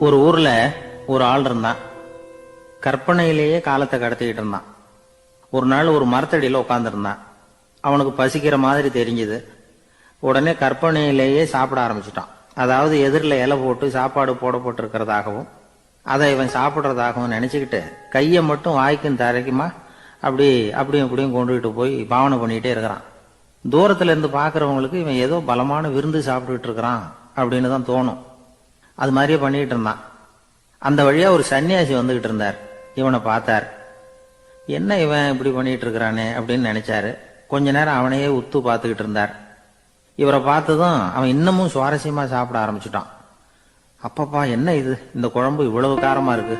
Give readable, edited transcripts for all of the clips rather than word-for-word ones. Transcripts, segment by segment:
ஒரு ஊர்ல ஒரு ஆள் இருந்தான். கற்பனையிலேயே காலத்தை கடத்திக்கிட்டு இருந்தான். ஒரு நாள் ஒரு மரத்தடியில உட்காந்துருந்தான். அவனுக்கு பசிக்கிற மாதிரி தெரிஞ்சது. உடனே கற்பனையிலேயே சாப்பிட ஆரம்பிச்சுட்டான். அதாவது எதிரில் இலை போட்டு சாப்பாடு போடப்பட்டிருக்கிறதாகவும் அதை இவன் சாப்பிட்றதாகவும் நினைச்சுக்கிட்டு கையை மட்டும் வாய்க்கும் தரைக்குமா அப்படியும் இப்படியும் கொண்டுகிட்டு போய் பாவனை பண்ணிக்கிட்டே இருக்கிறான். தூரத்துல இருந்து பாக்குறவங்களுக்கு இவன் ஏதோ பலமான விருந்து சாப்பிட்டுட்டு இருக்கிறான் அப்படின்னு தான் தோணும். அது மாதிரியே பண்ணிட்டு இருந்தான். அந்த வழியா ஒரு சன்னியாசி வந்துகிட்டு இருந்தார். இவனை பார்த்தார். என்ன இவன் இப்படி பண்ணிட்டு இருக்கிறானே அப்படின்னு நினைச்சாரு. கொஞ்ச நேரம் அவனையே உத்து பார்த்துக்கிட்டு இருந்தார். இவரை பார்த்ததும் அவன் இன்னமும் சுவாரஸ்யமா சாப்பிட ஆரம்பிச்சுட்டான். அப்பப்பா, என்ன இது, இந்த குழம்பு இவ்வளவு காரமா இருக்கு,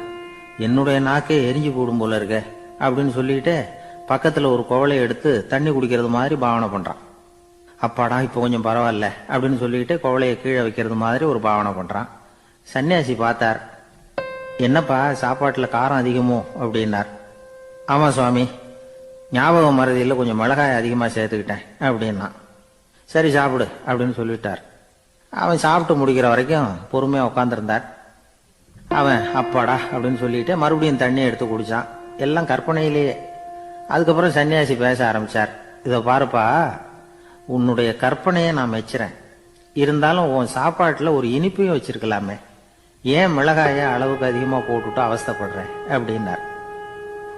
என்னுடைய நாக்கே எரிஞ்சு போடும் போல இருக்க அப்படின்னு சொல்லிட்டு பக்கத்துல ஒரு குவளையை எடுத்து தண்ணி குடிக்கிறது மாதிரி பாவனை பண்றான். அப்பாடா, இப்போ கொஞ்சம் பரவாயில்ல அப்படின்னு சொல்லிட்டு குவளையை கீழே வைக்கிறது மாதிரி ஒரு பாவனை பண்றான். சன்னியாசி பார்த்தார். என்னப்பா, சாப்பாட்டுல காரம் அதிகமோ அப்படின்னார். ஆமா சுவாமி, ஞாபகம் மறதியில் கொஞ்சம் மிளகாய் அதிகமா சேர்த்துக்கிட்டேன் அப்படின்னா. சரி சாப்பிடு அப்படின்னு சொல்லிட்டார். அவன் சாப்பிட்டு முடிக்கிற வரைக்கும் பொறுமையா உட்காந்துருந்தார். அவன் அப்பாடா அப்படின்னு சொல்லிட்டு மறுபடியும் தண்ணி எடுத்து குடிச்சான். எல்லாம் கற்பனையிலேயே. அதுக்கப்புறம் சன்னியாசி பேச ஆரம்பிச்சார். இதை பாருப்பா, உன்னுடைய கற்பனையை நான் மெச்சுறேன். இருந்தாலும் உன் சாப்பாட்டுல ஒரு இனிப்பையும் வச்சிருக்கலாமே, ஏன் மிளகாய அளவுக்கு அதிகமா போட்டுட்டு அவஸ்தைப்படுறேன் அப்படின்னார்.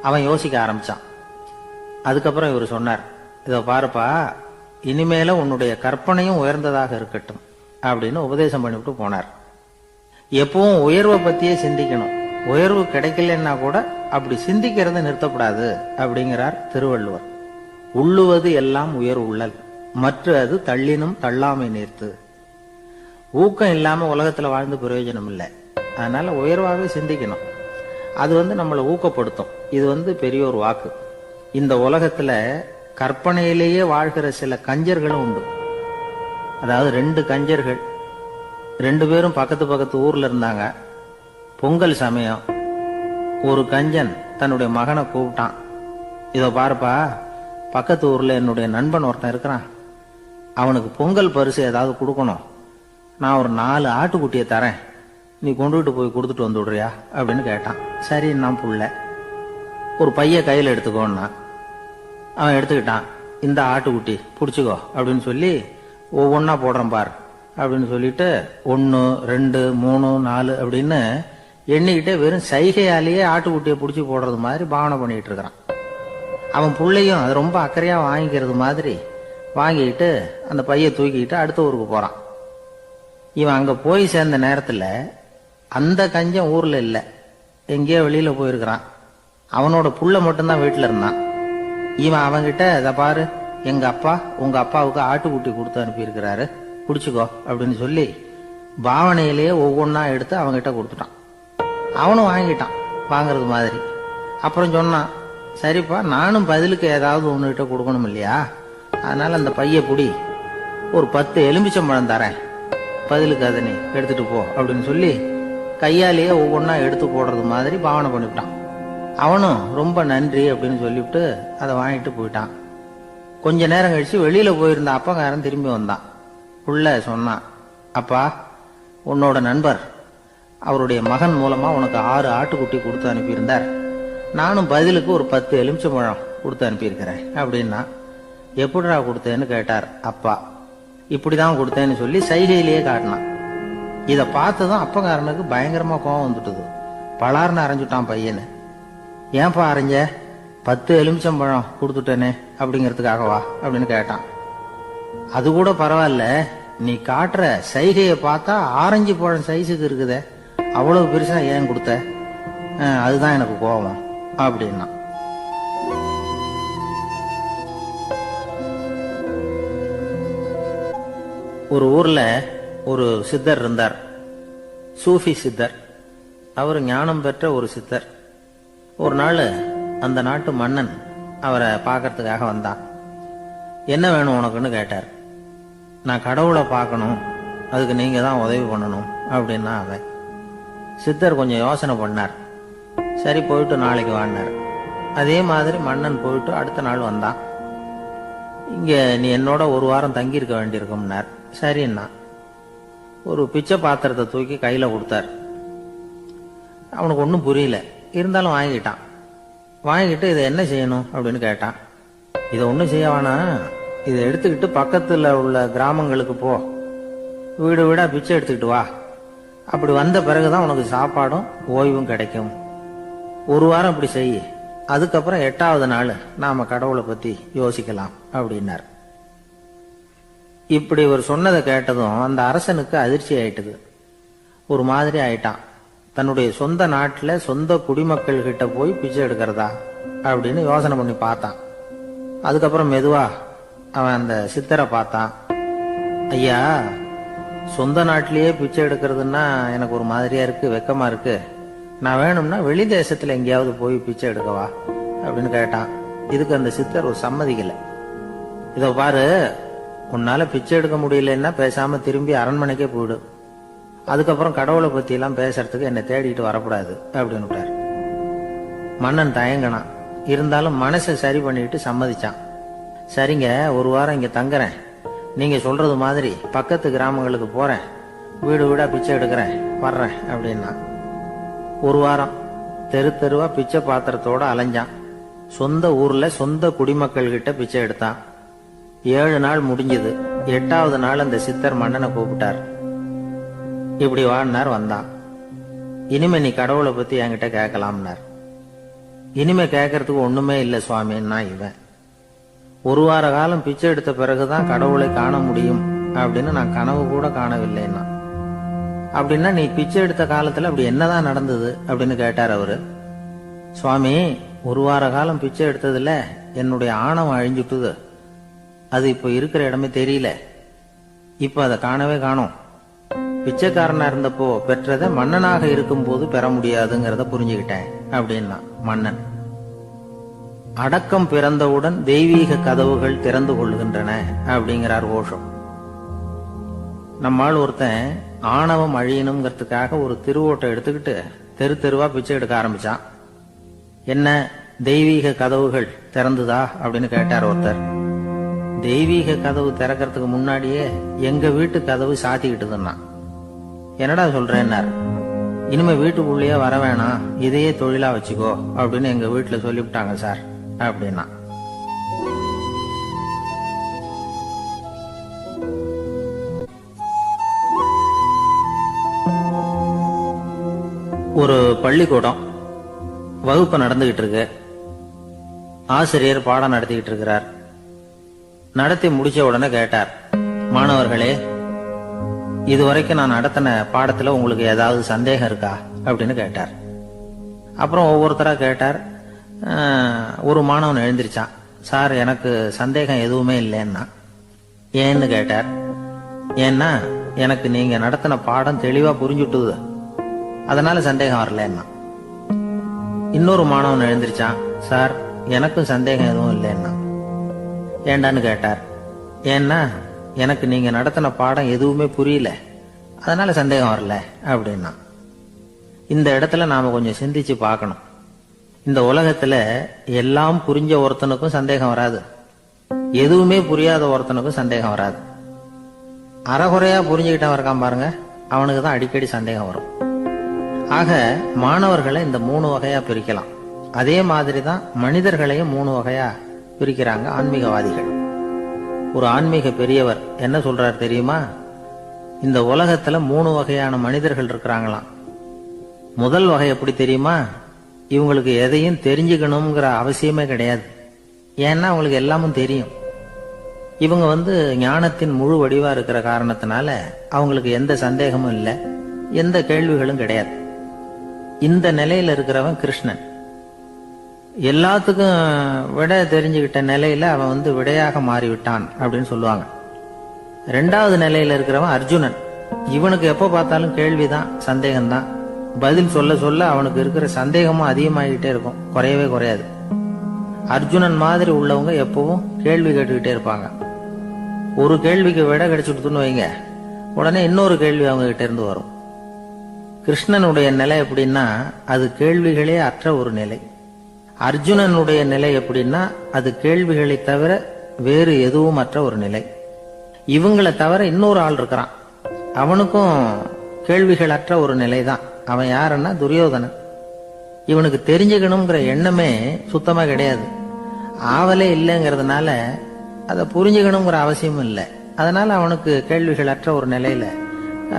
அவன் யோசிக்க ஆரம்பிச்சான். அதுக்கப்புறம் இவர் சொன்னார், இதை பாருப்பா, இனிமேல உன்னுடைய கற்பனையும் உயர்ந்ததாக இருக்கட்டும் அப்படின்னு உபதேசம் பண்ணிவிட்டு போனார். எப்பவும் உயர்வை பத்தியே சிந்திக்கணும். உயர்வு கிடைக்கலன்னா கூட அப்படி சிந்திக்கிறத நிறுத்தப்படாது அப்படிங்கிறார் திருவள்ளுவர். உள்ளுவது எல்லாம் உயர் உள்ளல், மற்ற அது தள்ளினும் தள்ளாமை நேர்த்து. ஊக்கம் இல்லாம உலகத்துல வாழ்ந்து பிரயோஜனம் இல்லை. அதனால உயர்வாகவே சிந்திக்கணும். அது நம்மளை ஊக்கப்படுத்தும். இது பெரிய ஒரு வாக்கு. இந்த உலகத்துல கற்பனையிலேயே வாழ்கிற சில கஞ்சர்களும் உண்டு. அதாவது 2 கஞ்சர்கள், 2 பேரும் பக்கத்து ஊர்ல இருந்தாங்க. பொங்கல் சமயம் ஒரு கஞ்சன் தன்னுடைய மகனை கூப்பிட்டான். இதோ பாருப்பா, பக்கத்து ஊர்ல என்னுடைய நண்பன் ஒருத்தன் இருக்கிறான். அவனுக்கு பொங்கல் பரிசு ஏதாவது கொடுக்கணும். நான் ஒரு 4 ஆட்டுக்குட்டியை தரேன், நீ கொண்டுகிட்டு போய் கொடுத்துட்டு வந்து விடுறியா அப்படின்னு கேட்டான். சரி, நான் புள்ள ஒரு பைய கையில் எடுத்துக்கோன்னா. அவன் எடுத்துக்கிட்டான். இந்த ஆட்டுக்குட்டி பிடிச்சிக்கோ அப்படின்னு சொல்லி ஒவ்வொன்னா போடுறேன் பார் அப்படின்னு சொல்லிட்டு 1 2 3 4 அப்படின்னு எண்ணிக்கிட்டே வெறும் சைகையாலேயே ஆட்டுக்குட்டியை பிடிச்சி போடுறது மாதிரி பாவனை பண்ணிட்டு இருக்கிறான். அவன் பிள்ளையும் அது ரொம்ப அக்கறையா வாங்கிக்கிறது மாதிரி வாங்கிட்டு அந்த பைய தூக்கிட்டு அடுத்த ஊருக்கு போறான். இவன் அங்க போய் சேர்ந்த நேரத்துல அந்த கஞ்சன் ஊர்ல இல்ல, எங்கேயோ வெளியில போயிருக்கிறான். அவனோட புள்ள மட்டும்தான் வீட்டுல இருந்தான். இவன் அவன்கிட்ட, இதை பாரு, எங்க அப்பா உங்க அப்பாவுக்கு ஆட்டுக்குட்டி கொடுத்து அனுப்பியிருக்கிறாரு, குடிச்சுக்கோ அப்படின்னு சொல்லி பாவனையிலேயே ஒவ்வொன்னா எடுத்து அவன்கிட்ட கொடுத்துட்டான். அவனும் வாங்கிட்டான் வாங்கறது மாதிரி. அப்புறம் சொன்னான், சரிப்பா, நானும் பதிலுக்கு ஏதாவது ஒன்னுகிட்ட கொடுக்கணும் இல்லையா, அதனால அந்த பைய புடி, ஒரு 10 எலுமிச்சம்பழம் தரேன், பதிலுக்கு அதை நீ எடுத்துட்டு போ அப்படின்னு சொல்லி கையாலேயே ஒவ்வொன்னா எடுத்து போடுறது மாதிரி பாவனை பண்ணிவிட்டான். அவனும் ரொம்ப நன்றி அப்படின்னு சொல்லிவிட்டு அதை வாங்கிட்டு போயிட்டான். கொஞ்ச நேரம் கழிச்சு வெளியில போயிருந்த அப்பங்காரன் திரும்பி வந்தான். புள்ள சொன்னான், அப்பா, உன்னோட நண்பர் அவருடைய மகன் மூலமா உனக்கு 6 ஆட்டுக்குட்டி கொடுத்து அனுப்பியிருந்தார். நானும் பதிலுக்கு ஒரு 10 எலுமிச்சம்பழம் கொடுத்து அனுப்பியிருக்கிறேன் அப்படின்னா. எப்படிடா கொடுத்தேன்னு கேட்டார் அப்பா. இப்படிதான் கொடுத்தேன்னு சொல்லி சைகையிலேயே காட்டினான். இதை பார்த்ததும் அப்பங்காரனுக்கு பயங்கரமா கோவம் வந்துட்டுது. பலார்னு அரைஞ்சுட்டான் பையனு. ஏன்பா அரைஞ்ச, 10 எலுமிச்சம்பழம் கொடுத்துட்டேனே அப்படிங்கிறதுக்காகவா அப்படின்னு கேட்டான். அது கூட பரவாயில்ல, நீ காட்டுற சைகையை பார்த்தா ஆரஞ்சு பழம் சைஸுக்கு இருக்குதே, அவ்வளவு பெருசா ஏன் கொடுத்த, அதுதான் எனக்கு கோபம் அப்படின்னா. ஒரு ஊர்ல ஒரு சித்தர் இருந்தார். சூஃபி சித்தர். அவர் ஞானம் பெற்ற ஒரு சித்தர். ஒரு நாள் அந்த நாட்டு மன்னன் அவரை பார்க்கறதுக்காக வந்தான். என்ன வேணும் உனக்குன்னு கேட்டார். நான் கடவுளை பார்க்கணும், அதுக்கு நீங்க தான் உதவி பண்ணணும் அப்படின்னா அவன். சித்தர் கொஞ்சம் யோசனை பண்ணார். சரி, போயிட்டு நாளைக்கு வாங்கினார். அதே மாதிரி மன்னன் போயிட்டு அடுத்த நாள் வந்தான். இங்க நீ என்னோட 1 வாரம் தங்கியிருக்க வேண்டியிருக்கும்னார். சரின்னா ஒரு பிச்சை பாத்திரத்தை தூக்கி கையில கொடுத்தார். அவனுக்கு ஒன்றும் புரியல. இருந்தாலும் வாங்கிக்கிட்டான். வாங்கிக்கிட்டு இதை என்ன செய்யணும் அப்படின்னு கேட்டான். இதை ஒன்றும் செய்ய வேணாம், இதை எடுத்துக்கிட்டு பக்கத்தில் உள்ள கிராமங்களுக்கு போ, வீடு வீடா பிச்சை எடுத்துக்கிட்டு வா. அப்படி வந்த பிறகுதான் உனக்கு சாப்பாடும் ஓய்வும் கிடைக்கும். ஒரு வாரம் இப்படி செய், அதுக்கப்புறம் 8வது நாள் நாம கடவுளை பத்தி யோசிக்கலாம் அப்படின்னார். இப்படி ஒரு சொன்னதை கேட்டதும் அந்த அரசனுக்கு அதிர்ச்சி ஆயிட்டுது. ஒரு மாதிரி ஆயிட்டான். தன்னுடைய சொந்த நாட்டில் சொந்த குடிமக்கள் கிட்ட போய் பிச்சை எடுக்கிறதா அப்படின்னு யோசனை பண்ணி பார்த்தான். அதுக்கப்புறம் மெதுவா அவன் அந்த சித்தரை பார்த்தான். ஐயா, சொந்த நாட்டிலேயே பிச்சை எடுக்கிறதுன்னா எனக்கு ஒரு மாதிரியா இருக்கு, வெக்கமா இருக்கு. நான் வேணும்னா வெளி தேசத்துல எங்கேயாவது போய் பிச்சை எடுக்கவா அப்படின்னு கேட்டான். இதுக்கு அந்த சித்தர் ஒரு சம்மதிக்கல. இதோ பாரு, உன்னால பிச்சை எடுக்க முடியலன்னா பேசாம திரும்பி அரண்மனைக்கே போயிடு. அதுக்கப்புறம் கடவுளை பத்தி எல்லாம் பேசுறதுக்கு என்னை தேடிட்டு வரக்கூடாது அப்படின்னு விட்டார். மன்னன் தயங்கினான். இருந்தாலும் மனசை சரி பண்ணிட்டு சம்மதிச்சான். சரிங்க, ஒரு வாரம் இங்க தங்குறேன், நீங்க சொல்றது மாதிரி பக்கத்து கிராமங்களுக்கு போறேன், வீடு வீடா பிச்சை எடுக்கிறேன், வர்றேன் அப்படின்னா. ஒரு வாரம் தெரு தெருவா பிச்சை பாத்திரத்தோட அலைஞ்சான். சொந்த ஊர்ல சொந்த குடிமக்கள் கிட்ட பிச்சை எடுத்தான். 7 நாள் முடிஞ்சது. 8வது நாள் அந்த சித்தர் மன்னனை கூப்பிட்டார். இப்படி வாழ்னார். வந்தான். இனிமே நீ கடவுளை பத்தி என்கிட்ட கேட்கலாம்னார். இனிமே கேட்கறதுக்கு ஒண்ணுமே இல்லை சுவாமின்னா இவன். ஒரு வார காலம் பிச்சை எடுத்த பிறகுதான் கடவுளை காண முடியும் அப்படின்னு நான் கனவு கூட காணவில்லைன்னா. அப்படின்னா நீ பிச்சை எடுத்த காலத்துல அப்படி என்னதான் நடந்தது அப்படின்னு கேட்டார் அவரு. சுவாமி, ஒரு வார காலம் பிச்சை எடுத்ததுல என்னுடைய ஆணவம் அழிஞ்சுட்டுது. அது இப்ப இருக்கிற இடமே தெரியல. இப்ப அதை காணவே காணோம். பிச்சைக்காரனா இருந்தப்போ பெற்றதை மன்னனாக இருக்கும் போது பெற முடியாதுங்கிறத புரிஞ்சுக்கிட்டேன் அப்படின்னா மன்னன். அடக்கம் பிறந்தவுடன் தெய்வீக கதவுகள் திறந்து கொள்கின்றன அப்படிங்கிறார் ஓஷோ. நம்மால் ஒருத்தன் ஆணவம் அழியணுங்கிறதுக்காக ஒரு திருவோட்டை எடுத்துக்கிட்டு தெரு தெருவா பிச்சை எடுக்க ஆரம்பிச்சான். என்ன, தெய்வீக கதவுகள் திறந்துதா அப்படின்னு கேட்டார் ஒருத்தர். தெய்வீக கதவு திறக்கிறதுக்கு முன்னாடியே எங்க வீட்டு கதவு சாத்திக்கிட்டுதுன்னா. என்னடா சொல்றேன்னார். இனிமே வீட்டுக்குள்ளேயே வர வேணாம், இதையே தொழிலா வச்சுக்கோ அப்படின்னு எங்க வீட்டுல சொல்லிவிட்டாங்க சார் அப்படின்னா. ஒரு பள்ளிக்கூடம் வகுப்பு நடந்துகிட்டு இருக்கு. ஆசிரியர் பாடம் நடத்திக்கிட்டு இருக்கிறார். நடத்தி முடிச்ச உடனே கேட்டார், மாணவர்களே, இதுவரைக்கும் நான் நடத்தின பாடத்துல உங்களுக்கு ஏதாவது சந்தேகம் இருக்கா அப்படின்னு கேட்டார். அப்புறம் ஒவ்வொருத்தரா கேட்டார். ஒரு மாணவன் எழுந்திருச்சான். சார், எனக்கு சந்தேகம் எதுவுமே இல்லைன்னா. ஏன்னு கேட்டார். ஏன்னா எனக்கு நீங்க நடத்தின பாடம் தெளிவா புரிஞ்சுட்டுது, அதனால சந்தேகம் வரலன்னா. இன்னொரு மாணவன் எழுந்திருச்சான். சார், எனக்கும் சந்தேகம் எதுவும் இல்லைன்னா. ஏண்டான்னு கேட்டார். ஏன்னா எனக்கு நீங்க நடத்தின பாடம் எதுவுமே புரியல, அதனால சந்தேகம் வரல அப்படின்னா. இந்த இடத்துல நாம கொஞ்சம் சிந்திச்சு பார்க்கணும். இந்த உலகத்துல எல்லாம் புரிஞ்ச ஒருத்தனுக்கும் சந்தேகம் வராது, எதுவுமே புரியாத ஒருத்தனுக்கும் சந்தேகம் வராது. அறகுறையா புரிஞ்சுக்கிட்டவன் இருக்கான் பாருங்க, அவனுக்கு தான் அடிக்கடி சந்தேகம் வரும். ஆக மாணவர்களை இந்த 3 வகையா பிரிக்கலாம். அதே மாதிரி தான் மனிதர்களையும் 3 வகையா பிரிக்கிறாங்க ஆன்மீகவாதிகள். ஒரு ஆன்மீக பெரியவர் என்ன சொல்றார் தெரியுமா? இந்த உலகத்துல 3 வகையான மனிதர்கள் இருக்கிறாங்களாம். முதல் வகை எப்படி தெரியுமா? இவங்களுக்கு எதையும் தெரிஞ்சுக்கணுங்கிற அவசியமே கிடையாது. ஏன்னா அவங்களுக்கு எல்லாமும் தெரியும். இவங்க ஞானத்தின் முழு வடிவா இருக்கிற காரணத்தினால அவங்களுக்கு எந்த சந்தேகமும் இல்லை, எந்த கேள்விகளும் கிடையாது. இந்த நிலையில இருக்கிறவன் கிருஷ்ணன். எல்லாத்துக்கும் விட தெரிஞ்சுக்கிட்ட நிலையில அவன் விடையாக மாறிவிட்டான் அப்படின்னு சொல்லுவாங்க. 2வது நிலையில இருக்கிறவன் அர்ஜுனன். இவனுக்கு எப்ப பார்த்தாலும் கேள்விதான், சந்தேகம்தான். பதில் சொல்ல சொல்ல அவனுக்கு இருக்கிற சந்தேகமும் அதிகமாகிட்டே இருக்கும், குறையவே குறையாது. அர்ஜுனன் மாதிரி உள்ளவங்க எப்பவும் கேள்வி கேட்டுக்கிட்டே இருப்பாங்க. ஒரு கேள்விக்கு விட கிடைச்சுட்டுன்னு வைங்க, உடனே இன்னொரு கேள்வி அவங்க கிட்ட இருந்து வரும். கிருஷ்ணனுடைய நிலை எப்படின்னா அது கேள்விகளே அற்ற ஒரு நிலை. அர்ஜுனனுடைய நிலை எப்படின்னா அது கேள்விகளை தவிர வேறு எதுவும் அற்ற ஒரு நிலை. இவங்களை தவிர இன்னொரு ஆள் இருக்கிறான், அவனுக்கும் கேள்விகள் அற்ற ஒரு நிலை தான். அவன் யாருன்னா துரியோதனன். இவனுக்கு தெரிஞ்சுக்கணுங்கிற எண்ணமே சுத்தமா கிடையாது. ஆவலே இல்லைங்கிறதுனால அதை புரிஞ்சுக்கணுங்கிற அவசியமும் இல்லை. அதனால அவனுக்கு கேள்விகள் அற்ற ஒரு நிலையில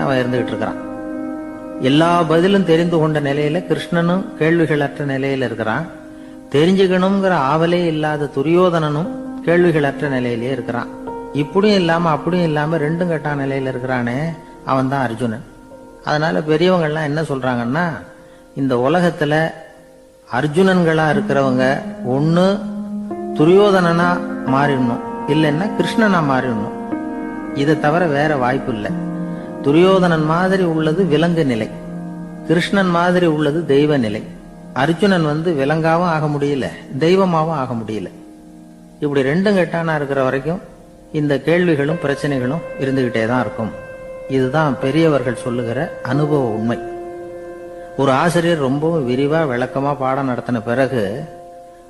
அவன் இருந்துகிட்டு இருக்கிறான். எல்லா பதிலும் தெரிந்து கொண்ட நிலையில கிருஷ்ணனும் கேள்விகள் அற்ற நிலையில இருக்கிறான். தெரிஞ்சுக்கணுங்கிற ஆவலே இல்லாத துரியோதனனும் கேள்விகள் அற்ற நிலையிலேயே இருக்கிறான். இப்படியும் இல்லாம அப்படியும் இல்லாம ரெண்டும் கெட்ட நிலையில இருக்கிறானே, அவன் தான் அர்ஜுனன். அதனால பெரியவங்கள்லாம் என்ன சொல்றாங்கன்னா, இந்த உலகத்துல அர்ஜுனன்களா இருக்கிறவங்க ஒண்ணு துரியோதனனா மாறிடணும், இல்லைன்னா கிருஷ்ணனா மாறிடணும். இதை தவிர வேற வாய்ப்பு இல்லை. துரியோதனன் மாதிரி உள்ளது விலங்கு நிலை, கிருஷ்ணன் மாதிரி உள்ளது தெய்வ நிலை. அர்ஜுனன் விலங்காவும் ஆக முடியல, தெய்வமாவும் ஆக முடியல. இப்படி ரெண்டும் கெட்டானா இருக்கிற வரைக்கும் இந்த கேள்விகளும் பிரச்சனைகளும் இருந்துகிட்டே தான் இருக்கும். இதுதான் பெரியவர்கள் சொல்லுகிற அனுபவ உண்மை. ஒரு ஆசிரியர் ரொம்பவும் விரிவா விளக்கமா பாடம் நடத்தின பிறகு,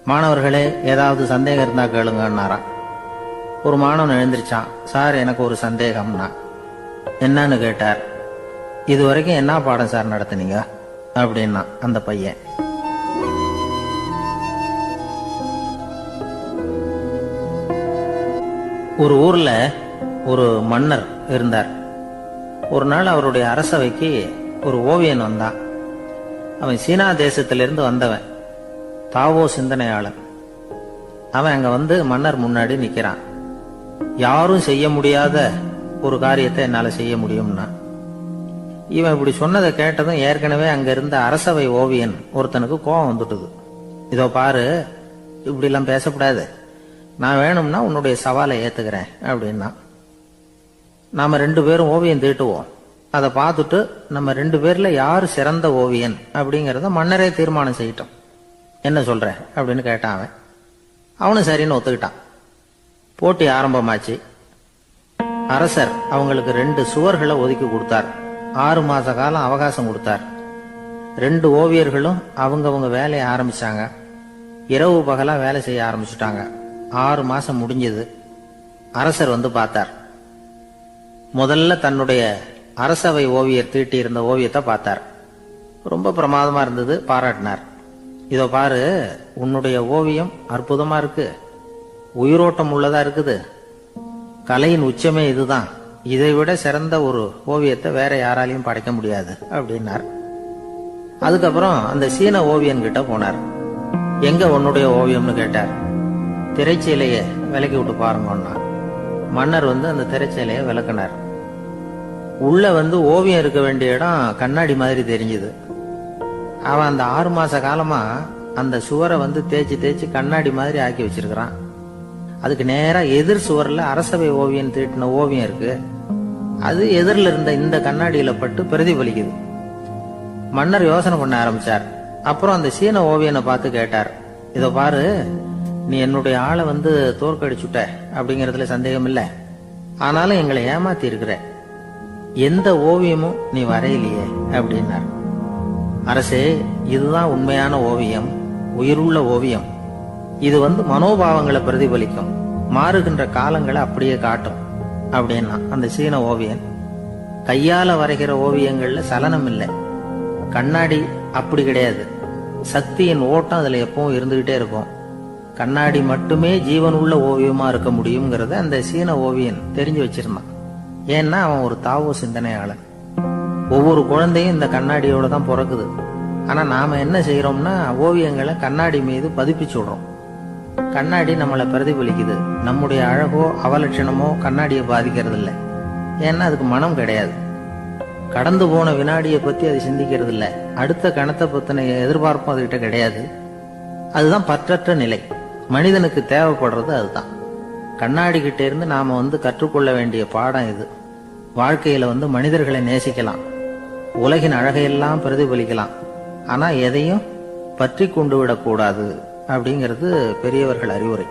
மாணவர்களே ஏதாவது சந்தேகம் இருந்தா கேளுங்கன்னாராம். ஒரு மாணவன் எழுந்திருச்சான். சார், எனக்கு ஒரு சந்தேகம்னா. என்னன்னு கேட்டார். இது வரைக்கும் என்ன பாடம் சார் நடத்துனீங்க அப்படின்னா அந்த பையன். ஒரு ஊர்ல ஒரு மன்னர் இருந்தார். ஒரு நாள் அவருடைய அரசவைக்கு ஒரு ஓவியன் வந்தான். அவன் சீனா தேசத்திலிருந்து வந்தவன், தாவோ சிந்தனையாளன். அவன் அங்க மன்னர் முன்னாடி நிக்கிறான். யாரும் செய்ய முடியாத ஒரு காரியத்தை என்னால செய்ய முடியும்னா. இவன் இப்படி சொன்னதை கேட்டதும் ஏற்கனவே அங்க இருந்த அரசவை ஓவியன் ஒருத்தனுக்கு கோபம் வந்துட்டுது. இதோ பாரு, இப்படி எல்லாம் பேசக்கூடாது, நான் வேணும்னா உன்னுடைய சவாலை ஏத்துக்கிறேன் அப்படின்னா. நாம 2 பேரும் ஓவியம் தீட்டுவோம், அதை பார்த்துட்டு நம்ம 2 பேர்ல யாரு சிறந்த ஓவியன் அப்படிங்கறத மன்னரே தீர்மானம் செய்யட்டும், என்ன சொல்ற அப்படின்னு கேட்டான் அவன். அவனும் சரின்னு ஒத்துக்கிட்டான். போட்டி ஆரம்பமாச்சு. அரசர் அவங்களுக்கு 2 சுவர்களை ஒதுக்கி கொடுத்தார். 6 மாச காலம் அவகாசம் கொடுத்தார். 2 ஓவியர்களும் அவங்கவங்க வேலையை ஆரம்பிச்சாங்க. இரவு பகலா வேலை செய்ய ஆரம்பிச்சுட்டாங்க. 6 மாசம் முடிஞ்சது. அரசர் பார்த்தார். முதல்ல தன்னுடைய அரசவை ஓவியர் தீட்டி இருந்த ஓவியத்தை பார்த்தார். ரொம்ப பிரமாதமா இருந்தது, பாராட்டினார். இதோ பாரு, உன்னுடைய ஓவியம் அற்புதமா இருக்கு, உயிரோட்டம் உள்ளதா இருக்குது, கலையின் உச்சமே இதுதான், இதை விட சிறந்த ஒரு ஓவியத்தை வேற யாராலையும் படைக்க முடியாது அப்படின்னார். அதுக்கப்புறம் அந்த சீன ஓவியன் கிட்ட போனார். எங்க உன்னுடைய ஓவியம்னு கேட்டார். திரைச்சீலையை விலக்கி விட்டு பாருங்கன்னா. மன்னர் அந்த திரைச்சீலையை விளக்குனார். உள்ள ஓவியம் இருக்க வேண்டிய இடம் கண்ணாடி மாதிரி தெரிஞ்சுது. அவன் அந்த 6 மாச காலமா அந்த சுவரை தேய்ச்சி தேய்ச்சி கண்ணாடி மாதிரி ஆக்கி வச்சிருக்கிறான். அதுக்கு நேரா எதிர் சுவர்ல அரசவை ஓவியன் தீட்டின ஓவியம் இருக்கு. அது எதிரில் இருந்த இந்த கண்ணாடியில பட்டு பிரதிபலிக்குது. மன்னர் யோசனை பண்ண ஆரம்பிச்சார். அப்புறம் அந்த சீன ஓவியனை பார்த்து கேட்டார். இதோ பாரு, நீ என்னுடைய ஆளை தோற்கடிச்சுட்ட அப்படிங்கறதுல சந்தேகம் இல்லை, ஆனாலும் எங்களை ஏமாத்தி இருக்கிற, எந்த ஓவியமும் நீ வரையிலையே அப்படின்னார். அரசே, இதுதான் உண்மையான ஓவியம், உயிருள்ள ஓவியம். இது மனோபாவங்களை பிரதிபலிக்கும், மாறுகின்ற காலங்களை அப்படியே காட்டும் அப்படின்னா அந்த சீன ஓவியன். கையால வரைகிற ஓவியங்கள்ல சலனம் இல்லை, கண்ணாடி அப்படி கிடையாது, சக்தியின் ஓட்டம் அதுல எப்பவும் இருந்துகிட்டே இருக்கும். கண்ணாடி மட்டுமே ஜீவன் உள்ள ஓவியமா இருக்க முடியுங்கிறத அந்த சீன ஓவியன் தெரிஞ்சு வச்சிருந்தான். ஏன்னா அவன் ஒரு தாவோ சிந்தனையாளன். ஒவ்வொரு குழந்தையும் இந்த கண்ணாடியோட தான் பிறக்குது. ஆனா நாம என்ன செய்யறோம்னா, ஓவியங்களை கண்ணாடி மீது பதிப்பிச்சு விடுறோம். கண்ணாடி நம்மளை பிரதிபலிக்குது. நம்முடைய அழகோ அவலட்சணமோ கண்ணாடியை பாதிக்கிறது இல்லை. ஏன்னா அதுக்கு மனம் கிடையாது. கடந்து போன வினாடியை பத்தி அது சிந்திக்கிறது இல்லை. அடுத்த கணத்தை பத்தின எதிர்பார்ப்பும் அதுகிட்ட கிடையாது. அதுதான் பற்றற்ற நிலை. மனிதனுக்கு தேவைப்படுறது அதுதான். கண்ணாடி கிட்ட இருந்து நாம கற்றுக்கொள்ள வேண்டிய பாடம் இது. வாழ்க்கையில மனிதர்களை நேசிக்கலாம், உலகின் அழகையெல்லாம் பிரதிபலிக்கலாம், ஆனா எதையும் பற்றி கொண்டு விடக்கூடாது அப்படிங்கிறது பெரியவர்கள் அறிவுரை.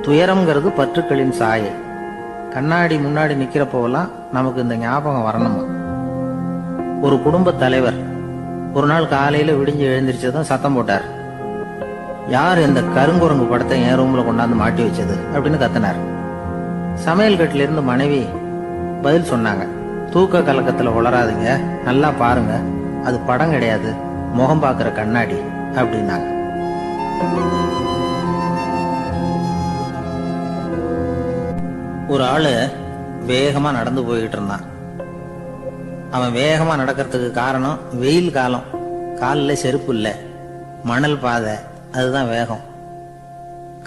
துயரம்ங்கிறது பற்றுக்களின் சாயை. கண்ணாடி முன்னாடி நிக்கிறப்போவெல்லாம் நமக்கு இந்த ஞாபகம் வரணுமா. ஒரு குடும்ப தலைவர் ஒரு நாள் காலையில விடிஞ்சு எழுந்திரிச்சதும் சத்தம் போட்டார். யார் இந்த கருங்குரங்கு படத்தை என் ரூம்ல கொண்டாந்து மாட்டி வச்சது அப்படின்னு கத்தினார். சமையல் கட்டில இருந்து மனைவி பதில் சொன்னாங்க. தூக்க கலக்கத்துல உளராதுங்க, நல்லா பாருங்க, அது படம் கிடையாது, முகம் பார்க்கிற கண்ணாடி அப்படின்னாங்க. ஒரு ஆளு வேகமா நடந்து போய்கிட்டு இருந்தான். அவன் வேகமா நடக்கிறதுக்கு காரணம் வெயில் காலம், காலில் செருப்பு இல்லை, மணல் பாதை, அதுதான் வேகம்.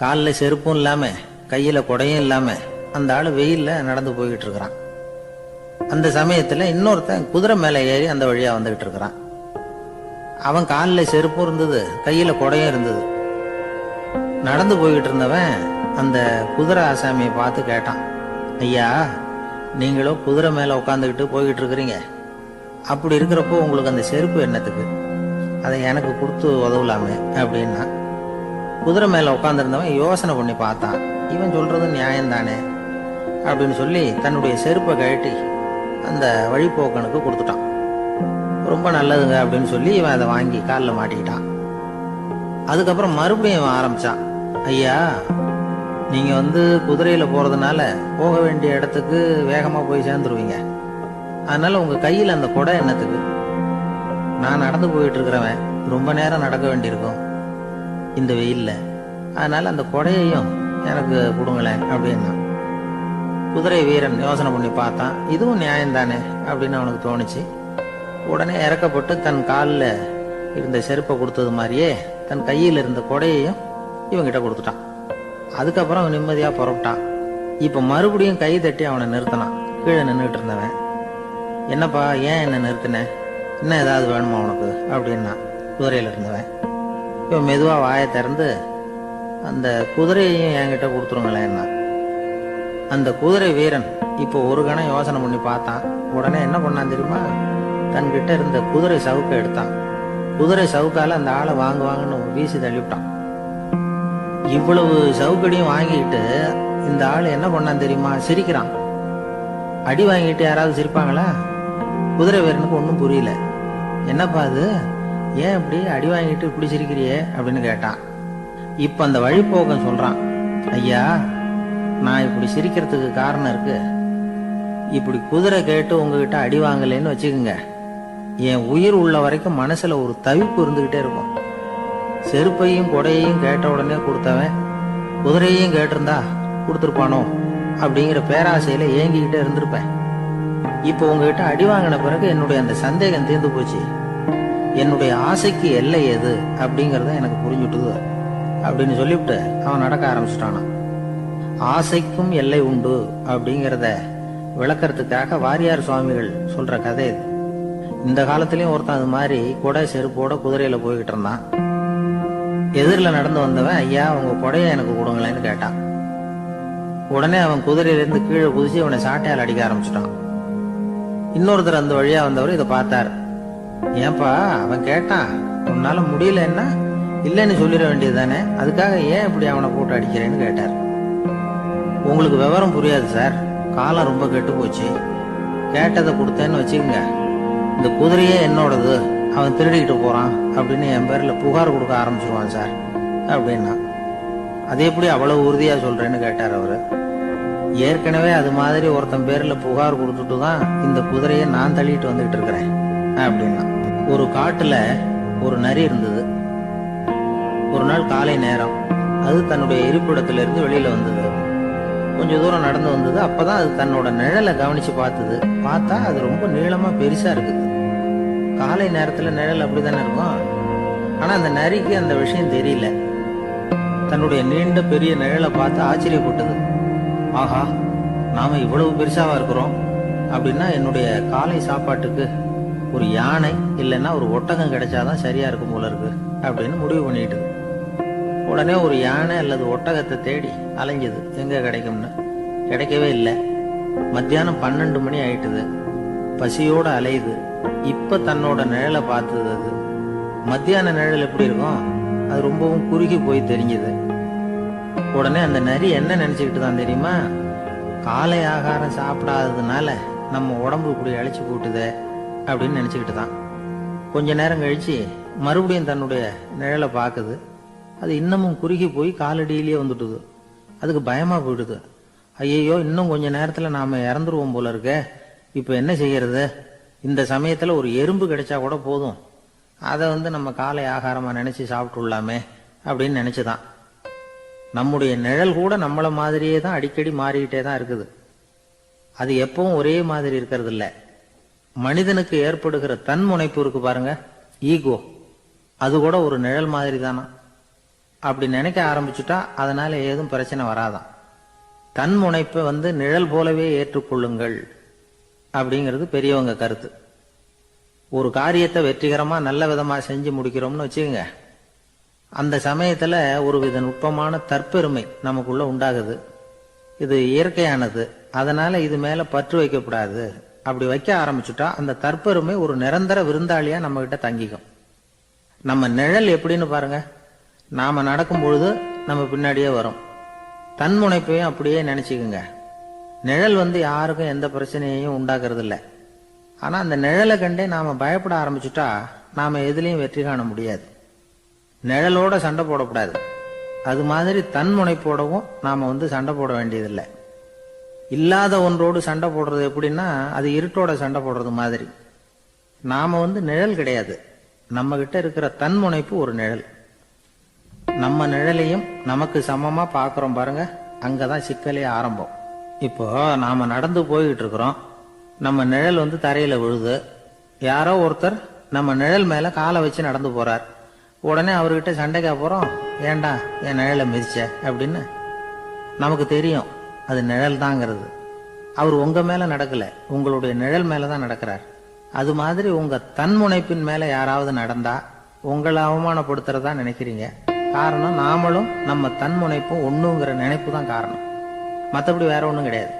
காலில் செருப்பும் இல்லாம கையில குடையும் இல்லாம அந்த ஆளு வெயில்ல நடந்து போய்கிட்டு இருக்கிறான். அந்த சமயத்துல இன்னொருத்தன் குதிரை மேல ஏறி அந்த வழியா வந்துகிட்டு இருக்கிறான். அவன் காலில் செருப்பும் இருந்தது, கையில குடையும் இருந்தது. நடந்து போய்கிட்டு இருந்தவன் அந்த குதிரை ஆசாமியை பார்த்து கேட்டான், ஐயா, நீங்களும் குதிரை மேல உட்காந்துக்கிட்டு போய்கிட்டு இருக்கிறீங்க, அப்படி இருக்கிறப்போ உங்களுக்கு அந்த செருப்பு என்னத்துக்கு, அதை எனக்கு கொடுத்து உதவலாமே அப்படின்னா. குதிரை மேல உட்காந்துருந்தவன் யோசனை பண்ணி பார்த்தான், இவன் சொல்றது நியாயம்தானே அப்படின்னு சொல்லி தன்னுடைய செருப்பை கழட்டி அந்த வழிபோக்கனுக்கு கொடுத்துட்டான். ரொம்ப நல்லதுங்க அப்படின்னு சொல்லி இவன் அதை வாங்கி காலில் மாட்டிக்கிட்டான். அதுக்கப்புறம் மறுபடியும் இவன் ஆரம்பிச்சான், ஐயா, நீங்க குதிரையில போறதுனால போக வேண்டிய இடத்துக்கு வேகமா போய் சேர்ந்துருவீங்க, அதனால உங்க கையில் அந்த குடை என்னத்துக்கு, நான் நடந்து போயிட்டு இருக்கிறவன் ரொம்ப நேரம் நடக்க வேண்டியிருக்கும் இந்த வெயில்ல, அதனால அந்த கொடையையும் எனக்கு கொடுங்களேன் அப்படின்னா. குதிரை வீரன் யோசனை பண்ணி பார்த்தான், இதுவும் நியாயம்தானே அப்படின்னு அவனுக்கு தோணுச்சு. உடனே இறக்கப்பட்டு தன் காலில் இருந்த செருப்பை கொடுத்தது மாதிரியே தன் கையில் இருந்த கொடையையும் இவங்கிட்ட கொடுத்துட்டான். அதுக்கப்புறம் அவன் நிம்மதியா புறப்பட்டான். இப்ப மறுபடியும் கை தட்டி அவனை நிறுத்தினான். கீழே நின்றுட்டு இருந்தவன், என்னப்பா ஏன் என்ன நிறுத்தின, இன்னும் ஏதாவது வேணுமா உனக்கு அப்படின்னா குதிரையில இருந்தவன். இவன் மெதுவா வாயை திறந்து அந்த குதிரையையும் என்கிட்ட கொடுத்துருங்களேன்னா. அந்த குதிரை வீரன் இப்போ ஒரு கணம் யோசனை பண்ணி பார்த்தான். உடனே என்ன பண்ணான் தெரியுமா, தன்கிட்ட இருந்த குதிரை சவுக்கை எடுத்தான். குதிரை சவுக்கால அந்த ஆளை வாங்குவாங்கன்னு வீசி தள்ளிவிட்டான். இவ்வளவு சவுக்கடியும் வாங்கிட்டு இந்த ஆள் என்ன பண்ணான் தெரியுமா, சிரிக்கிறான். அடி வாங்கிட்டு யாராவது சிரிப்பாங்களா? குதிரை வீரனுக்கு ஒன்றும் புரியல. என்னப்பா அது, ஏன் இப்படி அடி வாங்கிட்டு இப்படி சிரிக்கிறியே அப்படின்னு கேட்டான். இப்ப அந்த வழிபோக்கன் சொல்றான், ஐயா, நான் இப்படி சிரிக்கிறதுக்கு காரணம் இருக்கு. இப்படி குதிரை கேட்டு உங்ககிட்ட அடி வாங்கலைன்னு வச்சுக்கோங்க, என் உயிர் உள்ள வரைக்கும் மனசுல ஒரு தவிப்பு இருந்துகிட்டே இருக்கும். செருப்பையும் கொடையையும் கேட்ட உடனே கொடுத்தவன் குதிரையையும் கேட்டிருந்தா கொடுத்துருப்பானோ அப்படிங்கிற பேராசையில ஏங்கிக்கிட்டே இருந்திருப்பேன். இப்போ உங்ககிட்ட அடி வாங்கின பிறகு என்னுடைய அந்த சந்தேகம் தீர்ந்து போச்சு. என்னுடைய ஆசைக்கு எல்லை எது அப்படிங்கறத எனக்கு புரிஞ்சுட்டுது அப்படின்னு சொல்லிவிட்டு அவன் நடக்க ஆரம்பிச்சுட்டானான். ஆசைக்கும் எல்லை உண்டு அப்படிங்கிறத விளக்கறதுக்காக வாரியார் சுவாமிகள் சொல்ற கதை இது. இந்த காலத்திலயும் ஒருத்தன் அது மாதிரி கொடை செருப்போட குதிரையில போய்கிட்டு இருந்தான். எதிரில் நடந்து வந்தவன், ஐயா, உங்க கொடையை எனக்கு கொடுங்களேன்னு கேட்டான். உடனே அவன் குதிரையிலிருந்து கீழே குதிச்சு அவனை சாட்டையால் அடிக்க ஆரம்பிச்சுட்டான். இன்னொருத்தர் அந்த வழியா வந்தவர் இதை பார்த்தார். ஏன்பா, அவன் கேட்டான், உன்னால முடியலன்னா இல்லைன்னு சொல்லிட வேண்டியது தானே, அதுக்காக ஏன் இப்படி அவனை போட்டு அடிக்கிறேன்னு கேட்டார். உங்களுக்கு விவரம் புரியாது சார், காலம் ரொம்ப கெட்டு போச்சு, கேட்டதை கொடுத்தேன்னு வச்சுக்கோங்க, இந்த குதிரையே என்னோடது, அவன் திருடிக்கிட்டு போறான் அப்படின்னு என் பேர்ல புகார் கொடுக்க ஆரம்பிச்சிருவான் சார் அப்படின்னா. அது எப்படி அவ்வளவு உறுதியா சொல்றேன்னு கேட்டார் அவரு. ஏற்கனவே அது மாதிரி ஒருத்தன் பேர்ல புகார் கொடுத்துட்டு தான் இந்த குதிரையை நான் தள்ளிட்டு வந்துகிட்டு இருக்கிறேன் அப்படின்னா. ஒரு காட்டுல ஒரு நரி இருந்தது. ஒரு நாள் காலை நேரம் அது தன்னுடைய இருப்பிடத்துல இருந்து வெளியில வந்தது. கொஞ்சம் தூரம் நடந்து வந்தது. அப்பதான் அது தன்னோட நிழலை கவனிச்சு பார்த்தது. பார்த்தா அது ரொம்ப நீளமா பெருசா இருக்குது. காலை நேரத்துல நிழல் அப்படித்தானே இருக்கும். ஆனா அந்த நரிக்கு அந்த விஷயம் தெரியல. தன்னுடைய நீண்ட பெரிய நிழலை பார்த்து ஆச்சரியப்பட்டது. ஆஹா, நாம இவ்வளவு பெருசாவா இருக்கிறோம் அப்படின்னா என்னுடைய காலை சாப்பாட்டுக்கு ஒரு யானை இல்லைன்னா ஒரு ஒட்டகம் கிடைச்சாதான் சரியா இருக்கும் போல இருக்கு அப்படின்னு முடிவு பண்ணிட்டு உடனே ஒரு யானை அல்லது ஒட்டகத்தை தேடி அலைஞ்சது. எங்க கிடைக்கும்னு கிடைக்கவே இல்லை. மத்தியானம் 12 மணி ஆயிட்டுது. பசியோட அலையுது. இப்ப தன்னோட நிழலை பார்த்தது. அது மத்தியான நிழல் எப்படி இருக்கும், அது ரொம்பவும் குறுகி போய் தெரிஞ்சது. உடனே அந்த நரி என்ன நினைச்சுக்கிட்டு தான் தெரியுமா, காலை ஆகாரம் சாப்பிடாததுனால நம்ம உடம்பு இப்படி அழிச்சு போட்டுதே அப்படின்னு நினைச்சுக்கிட்டு தான். கொஞ்ச நேரம் கழிச்சு மறுபடியும் தன்னுடைய நிழலை பார்க்குது. அது இன்னமும் குறுகி போய் காலடியிலேயே வந்துட்டுது. அதுக்கு பயமா போயிடுது. ஐயோ, இன்னும் கொஞ்ச நேரத்துல நாம இறந்துருவோம் போல இருக்க, இப்ப என்ன செய்யறது இந்த சமயத்துல ஒரு எறும்பு கிடைச்சா கூட போதும், அதை நம்ம காலை ஆகாரமா நினைச்சு சாப்பிட்டுள்ளாமே அப்படின்னு நினைச்சுதான். நம்முடைய நிழல் கூட நம்மள மாதிரியே தான் அடிக்கடி மாறிக்கிட்டே தான் இருக்குது. அது எப்பவும் ஒரே மாதிரி இருக்கிறது இல்ல. மனிதனுக்கு ஏற்படுகிற தன்முனைப்பு இருக்கு பாருங்க, ஈகோ, அது கூட ஒரு நிழல் மாதிரி தானா. அப்படி நினைக்க ஆரம்பிச்சுட்டா அதனால ஏதும் பிரச்சனை வராதான். தன்முனைப்பை நிழல் போலவே ஏற்றுக்கொள்ளுங்கள் அப்படிங்கிறது பெரியவங்க கருத்து. ஒரு காரியத்தை வெற்றிகரமா நல்ல விதமா செஞ்சு முடிக்கிறோம்னு வச்சுக்கோங்க, அந்த சமயத்துல ஒரு வித நுட்பமான தற்பெருமை நமக்குள்ள உண்டாகுது. இது இயற்கையானது, அதனால இது மேல பற்று வைக்கக்கூடாது. அப்படி வைக்க ஆரம்பிச்சுட்டா அந்த தற்பெருமை ஒரு நிரந்தர விருந்தாளியா நம்ம கிட்ட தங்கிக்கும். நம்ம நிழல் எப்படின்னு பாருங்க, நாம நடக்கும் பொழுது நம்ம பின்னாடியே வரும். தன்முனைப்பையும் அப்படியே நினைச்சுக்குங்க. நிழல் யாருக்கும் எந்த பிரச்சனையையும் உண்டாக்குறது இல்லை. ஆனா அந்த நிழலை கண்டே நாம பயப்பட ஆரம்பிச்சுட்டா நாம எதுலையும் வெற்றி காண முடியாது. நிழலோட சண்டை போடக்கூடாது. அது மாதிரி தன்முனைப்போடவும் நாம சண்டை போட வேண்டியதில்லை. இல்லாத ஒன்றோடு சண்டை போடுறது எப்படின்னா, அது இருட்டோட சண்டை போடுறது மாதிரி. நாம நிழல் கிடையாது, நம்ம கிட்ட இருக்கிற தன்முனைப்பு ஒரு நிழல். நம்ம நிழலையும் நமக்கு சமமா பாக்குறோம் பாருங்க, அங்கதான் சிக்கலே ஆரம்பம். இப்போ நாம நடந்து போய்கிட்டு இருக்கிறோம், நம்ம நிழல் தரையில விழுது. யாரோ ஒருத்தர் நம்ம நிழல் மேல காலை வச்சு நடந்து போறார். உடனே அவர்கிட்ட சண்டைக்கா போறோம், ஏண்டா என் நிழலை மிதிச்ச அப்படின்னு. நமக்கு தெரியும் அது நிழல் தாங்கிறது. அவர் உங்க மேல நடக்கல, உங்களுடைய நிழல் மேலதான் நடக்கிறார். அது மாதிரி உங்க தன்முனைப்பின் மேல யாராவது நடந்தா உங்களை அவமானப்படுத்துறதா நினைக்கிறீங்க. காரணம், நாமளும் நம்ம தன்முனைப்பும் ஒண்ணுங்கிற நினைப்பு தான் காரணம், மற்றபடி வேற ஒண்ணும் கிடையாது.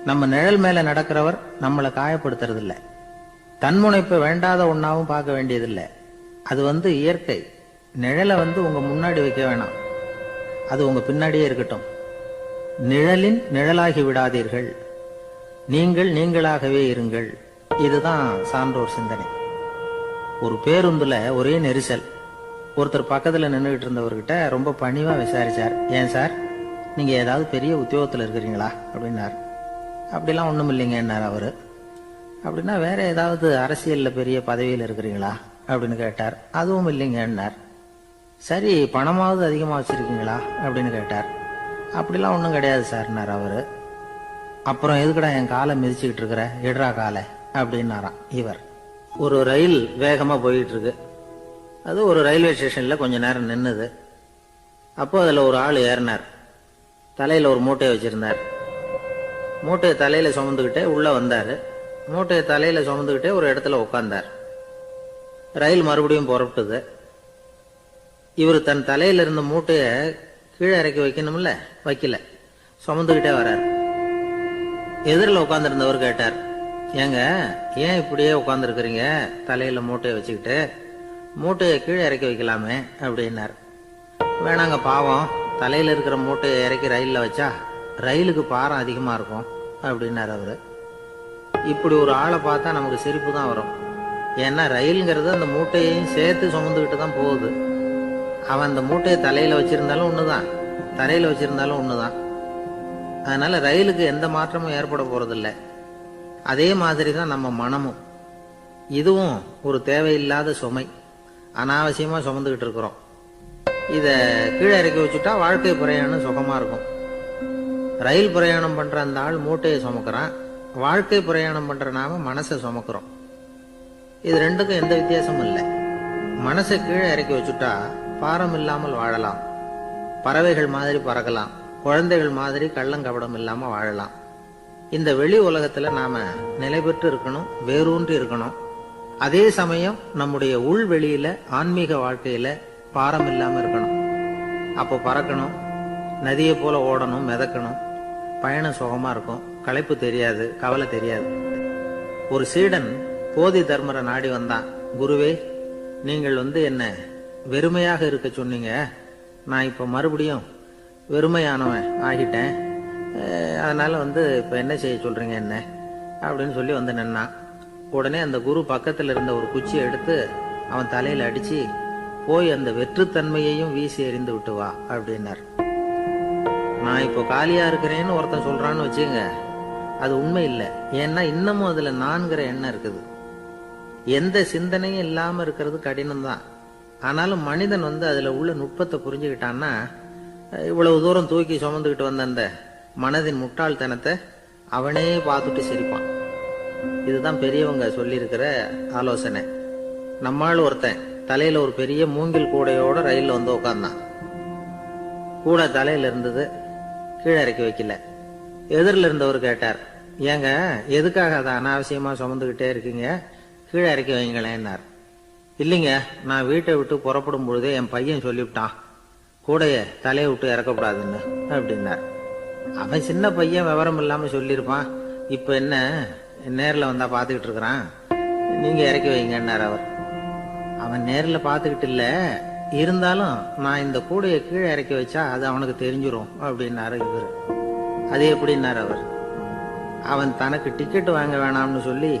நம்ம நிழல் மேல நடக்கிறவர் நம்மளை காயப்படுத்துறது இல்லை. தன்முனைப்பை வேண்டாத ஒன்னாவும் பார்க்க வேண்டியதில்லை. அது இயற்கை. நிழலை உங்க முன்னாடி வைக்க வேணாம், அது உங்க பின்னாடியே இருக்கட்டும். நிழலின் நிழலாகி விடாதீர்கள், நீங்கள் நீங்களாகவே இருங்கள். இதுதான் சான்றோர் சிந்தனை. ஒரு பேருந்துல ஒரே நெரிசல். ஒருத்தர் பக்கத்துல நின்றுகிட்டு இருந்தவர்கிட்ட ரொம்ப பணிவா விசாரிச்சார், ஏன் சார் நீங்க ஏதாவது பெரிய உத்தியோகத்துல இருக்கிறீங்களா அப்படின்னார். அப்படிலாம் ஒண்ணும் இல்லைங்கன்னார் அவரு. அப்படின்னா வேற ஏதாவது அரசியல்ல பெரிய பதவியில் இருக்கிறீங்களா அப்படின்னு கேட்டார். அதுவும் இல்லைங்கன்னார். சரி, பணமாவது அதிகமா வச்சிருக்கீங்களா அப்படின்னு கேட்டார். அப்படிலாம் ஒன்றும் கிடையாது சார்னார் அவரு. அப்புறம் எதுக்குடா என் காலை மிதிச்சுக்கிட்டு இருக்கிற, எடுறா காலை அப்படின்னாராம் இவர். ஒரு ரயில் வேகமா போயிட்டு இருக்கு. அது ஒரு ரயில்வே ஸ்டேஷன்ல கொஞ்ச நேரம் நின்னுது. அப்போ அதுல ஒரு ஆள் ஏறினார். தலையில ஒரு மூட்டையை வச்சிருந்தார். மூட்டையை தலையில சுமந்துக்கிட்டே உள்ள வந்தாரு. மூட்டையை தலையில சுமந்துக்கிட்டே ஒரு இடத்துல உட்கார்ந்தார். ரயில் மறுபடியும் புறப்பட்டது. இவர் தன் தலையில இருந்த மூட்டைய கீழே இறக்கி வைக்கணும்ல, வைக்கல, சுமந்துக்கிட்டே வர்றார். எதிரில் உட்கார்ந்துருந்தவர் கேட்டார், ஏங்க ஏன் இப்படியே உட்கார்ந்துருக்கிறீங்க தலையில மூட்டையை வச்சுக்கிட்டு, மூட்டையை கீழே இறக்கி வைக்கலாமே அப்படின்னார். வேணாங்க, பாவம், தலையில இருக்கிற மூட்டையை இறக்கி ரயில்ல வச்சா ரயிலுக்கு பாரம் அதிகமா இருக்கும் அப்படின்னார் அவரு. இப்படி ஒரு ஆளை பார்த்தா நமக்கு சிரிப்பு தான் வரும். ஏன்னா ரயிலுங்கிறது அந்த மூட்டையையும் சேர்த்து சுமந்துக்கிட்டு தான் போகுது. அவன் அந்த மூட்டையை தலையில வச்சிருந்தாலும் ஒண்ணுதான், தரையில வச்சிருந்தாலும் ஒண்ணுதான். அதனால ரயிலுக்கு எந்த மாற்றமும் ஏற்பட போறதில்லை. அதே மாதிரி தான் நம்ம மனமும். இதுவும் ஒரு தேவையில்லாத சுமை, அனாவசியமா சுமந்துக்கிட்டு இருக்கிறோம். இத கீழே இறக்கி வச்சுட்டா வாழ்க்கை பிரயாணம் சுகமா இருக்கும். ரயில் பிரயாணம் பண்ற அந்த ஆள் மூட்டையை சுமக்கிறான், வாழ்க்கை பிரயாணம் பண்ற நாம மனசை சுமக்கிறோம். இது ரெண்டுக்கும் எந்த வித்தியாசமும் இல்லை. மனசை கீழே இறக்கி வச்சுட்டா பாரம் இல்லாமல் வாழலாம், பறவைகள் மாதிரி பறக்கலாம், குழந்தைகள் மாதிரி கள்ளங்கபடம் இல்லாம வாழலாம். இந்த வெளி உலகத்துல நாம நிலை பெற்று இருக்கணும், வேரூன்றி இருக்கணும். அதே சமயம் நம்முடைய உள் வெளியில ஆன்மீக வாழ்க்கையில பாரம் இல்லாம இருக்கணும். அப்போ பறக்கணும், நதியை போல ஓடணும், மிதக்கணும். பயணம் சுகமா இருக்கும், களைப்பு தெரியாது, கவலை தெரியாது. ஒரு சீடன் போதி தர்மரை நாடி வந்தான். குருவே, நீங்கள் என்ன வெறுமையாக இருக்க சொன்னீங்க, நான் இப்ப மறுபடியும் வெறுமையானவன் ஆகிட்டேன், அதனால இப்ப என்ன செய்ய சொல்றீங்க என்ன அப்படின்னு சொல்லி நின்னான். உடனே அந்த குரு பக்கத்துல இருந்த ஒரு குச்சியை எடுத்து அவன் தலையில அடிச்சு, போய் அந்த வெற்றுத்தன்மையையும் வீசி எறிந்து விட்டு வா அப்படின்னார். நான் இப்போ காலியா இருக்கிறேன்னு ஒருத்தன் சொல்றான்னு வச்சுங்க, அது உண்மை இல்லை. ஏன்னா இன்னமும் அதுல நான்கிற எண்ணம் இருக்குது. எந்த சிந்தனையும் இல்லாம இருக்கிறது கடினம்தான். ஆனாலும் மனிதன் அதுல உள்ள நுட்பத்தை புரிஞ்சுக்கிட்டான்னா இவ்வளவு தூரம் தூக்கி சுமந்துக்கிட்டு வந்த அந்த மனதின் முட்டாள்தனத்தை அவனே பார்த்துட்டு சிரிப்பான். இதுதான் பெரியவங்க சொல்லியிருக்கிற ஆலோசனை. நம்மால் ஒருத்தன் தலையில ஒரு பெரிய மூங்கில் கூடையோட ரயில்ல உட்கார்ந்தான். கூடை தலையில இருந்தது, கீழே இறக்கி வைக்கல. எதிரில் இருந்தவர் கேட்டார், ஏங்க எதுக்காக அதை அனாவசியமா சுமந்துகிட்டே இருக்கீங்க, கீழே இறக்கி வைங்களேன்னார். இல்லைங்க, நான் வீட்டை விட்டு புறப்படும் பொழுதே என் பையன் சொல்லிவிட்டான் கூடைய தலையை விட்டு இறக்கக்கூடாதுன்னு அப்படின்னார். அவன் சின்ன பையன், விவரம் இல்லாம சொல்லியிருப்பான். இப்ப என்ன நேரில் வந்தா பாத்துக்கிட்டு இருக்கிறான், நீங்க இறக்கி வைங்கன்னார் அவர். அவன் நேரில் பாத்துக்கிட்டு இல்ல, இருந்தாலும் நான் இந்த கூடையை கீழே இறக்கி வச்சா அது அவனுக்கு தெரிஞ்சிரும் அப்படின்னாரு இவர். அது எப்படின்னாரு அவர். அவன் தனக்கு டிக்கெட் வாங்க வேணாம்னு சொல்லி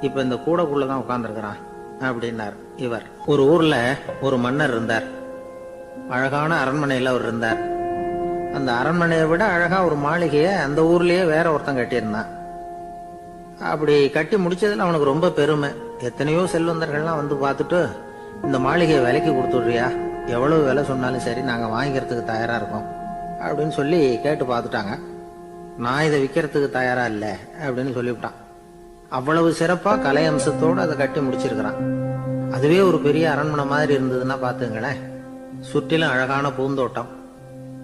இப்ப இந்த கூடைக்குள்ளதான் உட்கார்ந்துருக்கிறான் அப்படின்னார் இவர். ஒரு ஊர்ல ஒரு மன்னர் இருந்தார். அழகான அரண்மனையில அவர் இருந்தார். அந்த அரண்மனையை விட அழகா ஒரு மாளிகையை அந்த ஊர்லயே வேற ஒருத்தன் கட்டியிருந்தான். அப்படி கட்டி முடிச்சதுல அவனுக்கு ரொம்ப பெருமை. எத்தனையோ செல்வந்தர்கள்லாம் பார்த்துட்டு, இந்த மாளிகையை விலைக்கு கொடுத்துடுறியா, எவ்வளவு விலை சொன்னாலும் சரி நாங்க வாங்கிக்கிறதுக்கு தயாரா இருக்கோம் அப்படின்னு சொல்லி கேட்டு பார்த்துட்டாங்க. நான் இதை விற்கிறதுக்கு தயாரா இல்ல அப்படின்னு சொல்லிவிட்டான். அவ்வளவு சிறப்பா கலை அம்சத்தோடு அதை கட்டி முடிச்சிருக்கிறான். அதுவே ஒரு பெரிய அரண்மனை மாதிரி இருந்ததுன்னா பாத்துங்களேன். சுற்றிலும் அழகான பூந்தோட்டம்.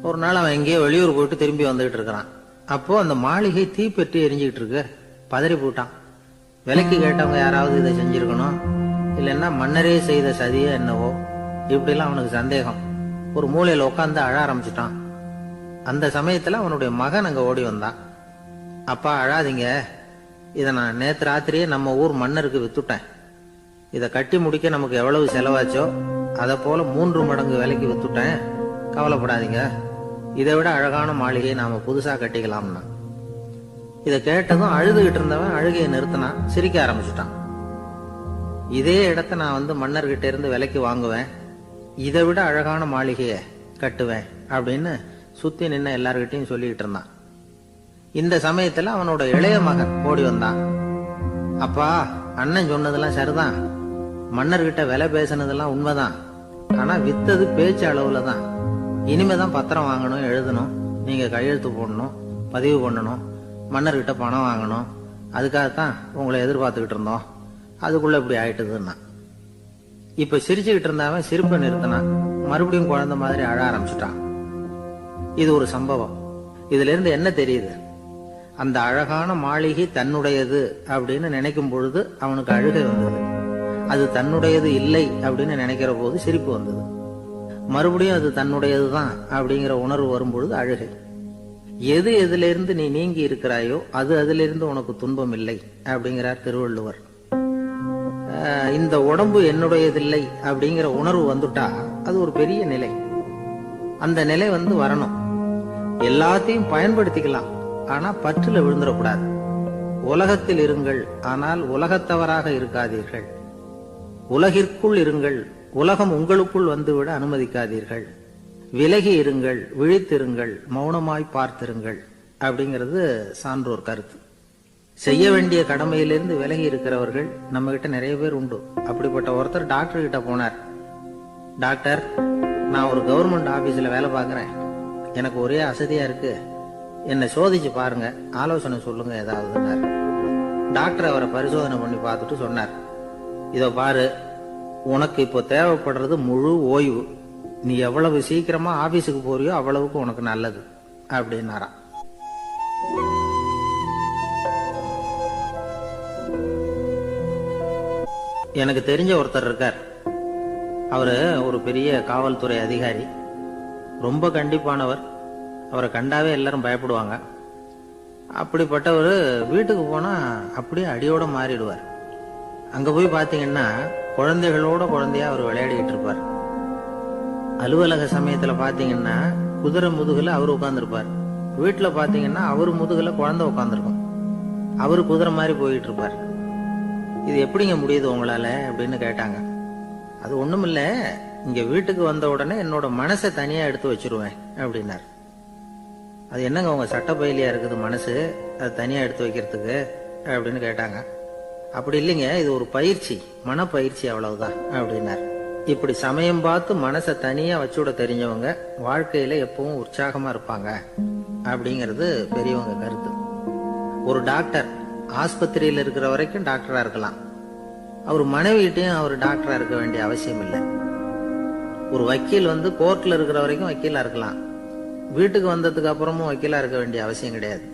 ஒரு நாள் அவன் எங்கேயோ வெளியூர் போயிட்டு திரும்பி வந்துகிட்டு இருக்கிறான். அப்போ அந்த மாளிகை தீப்பெட்டி எரிஞ்சுக்கிட்டு இருக்கு. பதறி போட்டான். விலைக்கு கேட்டவங்க யாராவது இதை செஞ்சிருக்கணும், இல்லைன்னா மன்னரே செய்த சதியோ என்னவோ, இப்படிலாம் அவனுக்கு சந்தேகம். ஒரு மூலையில உட்காந்து அழ ஆரம்பிச்சுட்டான். அந்த சமயத்துல அவனுடைய மகன் அங்க ஓடி வந்தான். அப்பா அழாதீங்க, இதை நான் நேத்து ராத்திரியே நம்ம ஊர் மன்னருக்கு வித்துட்டேன். இதை கட்டி முடிக்க நமக்கு எவ்வளவு செலவாச்சோ அதை போல 3 மடங்கு விலைக்கு வித்துட்டேன், கவலைப்படாதீங்க. இதை விட அழகான மாளிகையை நாம புதுசா கட்டிக்கலாம்னா. இதை கேட்டதும் அழுதுகிட்டு இருந்தவன் அழுகையை நிறுத்தினான், சிரிக்க ஆரம்பிச்சுட்டான். இதே இடத்த நான் மன்னர்கிட்ட இருந்து விலைக்கு வாங்குவேன், இதை விட அழகான மாளிகையை கட்டுவேன் அப்படின்னு சுத்தி நின்ன எல்லார்கிட்டையும் சொல்லிக்கிட்டு இருந்தான். இந்த சமயத்துல அவனோட இளைய மகன் ஓடி வந்தான். அப்பா, அண்ணன் சொன்னதெல்லாம் சரிதான், மன்னர்கிட்ட விலை பேசினதெல்லாம் உண்மைதான். ஆனா வித்தது பேச்சு அளவுல தான். இனிமேதான் பத்திரம் வாங்கணும், எழுதணும், நீங்க கையெழுத்து போடணும், பதிவு பண்ணணும், மன்னர்கிட்ட பணம் வாங்கணும். அதுக்காகத்தான் உங்களை எதிர்பார்த்துக்கிட்டு இருந்தோம். அதுக்குள்ள இப்படி ஆயிட்டுதுன்னா. இப்ப சிரிச்சுக்கிட்டு இருந்தாவன் சிரிப்பை நிறுத்தினான். மறுபடியும் குழந்தை மாதிரி அழ ஆரம்பிச்சுட்டான். இது ஒரு சம்பவம். இதுல இருந்து என்ன தெரியுது? அந்த அழகான மாளிகை தன்னுடையது அப்படின்னு நினைக்கும் பொழுது அவனுக்கு அழுகை வந்தது. அது தன்னுடையது இல்லை அப்படின்னு நினைக்கிற போது சிரிப்பு வந்தது. மறுபடியும் அது தன்னுடையதுதான் அப்படிங்கிற உணர்வு வரும்பொழுது அழுகை. எது எதிலிருந்து நீ நீங்கி இருக்கிறாயோ அது அதிலிருந்து உனக்கு துன்பம் இல்லை அப்படிங்கிறார் திருவள்ளுவர். இந்த உடம்பு என்னுடையதில்லை அப்படிங்கிற உணர்வு வந்துட்டா அது ஒரு பெரிய நிலை. அந்த நிலை வரணும். எல்லாத்தையும் பயன்படுத்திக்கலாம், ஆனா பற்றுல விழுந்துடக்கூடாது. உலகத்தில் இருங்கள், ஆனால் உலகத்தவராக இருக்காதீர்கள். உலகிற்குள் இருங்கள், உலகம் உங்களுக்குள் வந்துவிட அனுமதிக்காதீர்கள். விலகி இருங்கள், விழித்திருங்கள், மௌனமாய் பார்த்திருங்கள் அப்படிங்கிறது சான்றோர் கருத்து. செய்ய வேண்டிய கடமையிலிருந்து விலகி இருக்கிறவர்கள் நம்ம கிட்ட நிறைய பேர் உண்டு. அப்படிப்பட்ட ஒருத்தர் டாக்டர் கிட்ட போனார். டாக்டர், நான் ஒரு கவர்மெண்ட் ஆபீஸ்ல வேலை பார்க்கிறேன், எனக்கு ஒரே அசதியா இருக்கு, என்னை சோதிச்சு பாருங்க, ஆலோசனை சொல்லுங்க ஏதாவதுன்னார். டாக்டர் அவரை பரிசோதனை பண்ணி பார்த்துட்டு சொன்னார், இதோ பாரு, உனக்கு இப்போ தேவைப்படுறது முழு ஓய்வு. நீ எவ்வளவு சீக்கிரமா ஆபீஸுக்கு போறியோ அவ்வளவுக்கு உனக்கு நல்லது அப்படின்னாராம். எனக்கு தெரிஞ்ச ஒருத்தர் இருக்கார். அவரு ஒரு பெரிய காவல்துறை அதிகாரி, ரொம்ப கண்டிப்பானவர். அவரை கண்டாவே எல்லாரும் பயப்படுவாங்க. அப்படிப்பட்டவர் வீட்டுக்கு போனா அப்படியே அடியோட மாறிடுவார். அங்க போய் பாத்தீங்கன்னா குழந்தைகளோட குழந்தையா அவர் விளையாடிக்கிட்டு இருப்பார். அலுவலக சமயத்துல பாத்தீங்கன்னா குதிரை முதுகுல அவர் உட்கார்ந்துருப்பார். வீட்டுல பாத்தீங்கன்னா அவர் முதுகுல குழந்தை உட்கார்ந்துருக்கும். அவரு குதிரை மாதிரி போயிட்டு இருப்பார். இது எப்படிங்க முடியுது உங்களால அப்படின்னு கேட்டாங்க. அது ஒண்ணுமில்ல, இங்க வீட்டுக்கு வந்த உடனே என்னோட மனசை தனியா எடுத்து வச்சிருவேன் அப்படின்னார். அது என்னங்க உங்க சட்ட பயிலியா இருக்குது மனசு, அது தனியா எடுத்து வைக்கிறதுக்கு அப்படின்னு கேட்டாங்க. அப்படி இல்லைங்க, இது ஒரு பயிற்சி, மனப்பயிற்சி, அவ்வளவுதான் அப்படின்னார். இப்படி சமயம் பார்த்து மனசை தனியா வச்சுட தெரிஞ்சவங்க வாழ்க்கையில எப்பவும் உற்சாகமா இருப்பாங்க அப்படிங்கிறது பெரியவங்க கருத்து. ஒரு டாக்டர் ஆஸ்பத்திரியில் இருக்கிற வரைக்கும் டாக்டரா இருக்கலாம், அவர் மனைவிட்டையும் அவர் டாக்டரா இருக்க வேண்டிய அவசியம் இல்லை. ஒரு வக்கீல் கோர்ட்ல இருக்கிற வரைக்கும் வக்கீலா இருக்கலாம், வீட்டுக்கு வந்ததுக்கு அப்புறமும் வக்கீலா இருக்க வேண்டிய அவசியம் கிடையாது.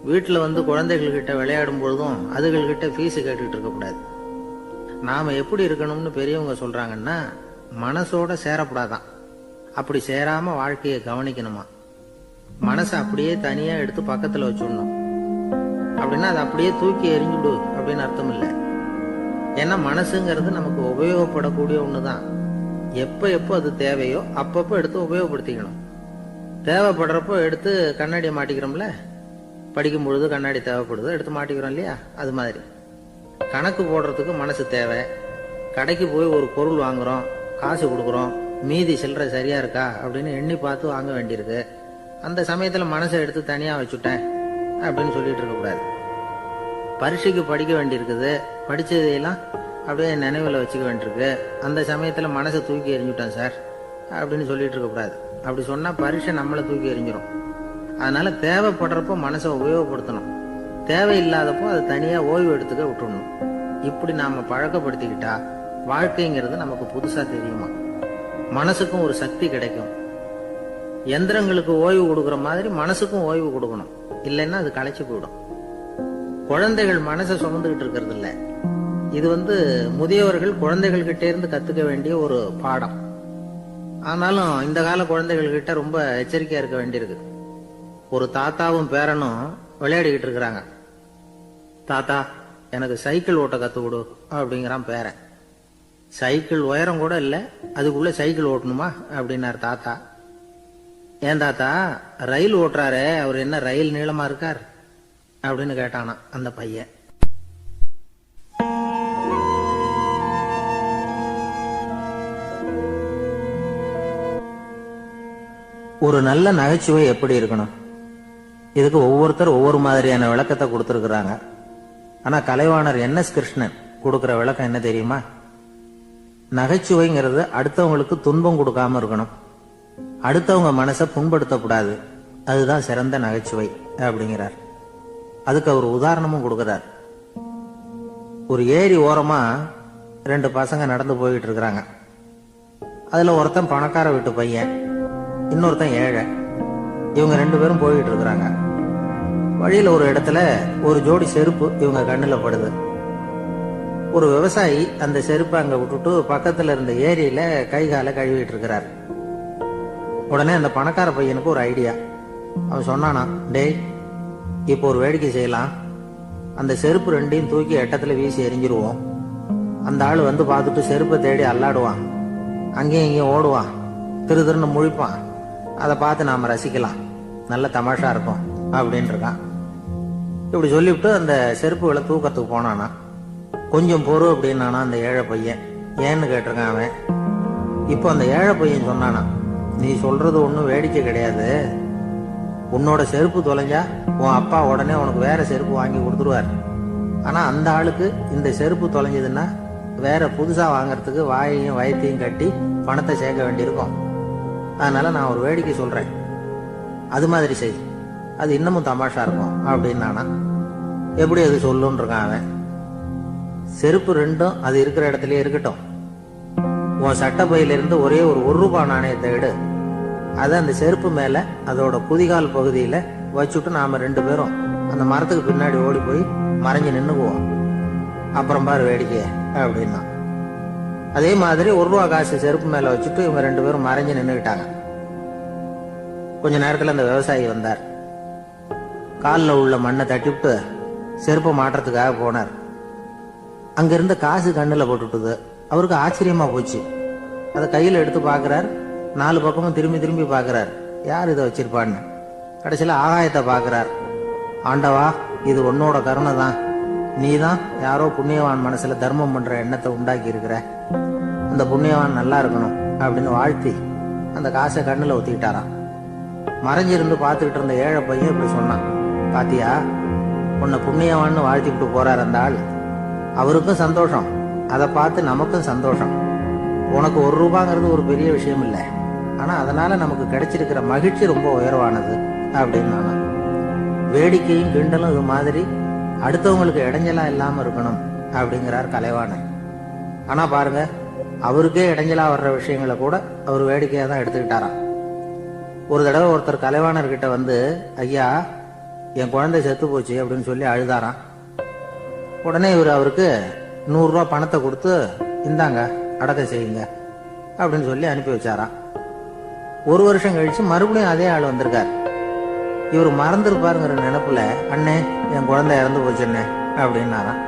வீட்டுல குழந்தைகள் கிட்ட விளையாடும் பொழுதும் அதுகள் கிட்ட ஃபீஸ் கேட்டுட்டு இருக்க கூடாது. நாம எப்படி இருக்கணும்னு பெரியவங்க சொல்றாங்கன்னா, மனசோட சேரப்படாதான், அப்படி சேராம வாழ்க்கையை கவனிக்கணுமா. மனசை அப்படியே தனியா எடுத்து பக்கத்துல வச்சுடணும். அப்படின்னா அதை அப்படியே தூக்கி எறிஞ்சுடு அப்படின்னு அர்த்தம் இல்லை. ஏன்னா மனசுங்கிறது நமக்கு உபயோகப்படக்கூடிய ஒண்ணுதான். எப்ப எப்போ அது தேவையோ அப்பப்போ எடுத்து உபயோகப்படுத்திக்கணும். தேவைப்படுறப்போ எடுத்து கண்ணாடியை மாட்டிக்கிறோம்ல, படிக்கும் பொழுது கண்ணாடி தேவைப்படுது, எடுத்து மாட்டிக்கிறோம் இல்லையா, அது மாதிரி கணக்கு போடுறதுக்கு மனசு தேவை. கடைக்கு போய் ஒரு பொருள் வாங்குறோம், காசு கொடுக்குறோம், மீதி சில்லறை சரியா இருக்கா அப்படின்னு எண்ணி பார்த்து வாங்க வேண்டியிருக்கு. அந்த சமயத்துல மனசை எடுத்து தனியா வச்சுட்டேன் அப்படின்னு சொல்லிட்டு இருக்க கூடாது. பரீட்சைக்கு படிக்க வேண்டியிருக்குது, படிச்சதையெல்லாம் அப்படியே நினைவுல வச்சுக்க வேண்டியிருக்கு, அந்த சமயத்துல மனசை தூக்கி எறிஞ்சுட்டேன் சார் அப்படின்னு சொல்லிட்டு இருக்க கூடாது. அப்படி சொன்னா பரீட்சை நம்மளை தூக்கி எறிஞ்சிடும். அதனால தேவைப்படுறப்போ மனசை உபயோகப்படுத்தணும், தேவையில்லாதப்போ அது தனியா ஓய்வு எடுத்துக்க விட்டுடணும். இப்படி நாம பழக்கப்படுத்திக்கிட்டா வாழ்க்கைங்கிறது நமக்கு புதுசா தெரியுமா. மனசுக்கும் ஒரு சக்தி கிடைக்கும். எந்திரங்களுக்கு ஓய்வு கொடுக்கற மாதிரி மனசுக்கும் ஓய்வு கொடுக்கணும், இல்லைன்னா அது களைச்சு போயிடும். குழந்தைகள் மனசை சுமந்துகிட்டு இருக்கிறது இல்ல, இது முதியவர்கள் குழந்தைகள் கிட்டே இருந்து கத்துக்க வேண்டிய ஒரு பாடம். ஆனாலும் இந்த கால குழந்தைகள் கிட்ட ரொம்ப எச்சரிக்கையா இருக்க வேண்டியிருக்கு. ஒரு தாத்தாவும் பேரனும் விளையாடிக்கிட்டு இருக்கிறாங்க. தாத்தா, எனக்கு சைக்கிள் ஓட்ட கத்து கொடு அப்படிங்கிறான் பேரன். சைக்கிள் உயரம் கூட இல்ல, அதுக்குள்ள சைக்கிள் ஓட்டணுமா அப்படின்னாரு தாத்தா. ஏன் தாத்தா, ரயில் ஓட்டுறாரே, அவர் என்ன ரயில் நீளமா இருக்கார் அப்படின்னு கேட்டானா அந்த பையன். ஒரு நல்ல நகைச்சுவை எப்படி இருக்கணும், இதுக்கு ஒவ்வொருத்தர் ஒவ்வொரு மாதிரியான விளக்கத்தை கொடுத்திருக்கிறாங்க. ஆனா கலைவாணர் NS கிருஷ்ணன் கொடுக்கிற விளக்கம் என்ன தெரியுமா? நகைச்சுவைங்கிறது அடுத்தவங்களுக்கு துன்பம் கொடுக்காம இருக்கணும், அடுத்தவங்க மனசை புண்படுத்தக்கூடாது, அதுதான் சிறந்த நகைச்சுவை அப்படிங்கிறார். அதுக்கு அவர் உதாரணமும் கொடுக்கிறார். ஒரு ஏரி ஓரமா 2 பசங்க நடந்து போயிட்டு இருக்கிறாங்க. அதுல ஒருத்தன் பணக்கார வீட்டு பையன், இன்னொருத்தன் ஏழை. இவங்க 2 பேரும் போயிட்டு இருக்கிறாங்க. வழியில ஒரு இடத்துல ஒரு ஜோடி செருப்பு இவங்க கண்ணுல படுது. ஒரு விவசாயி அந்த செருப்பை அங்க விட்டுட்டு பக்கத்துல இருந்த ஏரியில கை காலை கழுவிட்டு இருக்கிறார். உடனே அந்த பணக்கார பையனுக்கு ஒரு ஐடியா. அவன் சொன்னானா, டேய், இப்போ ஒரு வேடிக்கை செய்யலாம், அந்த செருப்பு 2ஐயும் தூக்கி எட்டத்துல வீசி எரிஞ்சிருவோம். அந்த ஆள் பார்த்துட்டு செருப்பை தேடி அல்லாடுவான், அங்கேயும் இங்கேயும் ஓடுவான், திரு திருன்னு முழிப்பான். அதை பார்த்து நாம ரசிக்கலாம், நல்ல தமாஷா இருக்கும் அப்படின்னு இருக்கான். இப்படி சொல்லிவிட்டு அந்த செருப்புகளை தூக்கத்துக்கு போனானா. கொஞ்சம் பொறு அப்படின்னானா அந்த ஏழை பையன். ஏன்னு கேட்டிருக்கான் அவன். இப்போ அந்த ஏழை பையன் சொன்னானா, நீ சொல்றது ஒன்றும் வேடிக்கை கிடையாது, உன்னோட செருப்பு தொலைஞ்சா உன் அப்பா உடனே உனக்கு வேற செருப்பு வாங்கி கொடுத்துருவார். ஆனா அந்த ஆளுக்கு இந்த செருப்பு தொலைஞ்சதுன்னா வேற புதுசா வாங்கறதுக்கு வாயையும் வயத்தையும் கட்டி பணத்தை சேர்க்க வேண்டியிருக்கும். அதனால நான் ஒரு வேடிக்கை சொல்றேன், அது மாதிரி செய், அது இன்னமும் தமாஷா இருக்கும் அப்படின்னானா. எப்படி அது சொல்லுன்னு இருக்கான் அவன். செருப்பு 2ம் அது இருக்கிற இடத்துலயே இருக்கட்டும், உன் சட்ட பையிலிருந்து ஒரே ஒரு ₹1 நாணயத்தை எடு, அதை அந்த செருப்பு மேல அதோட குதிகால் பகுதியில வச்சுட்டு நாம 2 பேரும் அந்த மரத்துக்கு பின்னாடி ஓடி போய் மறைஞ்சு நின்னுக்குவோம், அப்புறம் பாரு வேடிக்கை அப்படின்னா. அதே மாதிரி ₹1 காசு செருப்பு மேல வச்சுட்டு இவங்க 2 பேரும் மறைஞ்சு நின்னுக்கிட்டாங்க. கொஞ்ச நேரத்துல அந்த விவசாயி வந்தார். காலில் உள்ள மண்ணை தட்டிவிட்டு செருப்பை மாட்டுறதுக்காக போனார். அங்கிருந்த காசு கண்ணுல போட்டுட்டுது. அவருக்கு ஆச்சரியமா போச்சு. அதை கையில எடுத்து பாக்குறார், 4 பக்கமும் திரும்பி திரும்பி பாக்குறார், யார் இதை வச்சிருப்பான்னு. கடைசியில ஆகாயத்தை பாக்குறார். ஆண்டவா, இது உன்னோட கருணை தான், நீ தான் யாரோ புண்ணியவான் மனசுல தர்மம் பண்ற எண்ணத்தை உண்டாக்கி இருக்கிற, அந்த புண்ணியவான் நல்லா இருக்கணும் அப்படின்னு வாழ்த்தி அந்த காசை கண்ணுல ஒத்திக்கிட்டாராம். மறைஞ்சிருந்து பார்த்துக்கிட்டு இருந்த ஏழை பையன் இப்படி சொன்னான், பாத்தியா, உன்னை புண்ணியவான்னு வாழ்த்திக்கிட்டு போறார் அந்த ஆள், அவருக்கும் சந்தோஷம், அதை பார்த்து நமக்கும் சந்தோஷம். உனக்கு 1 ரூபாங்கிறது ஒரு பெரிய விஷயம் இல்லை, ஆனா அதனால நமக்கு கிடைச்சிருக்கிற மகிழ்ச்சி ரொம்ப உயர்வானது அப்படின்னு நானும். வேடிக்கையும் கிண்டலும் இது மாதிரி அடுத்தவங்களுக்கு இடைஞ்சலா இல்லாம இருக்கணும் அப்படிங்கிறார் கலைவாணர். ஆனா பாருங்க, அவருக்கே இடைஞ்சலா வர்ற விஷயங்களை கூட அவர் வேடிக்கையா தான் எடுத்துக்கிட்டாராம். ஒரு தடவை ஒருத்தர் கலைவாணர்கிட்ட வந்து, ஐயா என் குழந்தை செத்து போச்சு அப்படின்னு சொல்லி அழுதாராம். உடனே இவர் அவருக்கு 100 ரூபா பணத்தை கொடுத்து, இந்தாங்க அடக்கம் செய்யுங்க அப்படின்னு சொல்லி அனுப்பி வச்சாராம். 1 வருஷம் கழிச்சு மறுபடியும் அதே ஆள் வந்திருக்கார். இவர் மறந்துருப்பாருங்கிற நினைப்புல, அண்ணே என் குழந்தை இறந்து போச்சுண்ணே அப்படின்னாராம்.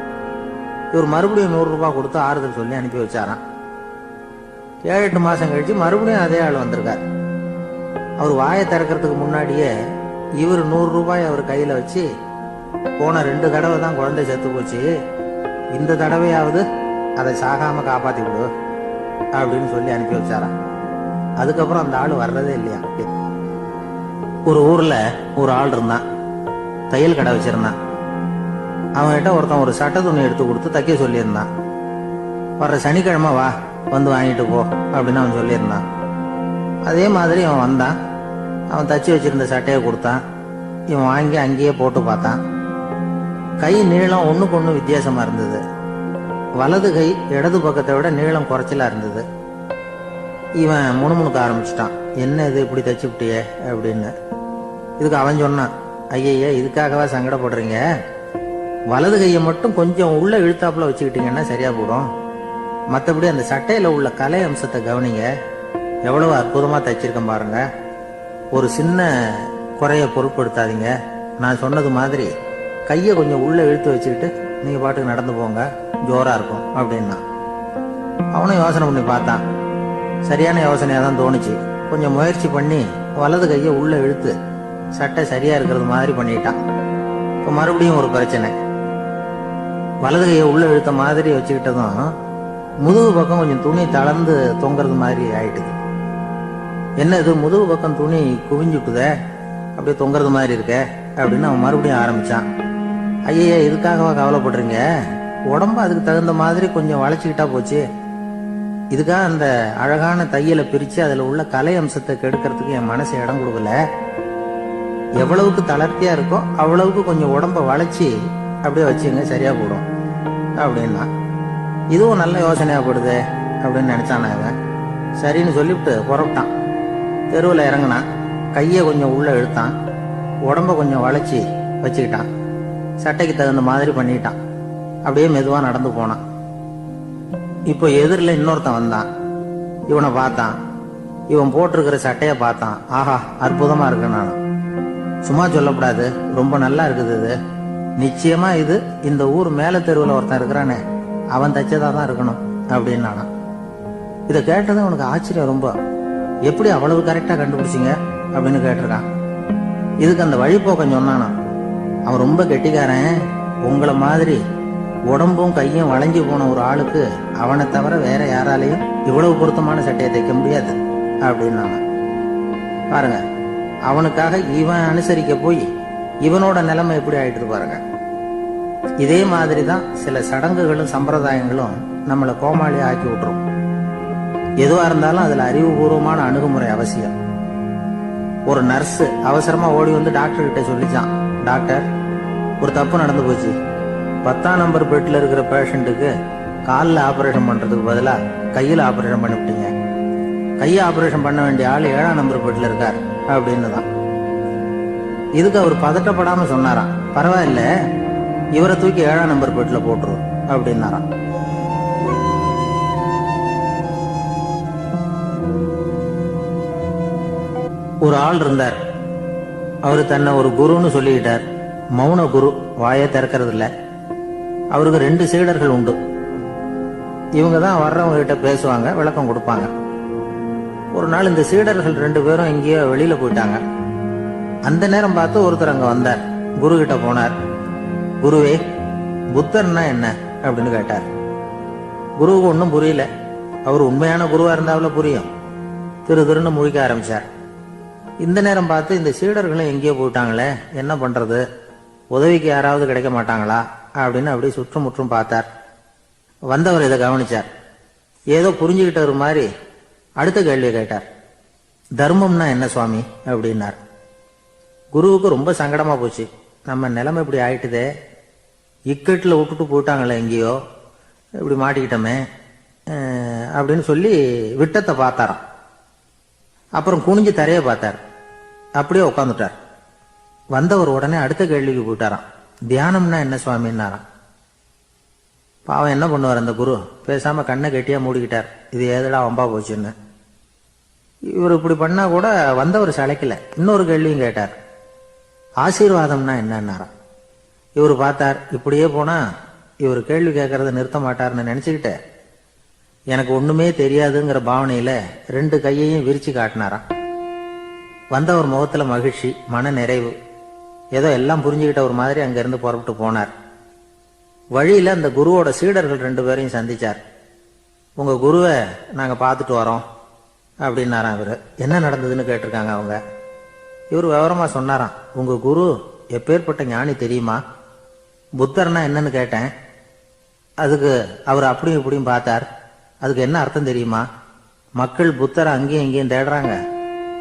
இவர் மறுபடியும் 100 ரூபாய் கொடுத்து ஆறுதல் சொல்லி அனுப்பி வச்சாராம். 7-8 மாசம் கழிச்சு மறுபடியும் அதே ஆள் வந்திருக்கார். அவர் வாயை திறக்கிறதுக்கு முன்னாடியே இவர் 100 ரூபாய் அவர் கையில வச்சு, போன 2 தடவை தான் குழந்தை செத்து போச்சு, இந்த தடவையாவது அதை சாகாம காப்பாத்தி விடு அப்படின்னு சொல்லி அனுப்பி வச்சாராம். அதுக்கப்புறம் அந்த ஆள் வர்றதே இல்லையா. ஒரு ஊர்ல ஒரு ஆள் இருந்தான், தையல் கடை வச்சிருந்தான். அவன்கிட்ட ஒருத்தன் ஒரு சட்டை துணி எடுத்து கொடுத்து தைக்க சொல்லியிருந்தான். வர்ற சனிக்கிழமை வா, வந்து வாங்கிட்டு போ அப்படின்னு அவன் சொல்லியிருந்தான். அதே மாதிரி அவன் வந்தான். அவன் தச்சு வச்சிருந்த சட்டையை கொடுத்தான். இவன் வாங்கி அங்கேயே போட்டு பார்த்தான். கை நீளம் ஒண்ணுக்கு ஒண்ணு வித்தியாசமா இருந்தது. வலது கை இடது பக்கத்தை விட நீளம் குறைச்சலா இருந்தது. இவன் முணுமுணுக்க ஆரம்பிச்சிட்டான், என்ன இது இப்படி தச்சு விட்டியே அப்படின்னு. இதுக்கு அவன் சொன்னான், ஐயய்ய இதுக்காகவா சங்கடப்படுறீங்க, வலது கையை மட்டும் கொஞ்சம் உள்ள இழுத்தாப்புல வச்சுக்கிட்டீங்கன்னா சரியா போடும், மற்றபடி அந்த சட்டையில உள்ள கலை அம்சத்தை கவனிங்க, எவ்வளவு அற்புதமா தைச்சிருக்கேன் பாருங்க, ஒரு சின்ன குறைய பொருட்படுத்தாதீங்க, நான் சொன்னது மாதிரி கையை கொஞ்சம் உள்ள இழுத்து வச்சுக்கிட்டு நீங்க பாட்டுக்கு நடந்து போங்க, ஜோரா இருக்கும் அப்படின்னா. அவனும் யோசனை பண்ணி பார்த்தான். சரியான யோசனையா தான் தோணுச்சு. கொஞ்சம் முயற்சி பண்ணி வலது கையை உள்ள இழுத்து சட்டை சரியா இருக்கிறது மாதிரி பண்ணிட்டான். இப்போ மறுபடியும் ஒரு பிரச்சனை. வலது கையை உள்ள இழுத்த மாதிரி வச்சுக்கிட்டதும் முதுகு பக்கம் கொஞ்சம் துணி தளர்ந்து தொங்குறது மாதிரி ஆயிட்டுது. என்ன இது முதுகு பக்கம் துணி குவிஞ்சுட்டுதே, அப்படியே தொங்குறது மாதிரி இருக்க அப்படின்னு அவன் மறுபடியும் ஆரம்பிச்சான். ஐயா இதுக்காகவா கவலைப்படுறீங்க, உடம்பு அதுக்கு தகுந்த மாதிரி கொஞ்சம் வளைச்சுக்கிட்டா போச்சு, இதுக்காக அந்த அழகான தையலை பிரிச்சு அதுல உள்ள கலை அம்சத்தை கெடுக்கிறதுக்கு என் மனசு இடம் கொடுக்கல, எவ்வளவுக்கு தளர்த்தியா இருக்கோ அவ்வளவுக்கு கொஞ்சம் உடம்ப வளைச்சி அப்படியே வச்சுங்க சரியா போடும் அப்படின்னா. இதுவும் நல்ல யோசனையா போடுது அப்படின்னு நினைச்சான் அவன். சரின்னு சொல்லிவிட்டு புறப்பட்டான். தெருவில் இறங்கினான். கையை கொஞ்சம் உள்ள இழுத்தான், உடம்ப கொஞ்சம் வளைச்சி வச்சுக்கிட்டான், சட்டைக்கு தகுந்த மாதிரி பண்ணிட்டான். அப்படியே மெதுவா நடந்து போனான். இப்போ எதிரில் இன்னொருத்தன் வந்தான். இவனை பார்த்தான். இவன் போட்டிருக்கிற சட்டைய பார்த்தான். ஆஹா அற்புதமா இருக்கு. நான் சும்மா சொல்லக்கூடாது, ரொம்ப நல்லா இருக்குது இது, நிச்சயமா இது இந்த ஊர் மேல தெருவில் ஒருத்தன் இருக்கிறானே அவன் தைச்சதா தான் இருக்கணும் அப்படின்னு நானான். இதை கேட்டதும் உனக்கு ஆச்சரியம் ரொம்ப. எப்படி அவ்வளவு கரெக்டா கண்டுபிடிச்சிங்க அப்படின்னு கேட்டிருக்கான். இதுக்கு அந்த வழிபோக்கம் சொன்னானா, அவன் ரொம்ப கெட்டிக்காரன், உங்களை மாதிரி உடம்பும் கையும் வளைஞ்சு போன ஒரு ஆளுக்கு அவனை தவிர வேற யாராலையும் இவ்வளவு பொருத்தமான சட்டையை தைக்க முடியாது அப்படின்னு பாருங்க. அவனுக்காக இவன் அனுசரிக்க போய் இவனோட நிலைமை எப்படி ஆயிட்டு பாருங்க. இதே மாதிரிதான் சில சடங்குகளும் சம்பிரதாயங்களும் நம்மளை கோமாளி ஆக்கி விட்டுரும். எதுவா இருந்தாலும் அதுல அறிவுபூர்வமான அணுகுமுறை அவசியம். ஒரு நர்ஸ் அவசரமா ஓடி வந்து டாக்டர் கிட்ட சொல்லிச்சான், டாக்டர் ஒரு தப்பு நடந்து போச்சு, 10ஆம் நம்பர் பெட்ல இருக்கிற பேஷண்ட்டுக்கு காலில் ஆபரேஷன் பண்றதுக்கு பதிலா கையில் ஆபரேஷன் பண்ணிவிட்டீங்க, கையை ஆபரேஷன் பண்ண வேண்டிய ஆள் 7ஆம் நம்பர் பெட்ல இருக்கார் அப்படின்னு தான். இதுக்கு அவர் பதட்டப்படாம சொன்னாராம், பரவாயில்ல இவரை தூக்கி 7ஆம் நம்பர் பெட்ல போட்டுரு அப்படின்னாராம். ஒரு ஆள் இருந்தார். அவரு தன்னை ஒரு குருன்னு சொல்லிக்கிட்டார். மௌன குரு, வாயை திறக்கிறது இல்ல. அவருக்கு 2 சீடர்கள் உண்டு. இவங்க தான் வர்றவங்க கிட்ட பேசுவாங்க, விளக்கம் கொடுப்பாங்க. ஒரு நாள் இந்த சீடர்கள் 2 பேரும் எங்கேயோ வெளியில போயிட்டாங்க. அந்த நேரம் பார்த்து ஒருத்தர் அங்க வந்தார். குரு கிட்ட போனார். குருவே, புத்தர்னா என்ன அப்படின்னு கேட்டார். குருவுக்கு ஒன்னும் புரியல. அவர் உண்மையான குருவா இருந்தாவில புரியும். திருன்னு முழிக்க ஆரம்பிச்சார். இந்த நேரம் பார்த்து இந்த சீடர்களும் எங்கேயோ போயிட்டாங்களே, என்ன பண்றது, உதவிக்கு யாராவது கிடைக்க மாட்டாங்களா அப்படின்னு அப்படி சுற்றும் முற்றும் பார்த்தார். வந்தவர் இதை கவனிச்சார். ஏதோ புரிஞ்சுக்கிட்ட மாதிரி அடுத்த கேள்வியை கேட்டார். தர்மம்னா என்ன சுவாமி அப்படின்னார். குருவுக்கு ரொம்ப சங்கடமா போச்சு. நம்ம நிலைமை இப்படி ஆயிட்டுதே, இக்கட்டில் விட்டுட்டு போயிட்டாங்களே, எங்கேயோ இப்படி மாட்டிக்கிட்டோமே அப்படின்னு சொல்லி விட்டத்தை பார்த்தாராம். அப்புறம் குனிஞ்சு தரைய பார்த்தார். அப்படியே உட்காந்துட்டார். வந்தவர் உடனே அடுத்த கேள்விக்கு போயிட்டாராம். தியானம்னா என்ன சுவாமின்னாராம். பாவம் என்ன பண்ணுவார் அந்த குரு, பேசாம கண்ணை கெட்டியா மூடிக்கிட்டார். இது ஏதடா வம்பா போச்சுன்னு. இவர் இப்படி பண்ணா கூட வந்தவர் சளைக்கல. இன்னொரு கேள்வியும் கேட்டார். ஆசீர்வாதம்னா என்னன்னாராம். இவர் பார்த்தார், இப்படியே போனா இவர் கேள்வி கேட்கறத நிறுத்த மாட்டார்னு நினைச்சுக்கிட்டு எனக்கு ஒண்ணுமே தெரியாதுங்கிற பாவனையில 2 கையையும் விரிச்சு காட்டினாராம். வந்தவர் முகத்துல மகிழ்ச்சி, மன நிறைவு, ஏதோ எல்லாம் புரிஞ்சுக்கிட்ட ஒரு மாதிரி அங்கிருந்து புறப்பட்டு போனார். வழியில அந்த குருவோட சீடர்கள் 2 பேரையும் சந்திச்சார். உங்க குருவை நாங்க பார்த்துட்டு வரோம் அப்படின்னாராம். இவரு என்ன நடந்ததுன்னு கேட்டிருக்காங்க அவங்க. இவர் விவரமா சொன்னாராம். உங்க குரு எப்பேற்பட்ட ஞானி தெரியுமா? புத்தர்னா என்னன்னு கேட்டேன். அதுக்கு அவர் அப்படியும் இப்படியும் பார்த்தார். அதுக்கு என்ன அர்த்தம் தெரியுமா? மக்கள் புத்தரை அங்கேயும் இங்கேயும் தேடுறாங்க,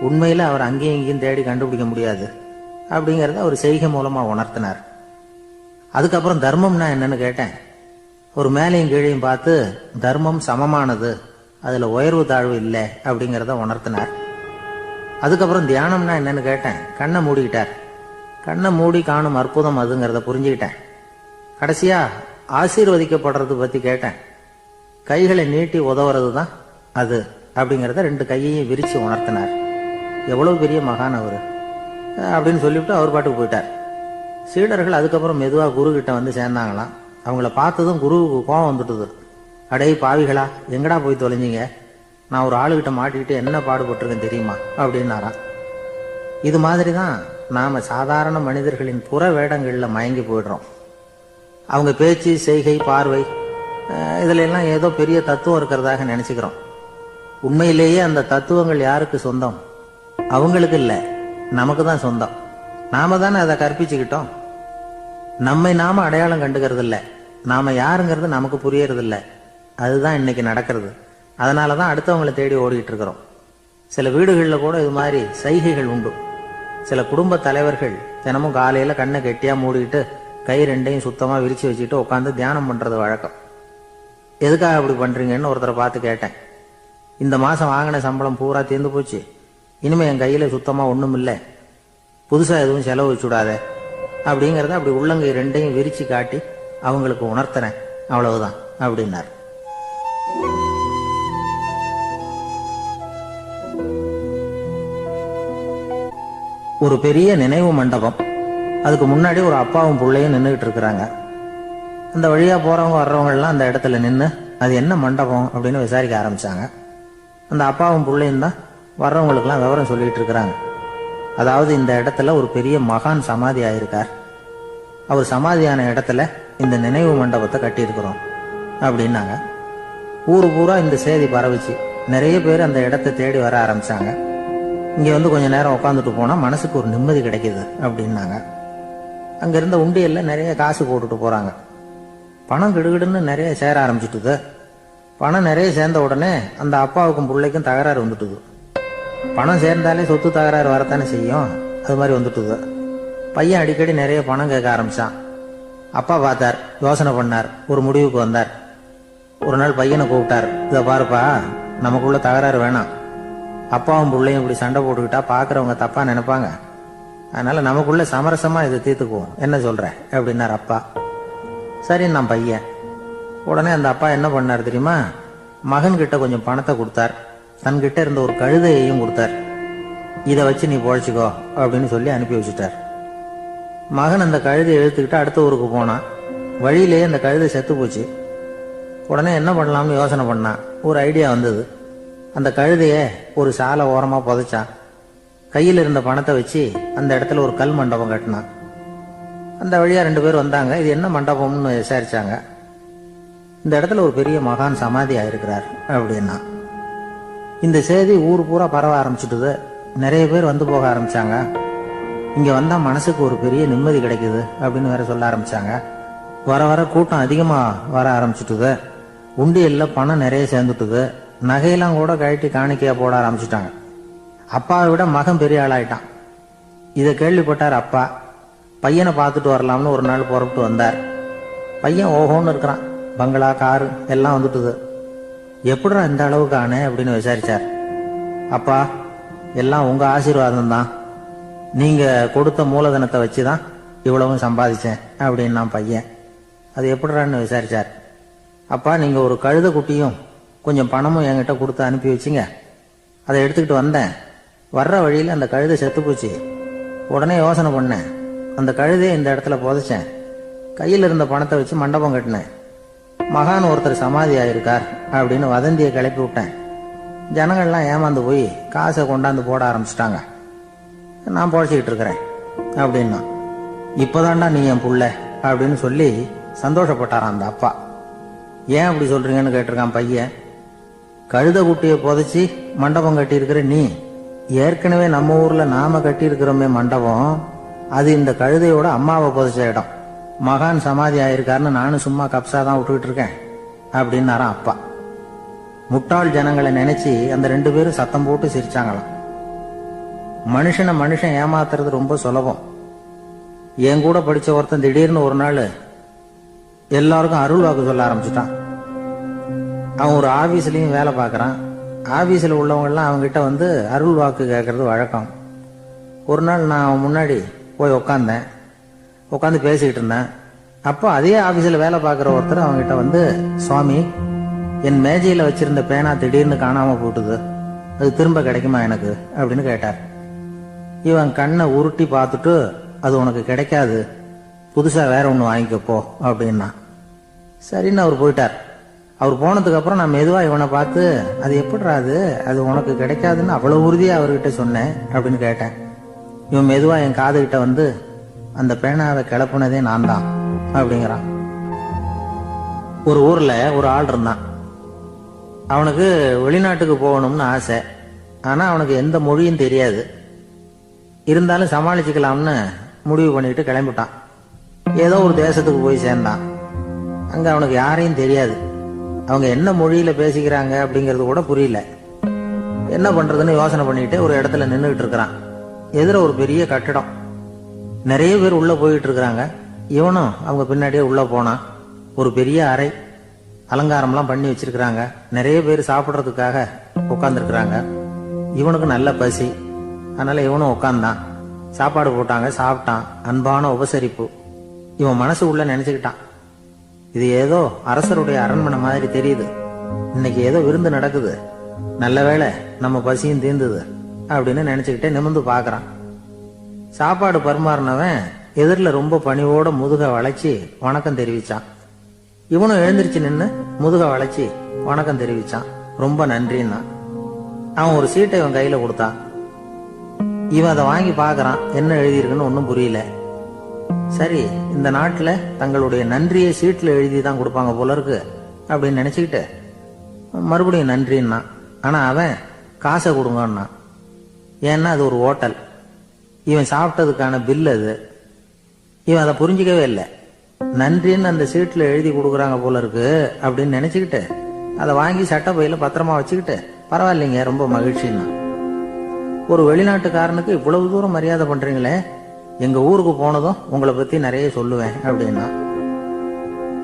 உண்மையில அவர் அங்கேயும் இங்கேயும் தேடி கண்டுபிடிக்க முடியாது அப்படிங்கறத ஒரு செய்கை மூலமா உணர்த்தினார். அதுக்கப்புறம் தர்மம்னா என்னன்னு கேட்டேன். ஒரு மேலையும் கீழையும் பார்த்து தர்மம் சமமானது, அதுல உயர்வு தாழ்வு இல்லை அப்படிங்கறத உணர்த்தினார். அதுக்கப்புறம் தியானம்னா என்னன்னு கேட்டேன். கண்ணை மூடிக்கிட்டார். கண்ணை மூடி காணும் அற்புதம் அதுங்கிறத புரிஞ்சுக்கிட்டேன். கடைசியா ஆசீர்வதிக்கப்படுறது பத்தி கேட்டேன். கைகளை நீட்டி உதவுறது தான் அது அப்படிங்கறத 2 கையையும் விரிச்சு உணர்த்தினார். எவ்வளவு பெரிய மகான் அவரு அப்படின்னு சொல்லிவிட்டு அவர் பாட்டுக்கு போயிட்டார். சீடர்கள் அதுக்கப்புறம் மெதுவா குரு கிட்ட வந்து சேர்ந்தாங்களாம். அவங்கள பார்த்ததும் குருவுக்கு கோபம் வந்துட்டுது. அடே பாவிகளா, எங்கடா போய் தொலைஞ்சிங்க? நான் ஒரு ஆளுகிட்ட மாட்டிக்கிட்டு என்ன பாடுபட்டிருக்கேன் தெரியுமா அப்படின்னாராம். இது மாதிரி தான் நாம சாதாரண மனிதர்களின் புற வேடங்கள்ல மயங்கி போயிடுறோம். அவங்க பேச்சு, செய்கை, பார்வை, இதுல எல்லாம் ஏதோ பெரிய தத்துவம் இருக்கிறதாக நினைச்சுக்கிறோம். உண்மையிலேயே அந்த தத்துவங்கள் யாருக்கு சொந்தம்? அவங்களுக்கு இல்ல, நமக்கு தான் சொந்தம். நாம தானே அதை கற்பிச்சுக்கிட்டோம். நம்மை நாம அடையாளம் கண்டுக்கிறது இல்ல, நாம யாருங்கிறது நமக்கு புரியறது இல்ல. அதுதான் இன்னைக்கு நடக்கிறது. அதனாலதான் அடுத்தவங்களை தேடி ஓடிட்டு இருக்கிறோம். சில வீடுகளில் கூட இது மாதிரி சைகைகள் உண்டு. சில குடும்ப தலைவர்கள் தினமும் காலையில கண்ணை கெட்டியா மூடிட்டு கை 2ஐயும் சுத்தமா விரிச்சு வச்சுட்டு உட்காந்து தியானம் பண்றது வழக்கம். எதுக்காக அப்படி பண்றீங்கன்னு ஒருத்தரை பார்த்து கேட்டேன். இந்த மாசம் வாங்கின சம்பளம் பூரா தீர்ந்து போச்சு, இனிமே என் கையில சுத்தமா ஒண்ணும் இல்லை, புதுசா எதுவும் செலவு வச்சுடாத அப்படிங்கறத அப்படி உள்ளங்கை 2ஐயும் விரிச்சு காட்டி அவங்களுக்கு உணர்த்துறேன், அவ்வளவுதான் அப்படின்னார். ஒரு பெரிய நினைவு மண்டபம். அதுக்கு முன்னாடி ஒரு அப்பாவும் பிள்ளையும் நின்றுகிட்டு இருக்கிறாங்க. அந்த வழியா போறவங்க வர்றவங்க எல்லாம் அந்த இடத்துல நின்று அது என்ன மண்டபம் அப்படின்னு விசாரிக்க ஆரம்பிச்சாங்க. அந்த அப்பாவும் பிள்ளையும் தான் வர்றவங்களுக்கெல்லாம் விவரம் சொல்லிட்டு இருக்கிறாங்க. அதாவது இந்த இடத்துல ஒரு பெரிய மகான் சமாதி ஆயிருக்கார், அவர் சமாதியான இடத்துல இந்த நினைவு மண்டபத்தை கட்டியிருக்கிறோம் அப்படின்னாங்க. ஊரு பூரா இந்த செய்தி பரவிச்சு. நிறைய பேர் அந்த இடத்தை தேடி வர ஆரம்பிச்சாங்க. இங்க வந்து கொஞ்ச நேரம் உட்காந்துட்டு போனா மனசுக்கு ஒரு நிம்மதி கிடைக்குது அப்படின்னாங்க. அங்க இருந்த உண்டியல்ல நிறைய காசு போட்டுட்டு போறாங்க. பணம் கிடுகிடுன்னு நிறைய சேர ஆரம்பிச்சுட்டுது. பணம் நிறைய சேர்ந்த உடனே அந்த அப்பாவுக்கும் பிள்ளைக்கும் தகராறு வந்துட்டுது. பணம் சேர்ந்தாலே சொத்து தகராறு வரத்தானே செய்யும், அது மாதிரி வந்துட்டுது. பையன் அடிக்கடி நிறைய பணம் கேட்க ஆரம்பிச்சான். அப்பா பார்த்தார், யோசனை பண்ணார், ஒரு முடிவுக்கு வந்தார். ஒரு நாள் பையனை கூப்பிட்டார். இதை பாருப்பா, நமக்குள்ள தகராறு வேணாம். அப்பாவும் பிள்ளையும் இப்படி சண்டை போட்டுக்கிட்டா பாக்குறவங்க தப்பா நினைப்பாங்க. அதனால நமக்குள்ள சமரசமா இதை தீர்த்துக்குவோம், என்ன சொல்ற அப்படின்னார் அப்பா. சரி நான் பையன். உடனே அந்த அப்பா என்ன பண்ணார் தெரியுமா? மகன் கிட்ட கொஞ்சம் பணத்தை கொடுத்தார். தன்கிட்ட இருந்த ஒரு கழுதையையும் கொடுத்தார். இதை வச்சு நீ பொழைச்சிக்கோ அப்படின்னு சொல்லி அனுப்பி வச்சுட்டார். மகன் அந்த கழுதையை இழுத்துக்கிட்டு அடுத்த ஊருக்கு போனான். வழியிலேயே அந்த கழுதை செத்து போச்சு. உடனே என்ன பண்ணலாம்னு யோசனை பண்ணான். ஒரு ஐடியா வந்தது. அந்த கழுதைய ஒரு சாலை ஓரமா புதைச்சான். கையில் இருந்த பணத்தை வச்சு அந்த இடத்துல ஒரு கல் மண்டபம் கட்டினான். அந்த வழியா 2 பேர் வந்தாங்க. இது என்ன மண்டபம்னு விசாரிச்சாங்க. இந்த இடத்துல ஒரு பெரிய மகான் சமாதி ஆயிருக்கிறார் அப்படின்னா. இந்த செய்தி ஊர் பூரா பரவ ஆரம்பிச்சுட்டுது. நிறைய பேர் வந்து போக ஆரம்பிச்சாங்க. இங்க வந்தா மனசுக்கு ஒரு பெரிய நிம்மதி கிடைக்குது அப்படின்னு வேற சொல்ல ஆரம்பிச்சாங்க. வர வர கூட்டம் அதிகமா வர ஆரம்பிச்சுட்டுது. உண்டியல்ல பணம் நிறைய சேர்ந்துட்டுது. நகையெல்லாம் கூட கழட்டி காணிக்கையா போட ஆரம்பிச்சுட்டாங்க. அப்பாவை விட மகன் பெரிய ஆளாயிட்டான். இதை கேள்விப்பட்டார் அப்பா. பையனை பார்த்துட்டு வரலாம்னு ஒரு நாள் புறப்பட்டு வந்தார். பையன் ஓஹோன்னு இருக்கிறான். பங்களா, காரு எல்லாம் வந்துட்டுது. எப்படிடா இந்த அளவுக்கு ஆனே அப்படின்னு விசாரிச்சார். அப்பா, எல்லாம் உங்க ஆசீர்வாதம் தான். நீங்க கொடுத்த மூலதனத்தை வச்சுதான் இவ்வளவும் சம்பாதிச்சேன் அப்படின்னு நான் பையன். அது எப்படிறான்னு விசாரிச்சார். அப்பா, நீங்க ஒரு கழுத குட்டியும் கொஞ்சம் பணமும் என்கிட்ட கொடுத்து அனுப்பி வச்சிங்க. அதை எடுத்துக்கிட்டு வந்தேன். வர்ற வழியில் அந்த கழுதை செத்து போச்சு. உடனே யோசனை பண்ணேன். அந்த கழுதையை இந்த இடத்துல புதைச்சேன். கையில் இருந்த பணத்தை வச்சு மண்டபம் கட்டினேன். மகான் ஒருத்தர் சமாதி ஆயிருக்கார் அப்படின்னு வதந்தியை கிளப்பி விட்டேன். ஜனங்கள்லாம் ஏமாந்து போய் காசை கொண்டாந்து போட ஆரம்பிச்சிட்டாங்க. நான் பொழைச்சிக்கிட்டு இருக்கிறேன் அப்படின்னா. இப்போதான்டா நீ என் புள்ள அப்படின்னு சொல்லி சந்தோஷப்பட்டாரான் அந்த அப்பா. ஏன் அப்படி சொல்றீங்கன்னு கேட்டிருக்கான் பையன். கழுத குட்டியை புதைச்சி மண்டபம் கட்டியிருக்கிற நீ, ஏற்கனவே நம்ம ஊர்ல நாம கட்டியிருக்கிறோமே மண்டபம், அது இந்த கழுதையோட அம்மாவை புதைச்ச இடம். மகான் சமாதி ஆயிருக்காருன்னு நானும் சும்மா கப்சா தான் விட்டுக்கிட்டு இருக்கேன் அப்படின்னாரான் அப்பா. முட்டாள் ஜனங்களை நினைச்சு அந்த 2 பேரும் சத்தம் போட்டு சிரிச்சாங்களாம். மனுஷனை மனுஷன் ஏமாத்துறது ரொம்ப சுலபம். என் கூட படிச்ச ஒருத்தன் திடீர்னு ஒரு நாள் எல்லாருக்கும் அருள் வாக்கு சொல்ல ஆரம்பிச்சுட்டான். அவன் ஒரு ஆபீஸ்லயும் வேலை பார்க்கறான். ஆபீஸ்ல உள்ளவங்க எல்லாம் அவங்ககிட்ட வந்து அருள் வாக்கு கேட்கறது வழக்கம். ஒரு நாள் நான் அவன் முன்னாடி போய் உட்காந்து பேசிக்கிட்டு இருந்தேன். அப்போ அதே ஆபீஸ்ல வேலை பார்க்குற ஒருத்தர் அவங்ககிட்ட வந்து, சுவாமி, என் மேஜையில வச்சிருந்த பேனா திடீர்னு காணாம போட்டுது, அது திரும்ப கிடைக்குமா எனக்கு அப்படின்னு கேட்டார். இவன் கண்ணை உருட்டி பார்த்துட்டு, அது உனக்கு கிடைக்காது, புதுசா வேற ஒன்று வாங்கிக்கப்போ அப்படின்னா. சரின்னு அவர் போயிட்டார். அவர் போனதுக்கு அப்புறம் நான் மெதுவா இவனை பார்த்து, அது எப்படிடா அது உனக்கு கிடைக்காதுன்னு அவ்வளவு உறுதியா அவர்கிட்ட சொன்னேன் அப்படின்னு கேட்டேன். இவன் மெதுவா என் காதுகிட்ட வந்து, அந்த பேனாவை கிளப்புனதே நான் தான் அப்படிங்கிறான். ஒரு ஊர்ல ஒரு ஆள் இருந்தான். அவனுக்கு வெளிநாட்டுக்கு போகணும்னு ஆசை. ஆனா அவனுக்கு எந்த மொழியும் தெரியாது. இருந்தாலும் சமாளிச்சுக்கலாம்னு முடிவு பண்ணிட்டு கிளம்பிட்டான். ஏதோ ஒரு தேசத்துக்கு போய் சேர்ந்தான். அங்க அவனுக்கு யாரையும் தெரியாது. அவங்க என்ன மொழியில பேசிக்கிறாங்க அப்படிங்கறது கூட புரியல. என்ன பண்றதுன்னு யோசனை பண்ணிட்டு ஒரு இடத்துல நின்றுகிட்டு இருக்கிறான். எதிர ஒரு பெரிய கட்டிடம். நிறைய பேர் உள்ள போயிட்டு இருக்கிறாங்க. இவனும் அவங்க பின்னாடியே உள்ள போனான். ஒரு பெரிய அறை, அலங்காரம்லாம் பண்ணி வச்சிருக்கிறாங்க. நிறைய பேர் சாப்பிட்றதுக்காக உட்காந்துருக்குறாங்க. இவனுக்கு நல்ல பசி. அதனால இவனும் உட்காந்தான். சாப்பாடு போட்டாங்க, சாப்பிட்டான். அன்பான உபசரிப்பு. இவன் மனசு உள்ள நினைச்சுக்கிட்டான், இது ஏதோ அரசருடைய அரண்மனை மாதிரி தெரியுது. இன்னைக்கு ஏதோ விருந்து நடக்குது. நல்ல வேளை நம்ம பசியும் தீர்ந்தது அப்படின்னு நினைச்சுக்கிட்டே நிமிர்ந்து பாக்குறான். சாப்பாடு பரிமாறினவன் எதிரில் ரொம்ப பணிவோட முதுக வளைச்சி வணக்கம் தெரிவிச்சான். இவனும் எழுந்திருச்சு நின்று முதுக வளைச்சி வணக்கம் தெரிவிச்சான். ரொம்ப நன்றின்னா. அவன் ஒரு சீட்டை இவன் கையில கொடுத்தான். இவன் அதை வாங்கி பாக்குறான். என்ன எழுதியிருக்குன்னு ஒன்னும் புரியல. சரி, இந்த நாட்டுல தங்களுடைய நன்றியை சீட்ல எழுதி தான் கொடுப்பாங்க போல இருக்கு அப்படின்னு நினைச்சுக்கிட்டு மறுபடியும் நன்றின்னா. ஆனா அவன் காசை கொடுங்கன்னா. ஏன்னா அது ஒரு ஹோட்டல். இவன் சாப்பிட்டதுக்கான பில் அது. இவன் அதை புரிஞ்சிக்கவே இல்லை. நன்றின்னு அந்த சீட்ல எழுதி கொடுக்குறாங்க போல இருக்கு அப்படின்னு நினைச்சுக்கிட்டு அதை வாங்கி சட்டை பையில பத்திரமா வச்சுக்கிட்டு, பரவாயில்லைங்க, ரொம்ப மகிழ்ச்சின்னா. ஒரு வெளிநாட்டுக்காரனுக்கு இவ்வளவு தூரம் மரியாதை பண்றீங்களே, எங்க ஊருக்கு போனதும் உங்களை பத்தி நிறைய சொல்லுவேன் அப்படின்னா.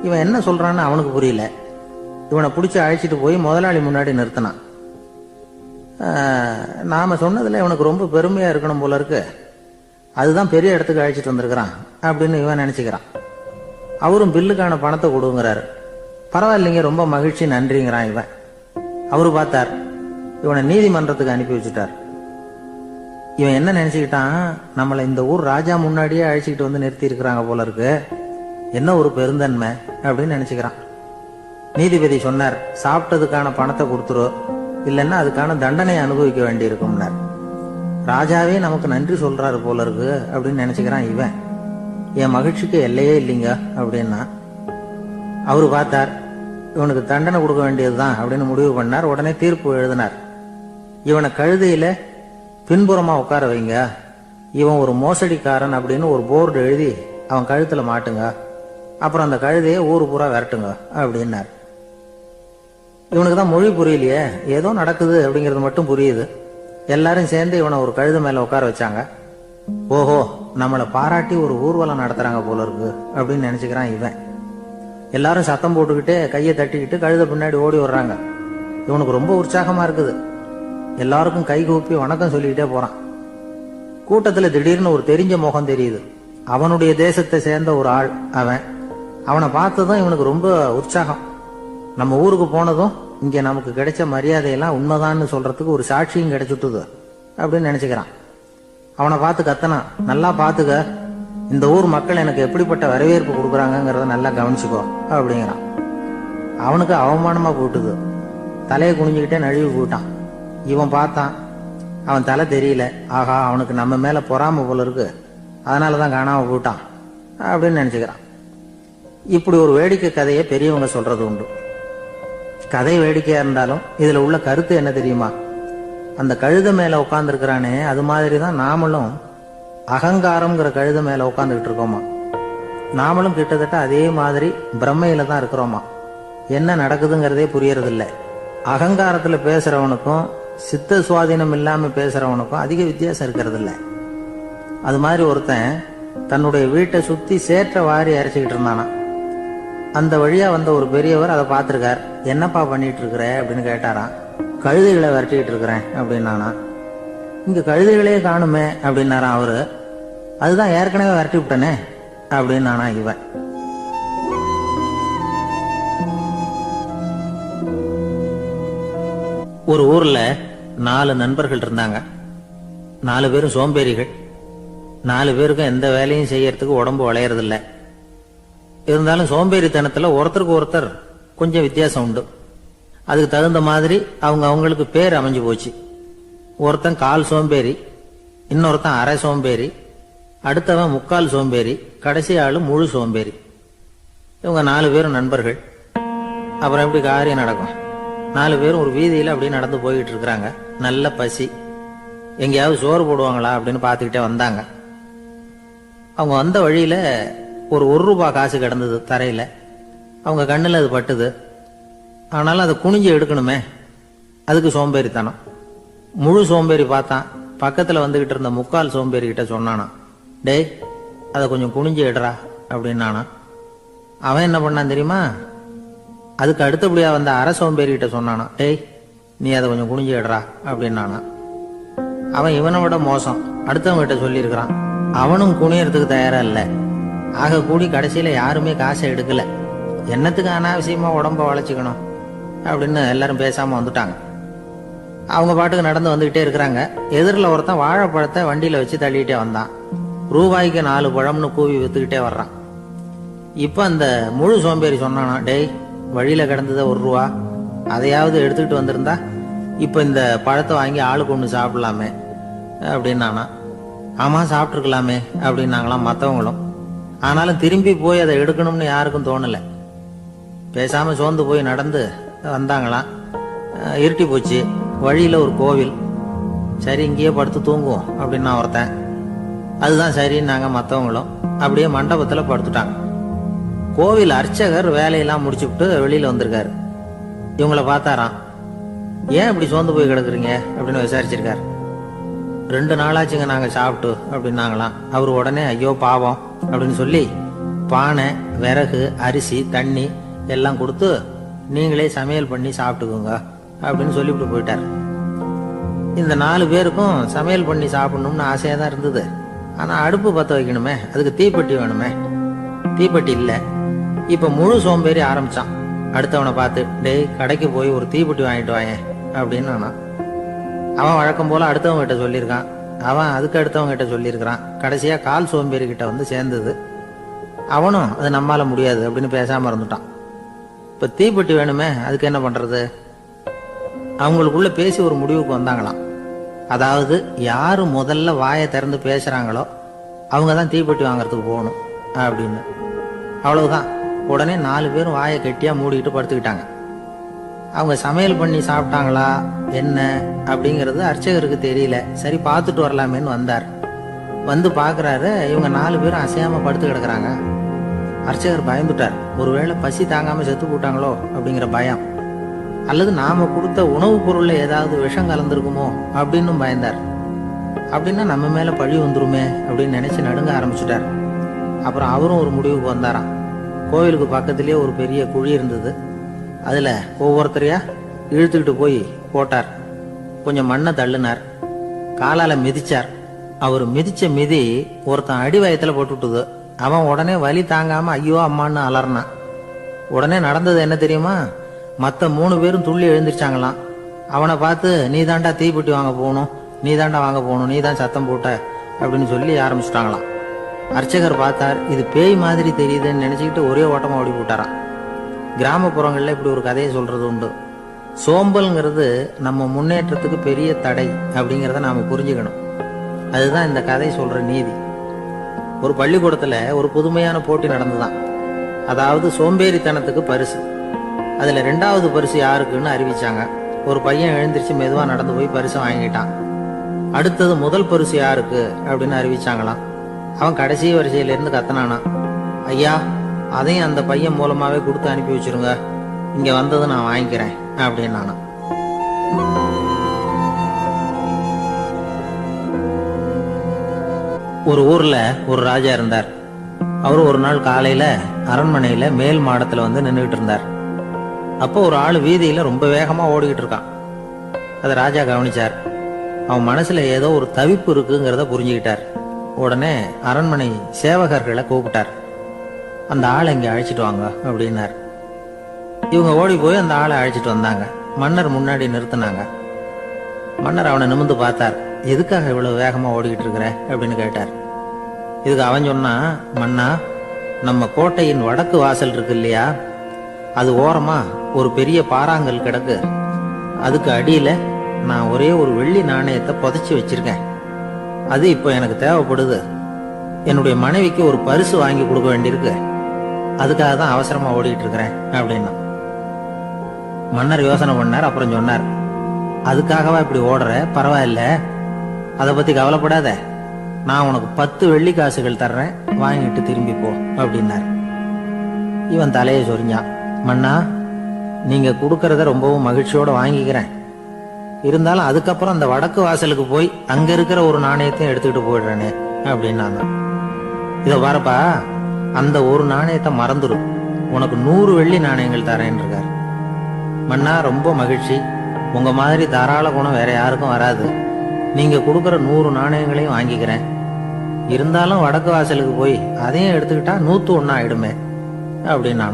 இவன் என்ன சொல்றான்னு அவனுக்கு புரியல. இவனை பிடிச்சி அழைச்சிட்டு போய் முதலாளி முன்னாடி நிறுத்தினான். நாம சொன்னதுல இவனுக்கு ரொம்ப பெருமையா இருக்கணும் போல இருக்கு, அதுதான் பெரிய இடத்துக்கு அழைச்சிட்டு வந்திருக்கிறான் அப்படின்னு இவன் நினைச்சுக்கிறான். அவரும் பில்லுக்கான பணத்தை கொடுங்கிறாரு. பரவாயில்லைங்க, ரொம்ப மகிழ்ச்சி, நன்றிங்கிறான் இவன். அவரு பார்த்தார், இவனை நீதிமன்றத்துக்கு அனுப்பி வச்சுட்டார். இவன் என்ன நினைச்சுக்கிட்டான், நம்மளை இந்த ஊர் ராஜா முன்னாடியே அழைச்சிக்கிட்டு வந்து நிறுத்தி இருக்கிறாங்க போல இருக்கு, என்ன ஒரு பெருந்தன்மை அப்படின்னு நினைச்சுக்கிறான். நீதிபதி சொன்னார், சாப்பிட்டதுக்கான பணத்தை கொடுத்துரு, இல்லைன்னா அதுக்கான தண்டனை அனுபவிக்க வேண்டி இருக்கும்னார். ராஜாவே நமக்கு நன்றி சொல்றாரு போல இருக்கு அப்படின்னு நினைச்சுக்கிறான் இவன். என் மகிழ்ச்சிக்கு எல்லையே இல்லைங்க அப்படின்னா. அவரு பார்த்தார், இவனுக்கு தண்டனை கொடுக்க வேண்டியதுதான் அப்படின்னு முடிவு பண்ணார். உடனே தீர்ப்பு எழுதினார். இவனை கழுதையில பின்புறமா உட்கார வைங்க, இவன் ஒரு மோசடிக்காரன் அப்படின்னு ஒரு போர்டு எழுதி அவன் கழுத்துல மாட்டுங்க, அப்புறம் அந்த கழுதையை ஊரு பூரா விரட்டுங்க அப்படின்னார். இவனுக்கு தான் மொழி புரியலையே, ஏதோ நடக்குது அப்படிங்கிறது மட்டும் புரியுது. எல்லாரும் சேர்ந்து இவனை ஒரு கழுதை மேல உட்கார வச்சாங்க. ஓஹோ, நம்மளை பாராட்டி ஒரு ஊர்வலம் நடத்துறாங்க போல இருக்கு அப்படின்னு நினைச்சுக்கிறான் இவன். எல்லாரும் சத்தம் போட்டுக்கிட்டு கையை தட்டிக்கிட்டு கழுதை பின்னாடி ஓடி வர்றாங்க. இவனுக்கு ரொம்ப உற்சாகமா இருக்குது. எல்லாருக்கும் கை கூப்பி வணக்கம் சொல்லிக்கிட்டே போறான். கூட்டத்துல திடீர்னு ஒரு தெரிஞ்ச முகம் தெரியுது. அவனுடைய தேசத்தை சேர்ந்த ஒரு ஆள் அவன். அவனை பார்த்ததும் இவனுக்கு ரொம்ப உற்சாகம். நம்ம ஊருக்கு போனதும் இங்க நமக்கு கிடைச்ச மரியாதையெல்லாம் உண்மைதான்னு சொல்றதுக்கு ஒரு சாட்சியும் கிடைச்சுட்டுது அப்படின்னு நினைச்சுக்கிறான். அவனை பார்த்து கத்தனான், நல்லா பாத்துக்க, இந்த ஊர் மக்கள் எனக்கு எப்படிப்பட்ட வரவேற்பு கொடுக்குறாங்கிறத நல்லா கவனிச்சுக்கோ அப்படிங்கிறான். அவனுக்கு அவமானமா போட்டுது. தலையை குனிஞ்சுக்கிட்டே நழுவி போட்டான். இவன் பார்த்தான், அவன் தலை தெரியல. ஆகா, அவனுக்கு நம்ம மேல பொறாம போல இருக்கு, அதனாலதான் காணாம போட்டான் அப்படின்னு நினைச்சுக்கிறான். இப்படி ஒரு வேடிக்கை கதையை பெரியவங்க சொல்றது உண்டு. கதை வேடிக்கையா இருந்தாலும் இதுல உள்ள கருத்து என்ன தெரியுமா? அந்த கழுதை மேல உட்கார்ந்து இருக்கிறானே, அது மாதிரிதான் நாமளும் அகங்காரம்ங்கிற கழுதை மேல உட்காந்துக்கிட்டு இருக்கோமா. நாமளும் கிட்டத்தட்ட அதே மாதிரி பிரம்மையில தான் இருக்கிறோமா. என்ன நடக்குதுங்கிறதே புரியறதில்ல. அகங்காரத்துல பேசுறவனுக்கும் சித்த சுவாதீனம் இல்லாம பேசுறவனுக்கும் அதிக வித்தியாசம் இருக்கிறது இல்ல. அது மாதிரி ஒருத்தன் தன்னுடைய வீட்டை சுத்தி சேற்ற வாரி அரைச்சிக்கிட்டு இருந்தானா. அந்த வழியா வந்த ஒரு பெரியவர் அதை பார்த்திருக்கார். என்னப்பா பண்ணிட்டு இருக்கிற அப்படின்னு கேட்டாராம். கழுதைகளை விரட்டிக்கிட்டு இருக்கிறேன் அப்படின்னானா. இங்க கழுதைகளே காணுமே அப்படின்னாராம் அவரு. அதுதான் ஏற்கனவே விரட்டி விட்டனே அப்படின்னானா இவன். ஒரு ஊர்ல 4 நண்பர்கள் இருந்தாங்க. 4 பேரும் சோம்பேறிகள். 4 பேருக்கும் எந்த வேலையும் செய்யறதுக்கு உடம்பு வளையறதில்ல. இருந்தாலும் சோம்பேறித்தனத்துல ஒருத்தருக்கு ஒருத்தர் கொஞ்சம் வித்தியாசம் உண்டு. அதுக்கு தகுந்த மாதிரி அவங்களுக்கு பேர் அமைஞ்சு போச்சு. ஒருத்தன் கால் சோம்பேறி, இன்னொருத்தன் அரை சோம்பேறி, அடுத்தவன் முக்கால் சோம்பேறி, கடைசி ஆளு முழு சோம்பேறி. இவங்க 4 பேரும் நண்பர்கள். அப்புறம் எப்படி காரியம் நடக்கும்? 4 பேரும் ஒரு வீதியில அப்படியே நடந்து போய்கிட்டு இருக்கிறாங்க. நல்ல பசி. எங்கேயாவது சோறு போடுவாங்களா அப்படின்னு பார்த்துக்கிட்டே வந்தாங்க. அவங்க வந்த வழியில ஒரு ரூபாய் காசு கிடந்தது தரையில. அவங்க கண்ணுல அது பட்டுது. ஆனாலும் அதை குனிஞ்சு எடுக்கணுமே, அதுக்கு சோம்பேறித்தனம். முழு சோம்பேறி பார்த்தான். பக்கத்துல வந்துகிட்டு இருந்த முக்கால் சோம்பேறி கிட்ட சொன்னானா, டேய் அதை கொஞ்சம் குனிஞ்சு எடுறா அப்படின்னானா. அவன் என்ன பண்ணான் தெரியுமா? அதுக்கு அடுத்தபடியா வந்த அரை சோம்பேறி கிட்ட சொன்னானா, டேய் நீ அதை கொஞ்சம் குனிஞ்சு எடுறா அப்படின்னானா. அவன் இவனை விட மோசம். அடுத்தவங்க கிட்ட சொல்லியிருக்கிறான். அவனும் குனியறதுக்கு தயாரா இல்ல. ஆக கூடி கடைசியில யாருமே காசை எடுக்கல. என்னத்துக்கு அனாவசியமா உடம்ப வளைச்சுக்கணும் அப்படின்னு எல்லாரும் பேசாம வந்துட்டாங்க. அவங்க பாட்டுக்கு நடந்து வந்துகிட்டே இருக்கிறாங்க. எதிரில் ஒருத்தன் வாழைப்பழத்தை வண்டியில வச்சு தள்ளிட்டே வந்தான். ரூபாய்க்கு 4 பழம்னு கூவி வித்துக்கிட்டே வர்றான். இப்ப அந்த முழு சோம்பேறி சொன்னானா, டேய் வழியில கிடந்தத ரூபா, அதையாவது எடுத்துக்கிட்டு வந்திருந்தா இப்ப இந்த பழத்தை வாங்கி ஆளுக்கு ஒண்ணு சாப்பிடலாமே அப்படின்னானா. ஆமா சாப்பிட்டுருக்கலாமே அப்படின்னாங்களாம் மற்றவங்களும். ஆனாலும் திரும்பி போய் அதை எடுக்கணும்னு யாருக்கும் தோணல. பேசாம சோர்ந்து போய் நடந்து வந்தாங்களாம். இருட்டி போச்சு. வழியில ஒரு கோவில். சரி இங்கேயே படுத்து தூங்குவோம் அப்படின்னா ஒருத்தன். அதுதான் சரின்னாங்க மற்றவங்களும். அப்படியே மண்டபத்துல படுத்துட்டாங்க. கோவில் அர்ச்சகர் வேலையெல்லாம் முடிச்சுட்டு வெளியில வந்திருக்காரு. இவங்கள பார்த்தாராம். ஏன் இப்படி சோர்ந்து போய் கிடக்குறீங்க அப்படின்னு விசாரிச்சிருக்காரு. 2 நாளாச்சுங்க நாங்க சாப்பிட்டு அப்படின்னாங்களாம். அவரு உடனே ஐயோ பாவம் அப்படின்னு சொல்லி பானை, விறகு, அரிசி, தண்ணி எல்லாம் கொடுத்து நீங்களே சமையல் பண்ணி சாப்பிட்டுக்கோங்க அப்படின்னு சொல்லிவிட்டு போயிட்டார். இந்த 4 பேருக்கும் சமையல் பண்ணி சாப்பிடணும்னு ஆசையா தான் இருந்தது. ஆனா அடுப்பு பத்த வைக்கணுமே, அதுக்கு தீப்பெட்டி வேணுமே. தீப்பெட்டி இல்ல. இப்ப முழு சோம்பேறி ஆரம்பிச்சான். அடுத்தவனை பார்த்து, டேய் கடைக்கு போய் ஒரு தீப்பெட்டி வாங்கிட்டு வாங்க அப்படின்னு. அவன் வழக்கம் போல அடுத்தவங்க கிட்ட சொல்லியிருக்கான். அவன் அதுக்கு அடுத்தவங்க கிட்ட சொல்லியிருக்கிறான். கடைசியா கால் சோம்பேறி கிட்ட வந்து சேர்ந்தது. அவனும் அது நம்மால முடியாது அப்படின்னு பேசாம இருந்துட்டான். இப்ப தீப்பெட்டி வேணுமே, அதுக்கு என்ன பண்றது? அவங்களுக்குள்ள பேசி ஒரு முடிவுக்கு வந்தாங்களாம். அதாவது யாரு முதல்ல வாயை திறந்து பேசுறாங்களோ அவங்கதான் தீப்பெட்டி வாங்கறதுக்கு போகணும் அப்படின்னு. அவ்வளவுதான். உடனே 4 பேரும் வாயை கெட்டியா மூடிக்கிட்டு படுத்துக்கிட்டாங்க. அவங்க சமையல் பண்ணி சாப்பிட்டாங்களா என்ன அப்படிங்கிறது அர்ச்சகருக்கு தெரியல. சரி பார்த்துட்டு வரலாமேன்னு வந்தார். வந்து பாக்குறாரு, இவங்க 4 பேரும் அசையாம படுத்து கிடக்குறாங்க. அர்ச்சகர் பயந்துட்டார். ஒருவேளை பசி தாங்காம செத்து போட்டாங்களோ அப்படிங்கிற பயம். அல்லது நாம கொடுத்த உணவுப் பொருள்ல ஏதாவது விஷம் கலந்துருக்குமோ அப்படின்னு பயந்தார். அப்படின்னா நம்ம மேல பழி வந்துருமே அப்படின்னு நினைச்சு நடுங்க ஆரம்பிச்சுட்டார். அப்புறம் அவரும் ஒரு முடிவுக்கு வந்தாராம். கோவிலுக்கு பக்கத்திலேயே ஒரு பெரிய குழி இருந்தது. அதுல ஒவ்வொருத்தரையா இழுத்துக்கிட்டு போய் போட்டார். கொஞ்சம் மண்ணை தள்ளினார், காலால மிதிச்சார். அவர் மிதிச்ச மிதி ஒருத்தன் அடி வயத்துல போட்டுட்டுது. அவன் உடனே வலி தாங்காம ஐயோ அம்மான்னு அலறினான். உடனே நடந்தது என்ன தெரியுமா? மத்த 3 பேரும் துள்ளி எழுந்திருச்சாங்களாம். அவனை பார்த்து நீ தாண்டா தீப்பெட்டி வாங்க போகணும், நீ தாண்டா வாங்க போகணும், நீ தான் சத்தம் போட்ட அப்படின்னு சொல்லி ஆரம்பிச்சுட்டாங்களாம். அர்ச்சகர் பார்த்தார், இது பேய் மாதிரி தெரியுதுன்னு நினைச்சுக்கிட்டு ஒரே ஓட்டமா ஓடி போட்டாராம். கிராமப்புறங்கள்ல இப்படி ஒரு கதையை சொல்றது உண்டு. சோம்பல்ங்கிறது நம்ம முன்னேற்றத்துக்கு பெரிய தடை அப்படிங்கிறத நாம புரிஞ்சுக்கணும். அதுதான் இந்த கதை சொல்ற நீதி. ஒரு பள்ளிக்கூடத்துல ஒரு புதுமையான போட்டி நடந்துதான். அதாவது சோம்பேறித்தனத்துக்கு பரிசு. அதுல 2வது பரிசு யாருக்குன்னு அறிவிச்சாங்க. ஒரு பையன் எழுந்திருச்சு மெதுவா நடந்து போய் பரிசு வாங்கிட்டான். அடுத்தது முதல் பரிசு யாருக்கு அப்படின்னு அறிவிச்சாங்களாம். அவன் கடைசி வரிசையில இருந்து கத்தனானா, ஐயா அதையும் அந்த பையன் மூலமாவே கொடுத்து அனுப்பி வச்சிருங்க, இங்க வந்தது நான் வாங்கிக்கிறேன் அப்படின்னு நானா. ஒரு ஊர்ல ஒரு ராஜா இருந்தார். அவரு ஒரு நாள் காலையில அரண்மனையில மேல் மாடத்துல வந்து நின்றுகிட்டு இருந்தார். அப்போ ஒரு ஆள் வீதியில ரொம்ப வேகமா ஓடிக்கிட்டு இருக்கான். அதை ராஜா கவனிச்சார். அவன் மனசுல ஏதோ ஒரு தவிப்பு இருக்குங்கிறத புரிஞ்சுக்கிட்டார். உடனே அரண்மனை சேவகர்களை கூப்பிட்டார். அந்த ஆளை இங்க அழைச்சிட்டு வாங்க அப்படின்னார். இவங்க ஓடி போய் அந்த ஆளை அழைச்சிட்டு வந்தாங்க. மன்னர் முன்னாடி நிறுத்தினாங்க. மன்னர் அவனை நிமிர்ந்து பார்த்தார். எதுக்காக இவ்வளவு வேகமா ஓடிக்கிட்டு இருக்கிற அப்படின்னு கேட்டார். இதுக்கு அவன் சொன்னா, மன்னா, நம்ம கோட்டையின் வடக்கு வாசல் இருக்கு இல்லையா, அது ஓரமா ஒரு பெரிய பாறாங்கல் கிடக்கு. அதுக்கு அடியில நான் ஒரே ஒரு வெள்ளி நாணயத்தை புதைச்சி வச்சிருக்கேன். அது இப்போ எனக்கு தேவைப்படுது. என்னுடைய மனைவிக்கு ஒரு பரிசு வாங்கி கொடுக்க வேண்டியிருக்கு. அதுக்காக தான் அவசரமா ஓடிட்டு இருக்கிறேன் அப்படின்னா. மன்னர் யோசனை பண்ணார். அப்புறம் சொன்னார், அதுக்காகவா இப்படி ஓடுற? பரவாயில்ல, அதை பத்தி கவலைப்படாத. நான் உனக்கு 10 வெள்ளி காசுகள் தர்றேன், வாங்கிட்டு திரும்பி போ அப்படின்னார். இவன் தலையை சொரிஞ்சான். மன்னா, நீங்க கொடுக்கறத ரொம்பவும் மகிழ்ச்சியோட வாங்கிக்கிறேன். இருந்தாலும் அதுக்கப்புறம் அந்த வடக்கு வாசலுக்கு போய் அங்க இருக்கிற ஒரு நாணயத்தையும் எடுத்துக்கிட்டு போயிடுறேனே அப்படின்னா. இத பாருப்பா, அந்த ஒரு நாணயத்தை மறந்துடும், உனக்கு 100 வெள்ளி நாணயங்கள் தரேன் இருக்கார். மன்னா, ரொம்ப மகிழ்ச்சி. உங்க மாதிரி தாராள குணம் வேற யாருக்கும் வராது. நீங்க கொடுக்கற 100 நாணயங்களையும் வாங்கிக்கிறேன். இருந்தாலும் வடக்கு வாசலுக்கு போய் அதையும் எடுத்துக்கிட்டா 101 ஆயிடுமே அப்படின்னா.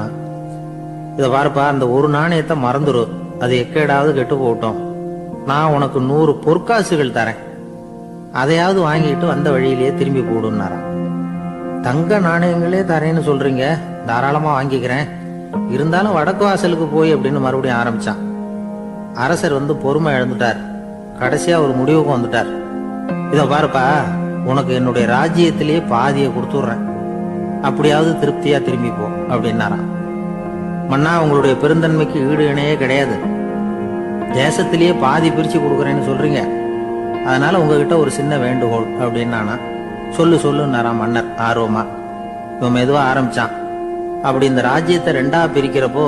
இத பாருப்பா, அந்த ஒரு நாணயத்தை மறந்துரு, அது எக்கேடாவது கெட்டு போட்டோம். நான் உனக்கு 100 பொற்காசுகள் தரேன், அதையாவது வாங்கிட்டு வந்த வழியிலேயே திரும்பி போடுன்னாராம். தங்க நாணயங்களே தரேன்னு சொல்றீங்க, தாராளமா வாங்கிக்கிறேன். இருந்தாலும் வடக்கு வாசலுக்கு போய் அப்படின்னு மறுபடியும் ஆரம்பிச்சான். அரசர் வந்து பொறுமை இழந்துட்டார். கடைசியா ஒரு முடிவுக்கு வந்துட்டார். இத பாருப்பா, உனக்கு என்னுடைய ராஜ்யத்திலேயே பாதியை கொடுத்துடுறேன், அப்படியாவது திருப்தியா திரும்பி போ அப்படின்னாராம். மன்னா, உங்களுடைய பெருந்தன்மைக்கு ஈடு இணையே கிடையாது. தேசத்திலேயே பாதி பிரிச்சு கொடுக்குறேன்னு சொல்றீங்க, அதனால உங்ககிட்ட ஒரு சின்ன வேண்டுகோள் அப்படின்னானா. சொல்லுன்னாராம் மன்னர் ஆர்வமா. இவன் மெதுவா ஆரம்பிச்சான். அப்படி இந்த ராஜ்யத்தை 2ஆ பிரிக்கிறப்போ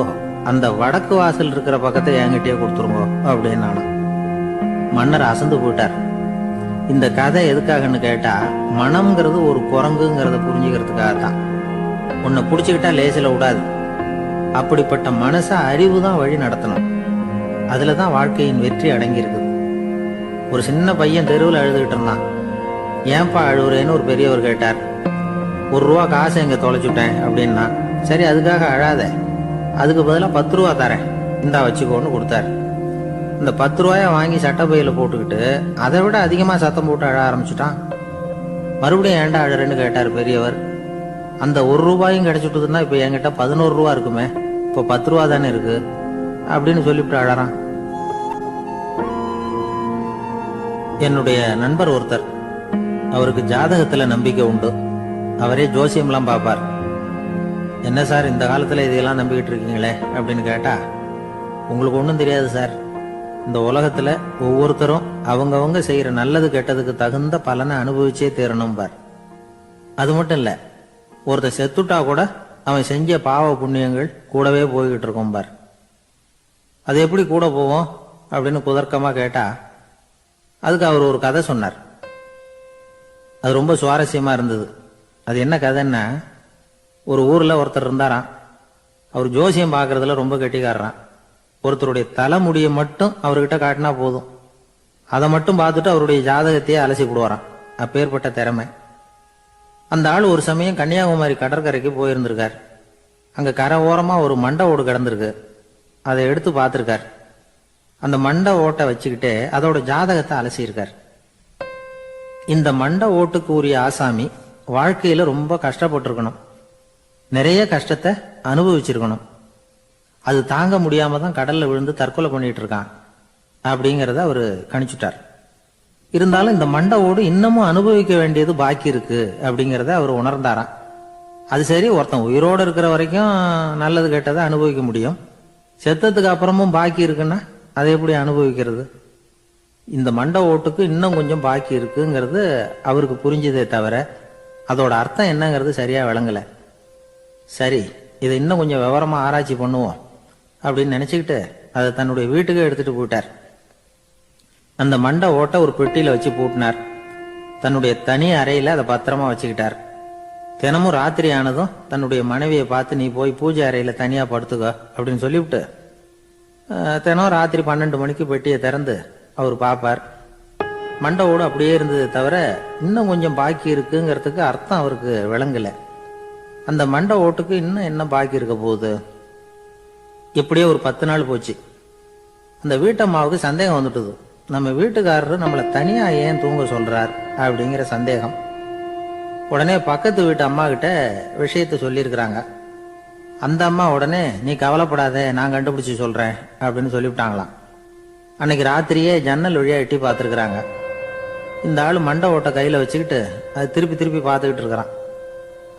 அந்த வடக்கு வாசல் இருக்கிற பக்கத்தை என்கிட்டயே கொடுத்துருங்க அப்படின்னானா. மன்னர் அசந்து போயிட்டார். இந்த கதை எதுக்காகன்னு கேட்டா, மனம்ங்கிறது ஒரு குரங்குங்கிறத புரிஞ்சுக்கிறதுக்காகத்தான். உன்னை புடிச்சுக்கிட்டா லேசில விடாது. அப்படிப்பட்ட மனச அறிவு தான் வழி நடத்தணும். அதுலதான் வாழ்க்கையின் வெற்றி அடங்கி இருக்குது. ஒரு சின்ன பையன் தெருவில் அழுதுகிட்டு இருந்தான். ஏன்பா அழுவுறேன்னு ஒரு பெரியவர் கேட்டார். 1 ரூபா காசை எங்க தொலைச்சுட்டேன் அப்படின்னா. சரி, அதுக்காக அழாத, அதுக்கு பதிலாக 10 ரூபா தரேன், இந்தா வச்சுக்கோன்னு கொடுத்தாரு. இந்த 10 ரூபாய வாங்கி சட்டப்பையில போட்டுக்கிட்டு அதை விட அதிகமா சத்தம் போட்டு அழ ஆரம்பிச்சுட்டான். மறுபடியும் ஏன்டா அழறேன்னு கேட்டார் பெரியவர். அந்த 1 ரூபாயும் கிடைச்சிட்டுதுன்னா இப்ப என்கிட்ட 11 ரூபா இருக்குமே, இப்போ 10 ரூபா தானே இருக்கு அப்படின்னு சொல்லிவிட்டு அழறான். என்னுடைய நண்பர் ஒருத்தர், அவருக்கு ஜாதகத்துல நம்பிக்கை உண்டு. அவரே ஜோசியம்லாம் பார்ப்பார். என்ன சார் இந்த காலத்துல இதையெல்லாம் நம்பிக்கிட்டு இருக்கீங்களே அப்படின்னு கேட்டா, உங்களுக்கு ஒன்றும் தெரியாது சார். இந்த உலகத்துல ஒவ்வொருத்தரும் அவங்கவங்க செய்யற நல்லது கெட்டதுக்கு தகுந்த பலனை அனுபவிச்சே தீரணும் பார். அது மட்டும் இல்ல, ஒருத்தர் செத்துட்டா கூட அவன் செஞ்ச பாவ புண்ணியங்கள் கூடவே போய்கிட்டு இருக்கும் பார். அது எப்படி கூட போவோம் அப்படின்னு குதர்க்கமா கேட்டா அதுக்கு அவர் ஒரு கதை சொன்னார். அது ரொம்ப சுவாரஸ்யமா இருந்தது. அது என்ன கதைன்னா, ஒரு ஊர்ல ஒருத்தர் இருந்தாராம். அவர் ஜோசியம் பார்க்கறதுல ரொம்ப கெட்டிக்காரரான். ஒருத்தருடைய தலைமுடியை மட்டும் அவர்கிட்ட காட்டினா போதும், அதை மட்டும் பார்த்துட்டு அவருடைய ஜாதகத்தையே அலசி போடுவாராம். அப்பேற்பட்ட திறமை. அந்த ஆள் ஒரு சமயம் கன்னியாகுமரி கடற்கரைக்கு போயிருந்திருக்கார். அங்க கரை ஓரமா ஒரு மண்டை ஓடு கிடந்திருக்கு. அதை எடுத்து பார்த்திருக்கார். அந்த மண்டை ஓட்டை வச்சுக்கிட்டே அதோட ஜாதகத்தை அலசியிருக்கார். இந்த மண்டை ஓட்டுக்கு உரிய ஆசாமி வாழ்க்கையில ரொம்ப கஷ்டப்பட்டிருக்கணும், நிறைய கஷ்டத்தை அனுபவிச்சிருக்கணும். அது தாங்க முடியாம தான் கடல்ல விழுந்து தற்கொலை பண்ணிட்டு இருக்கான் அப்படிங்கறத அவரு கணிச்சுட்டார். இருந்தாலும் இந்த மண்டை ஓடு இன்னமும் அனுபவிக்க வேண்டியது பாக்கி இருக்கு அப்படிங்கறத அவர் உணர்ந்தாராம். அது சரி, ஒருத்தன் உயிரோடு இருக்கிற வரைக்கும் நல்லது கெட்டதை அனுபவிக்க முடியும், செத்ததுக்கு அப்புறமும் பாக்கி இருக்குன்னா அதை எப்படி அனுபவிக்கிறது? இந்த மண்டை ஓட்டுக்கு இன்னும் கொஞ்சம் பாக்கி இருக்குங்கிறது அவருக்கு புரிஞ்சதே தவிர அதோட அர்த்தம் என்னங்கிறது சரியா விளங்கல. சரி, இதை இன்னும் கொஞ்சம் விவரமா ஆராய்ச்சி பண்ணுவோம் அப்படின்னு நினைச்சுக்கிட்டு அதை தன்னுடைய வீட்டுக்கு எடுத்துட்டு போயிட்டார். அந்த மண்டை ஓட்டை ஒரு பெட்டியில வச்சு பூட்டினார். தன்னுடைய தனி அறையில அதை பத்திரமா வச்சுக்கிட்டார். தினமும் ராத்திரி ஆனதும் தன்னுடைய மனைவியை பார்த்து, நீ போய் பூஜை அறையில தனியா படுத்துக்க அப்படின்னு சொல்லிவிட்டு தினம் ராத்திரி 12 மணிக்கு பெட்டியை திறந்து அவர் பார்ப்பார். மண்டை ஓடு அப்படியே இருந்தது தவிர இன்னும் கொஞ்சம் பாக்கி இருக்குங்கிறதுக்கு அர்த்தம் அவருக்கு விளங்கல. அந்த மண்டை ஓட்டுக்கு இன்னும் என்ன பாக்கி இருக்க போகுது? எப்படியோ ஒரு 10 நாள் போச்சு. அந்த வீட்டம்மாவுக்கு சந்தேகம் வந்துட்டுது. நம்ம வீட்டுக்காரரு நம்மளை தனியா ஏன் தூங்க சொல்றார் அப்படிங்கிற சந்தேகம். உடனே பக்கத்து வீட்டு அம்மா கிட்ட விஷயத்த சொல்லியிருக்கிறாங்க. அந்த அம்மா உடனே, நீ கவலைப்படாத, நான் கண்டுபிடிச்சு சொல்றேன் அப்படின்னு சொல்லிவிட்டாங்களாம். அன்னைக்கு ராத்திரியே ஜன்னல் வழியா எட்டி பார்த்துருக்குறாங்க. இந்த ஆளு மண்டை ஓட்டை கையில வச்சுக்கிட்டு அது திருப்பி திருப்பி பார்த்துக்கிட்டு இருக்கிறான்.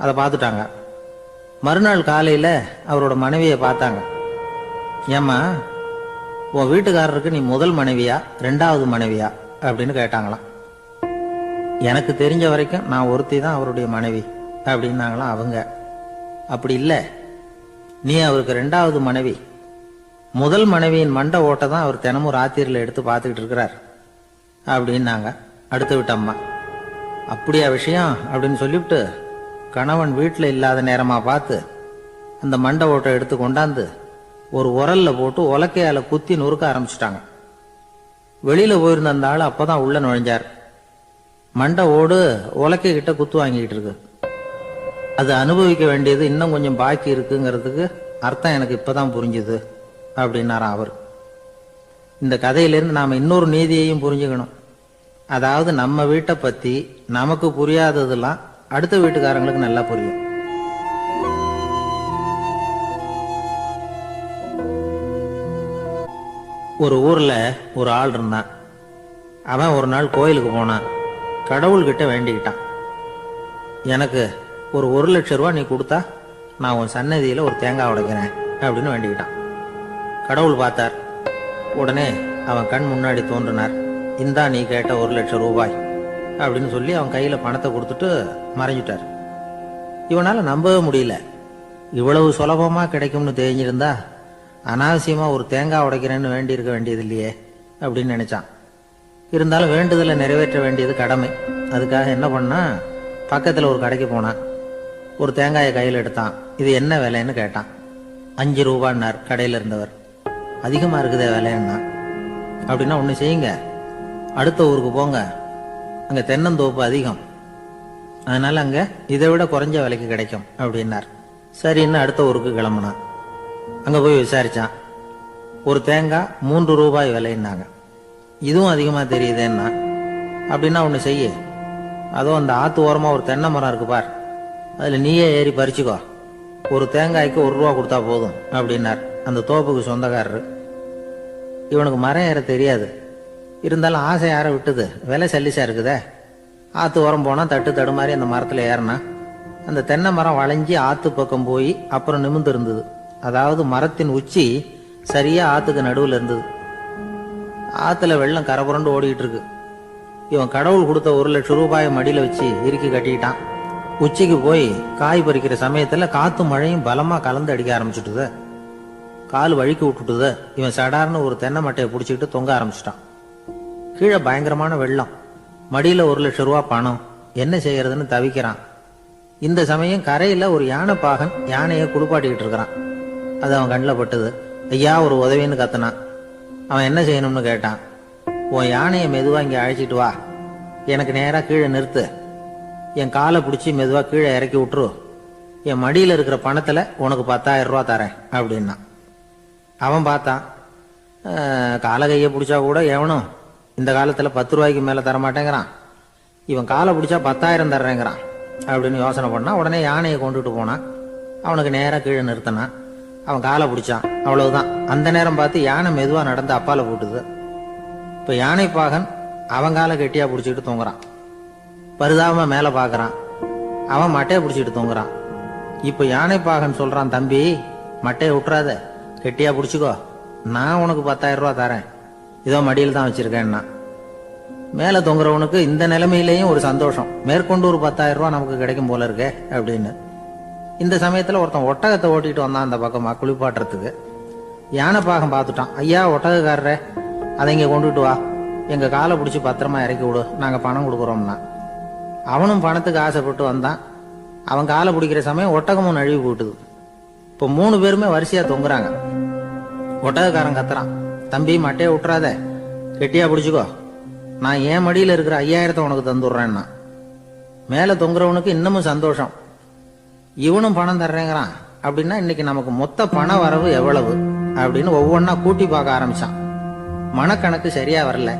அதை பார்த்துட்டாங்க. மறுநாள் காலையில அவரோட மனைவியை பார்த்தாங்க. ஏம்மா, உன் வீட்டுக்காரருக்கு நீ முதல் மனைவியா 2வது மனைவியா அப்படின்னு கேட்டாங்களாம். எனக்கு தெரிஞ்ச வரைக்கும் நான் ஒருத்தி தான் அவருடைய மனைவி அப்படின்னாங்களாம் அவங்க. அப்படி இல்லை, நீ அவருக்கு 2வது மனைவி. முதல் மனைவியின் மண்டை ஓட்டை தான் அவர் தினமும் ராத்திரியில் எடுத்து பார்த்துக்கிட்டு இருக்கிறார் அப்படின்னாங்க அடுத்து விட்ட அம்மா. அப்படியா விஷயம் அப்படின்னு சொல்லிவிட்டு கணவன் வீட்டில் இல்லாத நேரமா பார்த்து அந்த மண்டை ஓட்டை எடுத்து கொண்டாந்து ஒரு உரல்ல போட்டு உலக்கையால குத்தி நொறுக்க ஆரம்பிச்சுட்டாங்க. வெளியில போயிருந்த அந்த ஆள் அப்பதான் உள்ள நுழைஞ்சார். மண்டை ஓடு உலக்கை கிட்ட குத்து வாங்கிட்டு இருக்கு. அது அனுபவிக்க வேண்டியது இன்னும் கொஞ்சம் பாக்கி இருக்குங்கிறதுக்கு அர்த்தம் எனக்கு இப்பதான் புரிஞ்சுது அப்படின்னாராம் அவர். இந்த கதையிலிருந்து நாம இன்னொரு நீதியையும் புரிஞ்சுக்கணும். அதாவது நம்ம வீட்டை பத்தி நமக்கு புரியாததெல்லாம் அடுத்த வீட்டுக்காரங்களுக்கு நல்லா புரியும். ஒரு ஊர்ல ஒரு ஆள் இருந்தான். அவன் ஒரு நாள் கோயிலுக்கு போனான். கடவுள்கிட்ட வேண்டிக்கிட்டான், எனக்கு ஒரு 1,00,000 ரூபா நீ கொடுத்தா நான் உன் சன்னதியில ஒரு தேங்காய் உடைக்கிறேன் அப்படின்னு வேண்டிக்கிட்டான். கடவுள் பார்த்தார். உடனே அவன் கண் முன்னாடி தோன்றினார். இந்தா நீ கேட்ட 1,00,000 ரூபாய் அப்படின்னு சொல்லி அவன் கையில பணத்தை கொடுத்துட்டு மறைஞ்சிட்டார். இவனால நம்பவே முடியல. இவ்வளவு சுலபமா கிடைக்கும்னு தெரிஞ்சிருந்தா அனாவசியமா ஒரு தேங்காய் உடைக்கிறேன்னு வேண்டி இருக்க வேண்டியது இல்லையே அப்படின்னு நினைச்சான். இருந்தாலும் வேண்டுதலை நிறைவேற்ற வேண்டியது கடமை. அதுக்காக என்ன பண்ணா, பக்கத்துல ஒரு கடைக்கு போனான். ஒரு தேங்காயை கையில் எடுத்தான். இது என்ன விலைன்னு கேட்டான். 5 ரூபான்னார் கடையில இருந்தவர். அதிகமா இருக்குதே விலைன்னா. அப்படின்னா ஒண்ணு செய்யுங்க, அடுத்த ஊருக்கு போங்க, அங்க தென்னந்தோப்பு அதிகம், அதனால அங்க இதை விட குறைஞ்ச விலைக்கு கிடைக்கும் அப்படின்னார். சரின்னு அடுத்த ஊருக்கு கிளம்புனான். அங்க போய் விசாரிச்சான். ஒரு தேங்காய் 3 ரூபாய் விலைன்னாங்க. இதுவும் அதிகமா தெரியுதேன்னா. அப்படின்னா ஒண்ணு செய்ய, அதோ அந்த ஆத்து ஓரமா ஒரு தென்னை மரம் இருக்கு பார், அதுல நீயே ஏறி பறிச்சுக்கோ, ஒரு தேங்காய்க்கு 1 ரூபா கொடுத்தா போதும் அப்படின்னார் அந்த தோப்புக்கு சொந்தக்காரரு. இவனுக்கு மரம் ஏற தெரியாது. இருந்தாலும் ஆசை யார விட்டுது, விலை சல்லிசா இருக்குதே. ஆத்து ஓரம் போனா தட்டு தடுமாறி அந்த மரத்துல ஏறினா அந்த தென்னை மரம் வளைஞ்சி ஆத்து பக்கம் போய் அப்புறம் நிமிர்ந்து இருந்தது. அதாவது மரத்தின் உச்சி சரியா ஆத்துக்கு நடுவுல இருந்தது. ஆத்துல வெள்ளம் கரபுரண்டு ஓடிட்டு இருக்கு. இவன் கடவுள் கொடுத்த 1,00,000 ரூபாயை மடியில வச்சு இறுக்கி கட்டிக்கிட்டான். உச்சிக்கு போய் காய் பறிக்கிற சமயத்துல காத்து மழையும் பலமா கலந்து அடிக்க ஆரம்பிச்சுட்டுது. கால் வழுக்கி விட்டுட்டுது. இவன் சடார்னு ஒரு தென்னை மட்டையை பிடிச்சிக்கிட்டு தொங்க ஆரம்பிச்சிட்டான். கீழே பயங்கரமான வெள்ளம், மடியில 1,00,000 ரூபா பணம். என்ன செய்யறதுன்னு தவிக்கிறான். இந்த சமயம் கரையில ஒரு யானை பாகன் யானையை குளிப்பாட்டிக்கிட்டு இருக்கிறான். அது அவன் கண்ணில் பட்டது. ஐயா ஒரு உதவின்னு கத்துனான். அவன் என்ன செய்யணும்னு கேட்டான். உன் யானையை மெதுவா இங்கே அழைச்சிட்டு வா, எனக்கு நேரா கீழே நிறுத்து, என் காலை பிடிச்சி மெதுவா கீழே இறக்கி விட்டுரு, என் மடியில இருக்கிற பணத்துல உனக்கு 10,000 ரூபா தரேன் அப்படின்னா. அவன் பார்த்தான். காலை கையை பிடிச்சா கூட எவனும் இந்த காலத்துல 10 ரூபாய்க்கு மேல தரமாட்டேங்கிறான், இவன் காலை பிடிச்சா 10,000 தர்றேங்கிறான் அப்படின்னு யோசனை பண்ணா. உடனே யானையை கொண்டுட்டு போனான். அவனுக்கு நேரா கீழே நிறுத்தினான். அவன் காலை பிடிச்சான். அவ்வளவுதான். அந்த நேரம் பார்த்து யானை மெதுவா நடந்து அப்பால போட்டுது. இப்ப யானை பாகன் அவன் காலை கெட்டியா பிடிச்சிக்கிட்டு தூங்குறான். பரிதாபமா மேல பாக்குறான். அவன் மட்டையை பிடிச்சிட்டு தூங்குறான். இப்ப யானை பாகன் சொல்றான், தம்பி மட்டையை விட்டுறாத, கெட்டியா பிடிச்சிக்கோ, நான் உனக்கு 10,000 ரூபா தரேன், இதோ மடியில் தான் வச்சிருக்கேன்னா. மேல தொங்குறவனுக்கு இந்த நிலைமையிலேயும் ஒரு சந்தோஷம், மேற்கொண்டு ஒரு 10,000 ரூபா நமக்கு கிடைக்கும் போல இருக்கே அப்படின்னு. இந்த சமயத்துல ஒருத்தன் ஒட்டகத்தை ஓட்டிட்டு வந்தான் அந்த பக்கமா குளிப்பாட்டுறதுக்கு. யானை பாகம் பார்த்துட்டான். ஐயா ஒட்டகக்காரரே, அதை இங்க கொண்டுட்டு வா, எங்க காலை பிடிச்சி பத்திரமா இறக்கி விடு, நாங்க பணம் கொடுக்குறோம்னா. அவனும் பணத்துக்கு ஆசைப்பட்டு வந்தான். அவன் காலை பிடிக்கிற சமயம் ஒட்டகமும் நழுவி போட்டுது. இப்போ 3 பேருமே வரிசையா தொங்குறாங்க. ஒட்டகக்காரன் கத்துறான், தம்பி மட்டையை விட்டுறாத, கெட்டியா பிடிச்சிக்கோ, நான் என் மடியில இருக்கிற 5,000 உனக்கு தந்துடுறேன்னா. மேல தொங்குறவனுக்கு இன்னமும் சந்தோஷம், இவனும் பணம் தர்றேங்கிறான் அப்படின்னா இன்னைக்கு நமக்கு மொத்த பண வரவு எவ்வளவு அப்படின்னு ஒவ்வொன்னா கூட்டி பார்க்க ஆரம்பிச்சான். மனக்கணக்கு சரியா வரல.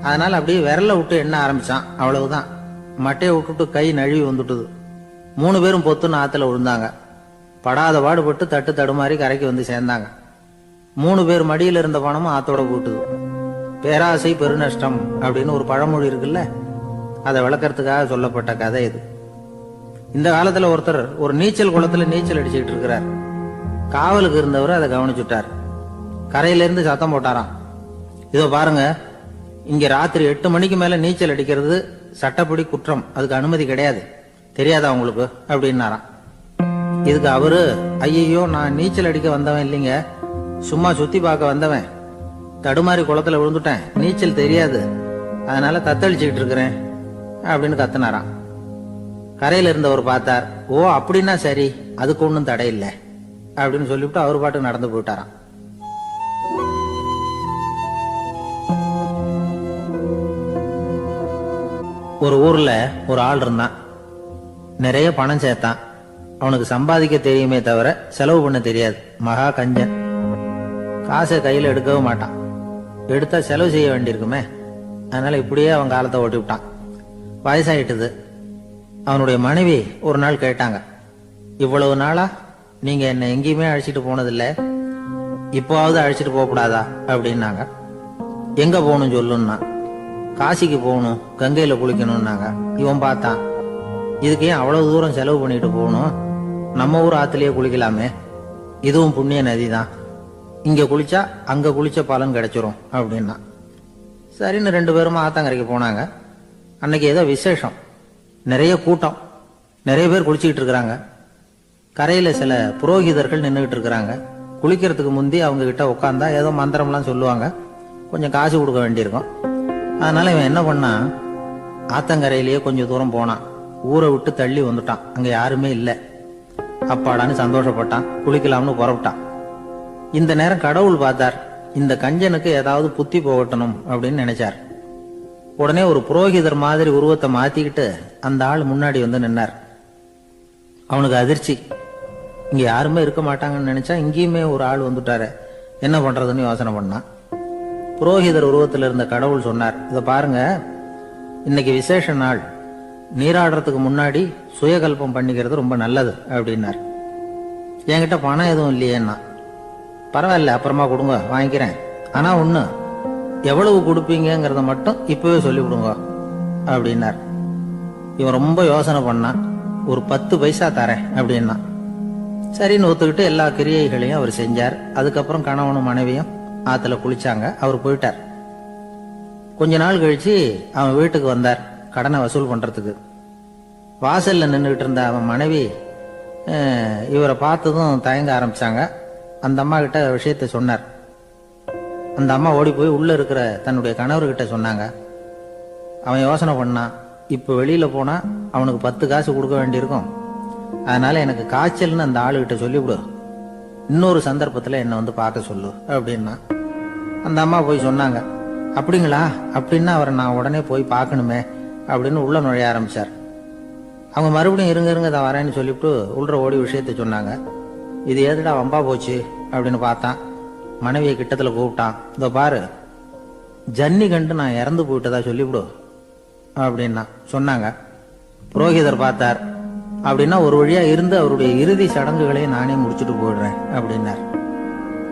அதனால அப்படியே விரல விட்டு எண்ண ஆரம்பிச்சான். அவ்வளவுதான். மட்டையை விட்டுட்டு கை நழுவி வந்துட்டுது. 3 பேரும் பொத்துன்னு ஆத்துல விழுந்தாங்க. படாத பாடுபட்டு தட்டு தடுமாறி கரைக்கு வந்து சேர்ந்தாங்க. 3 பேர் மடியில இருந்த பணமும் ஆத்தோட போட்டுது. பேராசை பெருநஷ்டம் அப்படின்னு ஒரு பழமொழி இருக்குல்ல, அதை விளக்கறதுக்காக சொல்லப்பட்ட கதை இது. இந்த காலத்துல ஒருத்தர் ஒரு நீச்சல் குளத்துல நீச்சல் அடிச்சுக்கிட்டு இருக்கிறார். காவலுக்கு இருந்தவர் அதை கவனிச்சுட்டார். கரையில இருந்து சத்தம் போட்டாராம், இதோ பாருங்க, இங்க ராத்திரி 8 மணிக்கு மேல நீச்சல் அடிக்கிறது சட்டப்படி குற்றம், அதுக்கு அனுமதி கிடையாது, தெரியாதா உங்களுக்கு அப்படின்னாராம். இதுக்கு அவரு, ஐயோ நான் நீச்சல் அடிக்க வந்தவன் இல்லைங்க, சும்மா சுத்தி பார்க்க வந்தவன், தடுமாறி குளத்துல விழுந்துட்டேன், நீச்சல் தெரியாது, அதனால தத்தளிச்சுக்கிட்டு இருக்கிறேன் அப்படின்னு கத்துனாராம். கரையில இருந்தவர் பார்த்தார். ஓ அப்படின்னா சரி, அதுக்கு ஒன்றும் தடை இல்லை அப்படின்னு சொல்லிவிட்டு அவர் பாட்டுக்கு நடந்து போயிட்டாராம். ஒரு ஊர்ல ஒரு ஆள் இருந்தான். நிறைய பணம் சேர்த்தான். அவனுக்கு சம்பாதிக்க தெரியுமே தவிர செலவு பண்ண தெரியாது. மகா கஞ்சன். காசை கையில எடுக்கவும் மாட்டான். எடுத்தா செலவு செய்ய வேண்டியிருக்குமே, அதனால இப்படியே அவன் காலத்தை ஓட்டி விட்டான். வயசாயிட்டுது. அவனுடைய மனைவி ஒரு நாள் கேட்டாங்க, இவ்வளவு நாளா நீங்க என்ன எங்கேயுமே அழைச்சிட்டு போனதில்லை, இப்போவாவது அழைச்சிட்டு போக கூடாதா அப்படின்னாங்க. எங்க போகணும் சொல்லுன்னா. காசிக்கு போகணும், கங்கையில குளிக்கணும்னாங்க. இவன் பார்த்தான், இதுக்கு ஏன் அவ்வளவு தூரம் செலவு பண்ணிட்டு போகணும், நம்ம ஊர் ஆத்துலயே குளிக்கலாமே, இதுவும் புண்ணிய நதி தான், இங்க குளிச்சா அங்க குளிச்ச பலன் கிடைச்சிரும் அப்படின்னா. சரின்னு 2 பேரும் ஆத்தங்கரைக்கு போனாங்க. அன்னைக்கு ஏதோ விசேஷம், நிறைய கூட்டம், நிறைய பேர் குளிச்சுக்கிட்டு இருக்கிறாங்க. கரையில சில புரோகிதர்கள் நின்றுகிட்டு இருக்கிறாங்க. குளிக்கிறதுக்கு முந்தி அவங்க கிட்ட உட்காந்தா ஏதோ மந்திரம்லாம் சொல்லுவாங்க, கொஞ்சம் காசு கொடுக்க வேண்டியிருக்கும். அதனால இவன் என்ன பண்ணான், ஆத்தங்கரையிலேயே கொஞ்சம் தூரம் போனான். ஊரை விட்டு தள்ளி வந்துட்டான். அங்க யாருமே இல்லை. அப்பாடான்னு சந்தோஷப்பட்டான். குளிக்கலாம்னு புறப்பட்டான். இந்த நேரம் கடவுள் பார்த்தார், இந்த கஞ்சனுக்கு ஏதாவது புத்தி போகட்டணும் அப்படின்னு நினைச்சார். உடனே ஒரு புரோகிதர் மாதிரி உருவத்தை மாத்திக்கிட்டு அந்த ஆள் முன்னாடி வந்து நின்னார். அவனுக்கு அதிர்ச்சி. இங்க யாருமே இருக்க மாட்டாங்கன்னு நினைச்சா இங்கேயுமே ஒரு ஆள் வந்துட்டாரு, என்ன பண்றதுன்னு யோசனை பண்ணான். புரோகிதர் உருவத்தில் இருந்த கடவுள் சொன்னார், இதை பாருங்க, இன்னைக்கு விசேஷ நாள், நீராடுறதுக்கு முன்னாடி சுயகல்பம் பண்ணிக்கிறது ரொம்ப நல்லது அப்படின்னார். என்கிட்ட பணம் எதுவும் இல்லையேன்னா. பரவாயில்ல, அப்புறமா கொடுங்க, வாங்கிக்கிறேன், ஆனா ஒண்ணு, எவ்வளவு கொடுப்பீங்கிறத மட்டும் இப்பவே சொல்லி விடுங்க அப்படின்னார். இவன் ரொம்ப யோசனை பண்ணான். ஒரு 10 பைசா தரேன் அப்படின்னா. சரின்னு ஒத்துக்கிட்டு எல்லா கிரியைகளையும் அவர் செஞ்சார். அதுக்கப்புறம் கணவனும் மனைவியும் ஆத்துல குளிச்சாங்க. அவர் போயிட்டார். கொஞ்ச நாள் கழிச்சு அவன் வீட்டுக்கு வந்தார் கடனை வசூல் பண்றதுக்கு. வாசல்ல நின்றுகிட்டு இருந்த அவன் மனைவி இவரை பார்த்ததும் தயங்க ஆரம்பிச்சாங்க. அந்த அம்மா கிட்ட விஷயத்த சொன்னார். அந்த அம்மா ஓடி போய் உள்ள இருக்கிற தன்னுடைய கணவர்கிட்ட சொன்னாங்க. அவன் யோசனை பண்ணான், இப்ப வெளியில போனா அவனுக்கு 10 காசு கொடுக்க வேண்டியிருக்கும், அதனால எனக்கு காய்ச்சல்னு அந்த ஆளுகிட்ட சொல்லிவிடு, இன்னொரு சந்தர்ப்பத்துல என்ன வந்து பார்க்க சொல்லு அப்படின்னா. அந்த அம்மா போய் சொன்னாங்க. அப்படிங்களா, அப்படின்னா அவரை நான் உடனே போய் பார்க்கணுமே அப்படின்னு உள்ள நுழைய ஆரம்பிச்சார். அவங்க மறுபடியும் இருங்க தான் வரேன்னு சொல்லிவிட்டு உள்ள ஓடி விஷயத்த சொன்னாங்க. இது ஏதுடா வம்பா போச்சு அப்படின்னு பார்த்தான். மனைவியை கிட்டத்துல கூப்பிட்டான். இதோ பாரு, ஜன்னி கண்டு நான் இறந்து போயிட்டதா சொல்லிவிடு அப்படின்னா சொன்னாங்க. புரோகிதர் பார்த்தார். அப்படின்னா ஒரு வழியா இருந்து அவருடைய இறுதி சடங்குகளையும் நானே முடிச்சுட்டு போயிடுறேன் அப்படின்னார்.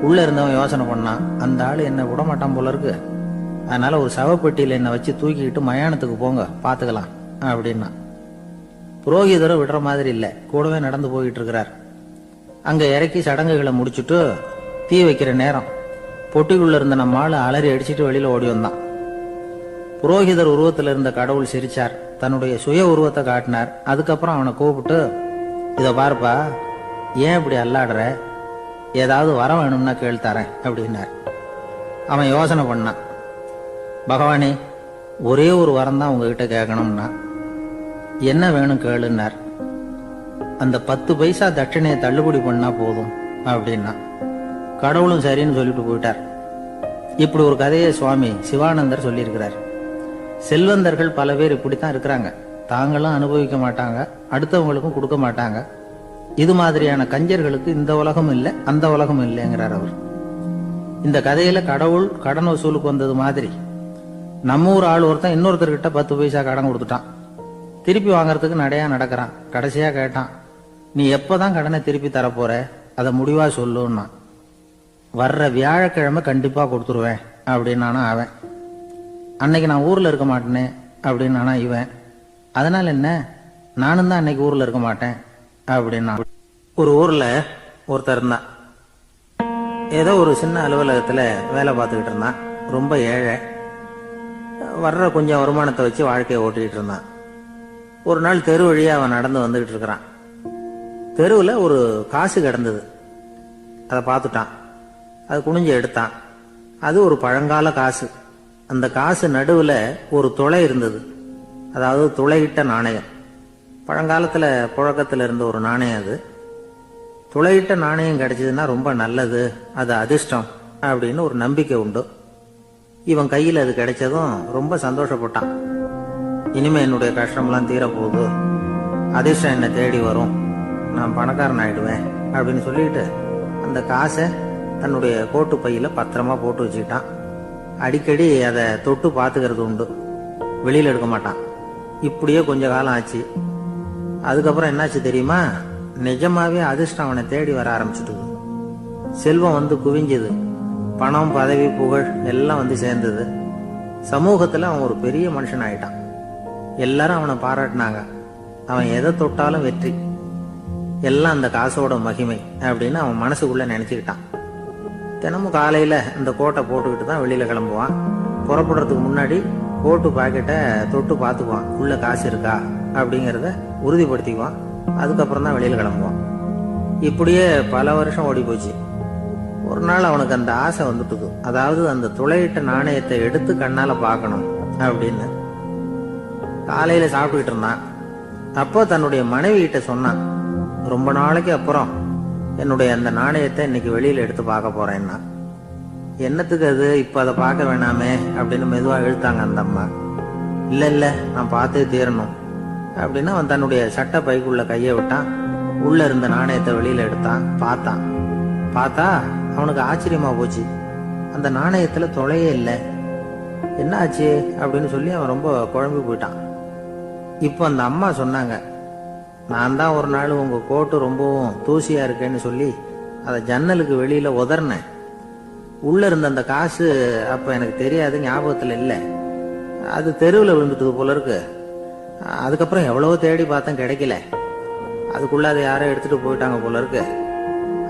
உள்ள இருந்தவன் யோசனை பண்ணான், அந்த ஆளு என்ன விட மாட்டான் போல இருக்கு, அதனால ஒரு சவப்பெட்டியில என்னை வச்சு தூக்கிக்கிட்டு மயானத்துக்கு போங்க பாத்துக்கலாம் அப்படின்னா. புரோகிதரும் விடுற மாதிரி இல்ல, கூடவே நடந்து போயிட்டு இருக்கிறார். அங்க இறக்கி சடங்குகளை முடிச்சுட்டு தீ வைக்கிற நேரம் பொட்டிக்குள்ள இருந்த நம்ம ஆளு அலறி அடிச்சுட்டு வெளியில ஓடி வந்தான். புரோகிதர் உருவத்துல இருந்த கடவுள் சிரிச்சார், தன்னுடைய சுய உருவத்தை காட்டினார். அதுக்கப்புறம் அவனை கூப்பிட்டு, இத பாருப்பா, ஏன் இப்படி அல்லாடுற, ஏதாவது வர வேணும்னா கேள் தரேன் அப்படின்னார். அவன் யோசனை பண்ணான். பகவானே, ஒரே ஒரு வரம் தான் உங்ககிட்ட கேட்கணும்னா. என்ன வேணும் கேளுன்னார். அந்த 10 பைசா தட்சணையை தள்ளுபடி பண்ணா போதும் அப்படின்னா. கடவுளும் சரின்னு சொல்லிட்டு போயிட்டார். இப்படி ஒரு கதையை சுவாமி சிவானந்தர் சொல்லியிருக்கிறார். செல்வந்தர்கள் பல பேர் இப்படித்தான் இருக்கிறாங்க. தாங்களும் அனுபவிக்க மாட்டாங்க, அடுத்தவங்களுக்கும் கொடுக்க மாட்டாங்க. இது மாதிரியான கஞ்சர்களுக்கு இந்த உலகம் இல்லை, அந்த உலகம் இல்லைங்கிறார் அவர். இந்த கதையில கடவுள் கடன் வசூலுக்கு வந்தது மாதிரி நம்ம ஊர் ஆள் ஒருத்தன் இன்னொருத்தர்கிட்ட 10 பைசா கடன் கொடுத்துட்டான். திருப்பி வாங்கறதுக்கு நடையா நடக்கிறான். கடைசியா கேட்டான், நீ எப்பதான் கடனை திருப்பி தரப்போற, அதை முடிவா சொல்லுன்னா. வர்ற வியாழக்கிழமை கண்டிப்பா கொடுத்துருவேன் அப்படின்னானா அவன். அன்னைக்கு நான் ஊர்ல இருக்க மாட்டேனே அப்படின்னானா இவன். அதனால என்ன, நானும் தான் அன்னைக்கு ஊர்ல இருக்க மாட்டேன் அப்படின்னா. ஒரு ஊர்ல ஒருத்தர் இருந்தான். ஏதோ ஒரு சின்ன அலுவலகத்துல வேலை பார்த்துக்கிட்டு இருந்தான். ரொம்ப ஏழை. வர்ற கொஞ்சம் வருமானத்தை வச்சு வாழ்க்கையை ஓட்டிக்கிட்டு இருந்தான். ஒரு நாள் தெரு வழியா அவன் நடந்து வந்துகிட்டு இருக்கிறான். தெருவில் ஒரு காசு கிடந்தது. அதை பார்த்துட்டான். அது குனிஞ்சு எடுத்தான். அது ஒரு பழங்கால காசு. அந்த காசு நடுவில் ஒரு துளை இருந்தது, அதாவது துளையிட்ட நாணயம். பழங்காலத்தில் புழக்கத்தில் இருந்த ஒரு நாணயம் அது. துளையிட்ட நாணயம் கிடைச்சதுன்னா ரொம்ப நல்லது, அது அதிர்ஷ்டம் அப்படின்னு ஒரு நம்பிக்கை உண்டு. இவன் கையில் அது கிடைச்சதும் ரொம்ப சந்தோஷப்பட்டான். இனிமே என்னுடைய கஷ்டம்லாம் தீரப்போகுது, அதிர்ஷ்டம் என்னை தேடி வரும், நான் பணக்காரன் ஆயிடுவேன் அப்படின்னு சொல்லிட்டு அந்த காசை தன்னுடைய கோட்டு பையில பத்திரமா போட்டு வச்சுக்கிட்டான். அடிக்கடி அதை தொட்டு பார்த்துக்கிறது உண்டு, வெளியில எடுக்க மாட்டான். இப்படியே கொஞ்ச காலம் ஆச்சு. அதுக்கப்புறம் என்னாச்சு தெரியுமா, நிஜமாவே அதிர்ஷ்டம் அவனை தேடி வர ஆரம்பிச்சுட்டுது. செல்வம் வந்து குவிஞ்சது. பணம், பதவி, புகழ் எல்லாம் வந்து சேர்ந்தது. சமூகத்துல அவன் ஒரு பெரிய மனுஷன் ஆயிட்டான். எல்லாரும் அவனை பாராட்டினாங்க. அவன் எதை தொட்டாலும் வெற்றி, எல்லாம் அந்த காசோட மகிமை அப்படின்னு அவன் மனசுக்குள்ள நினைச்சுக்கிட்டான். தினமும் காலையில அந்த கோட்டை போட்டுக்கிட்டு தான் வெளியில கிளம்புவான். புறப்படுறதுக்கு முன்னாடி கோட்டு பாக்கெட்டை தொட்டு பார்த்துக்குவான், உள்ள காசு இருக்கா அப்படிங்கிறத உறுதிப்படுத்திக்குவான். அதுக்கப்புறம் தான் வெளியில கிளம்புவான். இப்படியே பல வருஷம் ஓடி போச்சு. ஒரு நாள் அவனுக்கு அந்த ஆசை வந்துட்டுது, அதாவது அந்த துளையிட்ட நாணயத்தை எடுத்து கண்ணால பார்க்கணும் அப்படின்னு. காலையில சாப்பிட்டுக்கிட்டு இருந்தான். அப்போ தன்னுடைய மனைவி கிட்ட சொன்னான், ரொம்ப நாளைக்கு அப்புறம் என்னுடைய அந்த நாணயத்தை இன்னைக்கு வெளியில எடுத்து பார்க்க போறேன்னா. என்னத்துக்கு அது, இப்ப அதை பார்க்க வேணாமே அப்படின்னு மெதுவா இழுத்தாங்க அந்த அம்மா. இல்ல இல்ல, நான் பார்த்தே தீரணும் அப்படின்னு அவன் தன்னுடைய சட்டை பைக்குள்ள கையை விட்டான். உள்ள இருந்த நாணயத்தை வெளியில எடுத்தான். பார்த்தா அவனுக்கு ஆச்சரியமா போச்சு. அந்த நாணயத்துல தொலையே இல்லை. என்ன ஆச்சு அப்படின்னு சொல்லி அவன் ரொம்ப குழம்பி போயிட்டான். இப்போ அந்த அம்மா சொன்னாங்க, நான் தான் ஒரு நாள் உங்க கோட்டு ரொம்பவும் தூசியா இருக்கேன்னு சொல்லி அதை ஜன்னலுக்கு வெளியில உதறினேன். உள்ள இருந்த அந்த காசு அப்ப எனக்கு தெரியாது, ஞாபகத்துல இல்லை. அது தெருவில் விழுந்துட்டது போல இருக்கு. அதுக்கப்புறம் எவ்வளவோ தேடி பார்த்தேன், கிடைக்கல. அதுக்குள்ள அதை யாரோ எடுத்துட்டு போயிட்டாங்க போல இருக்கு.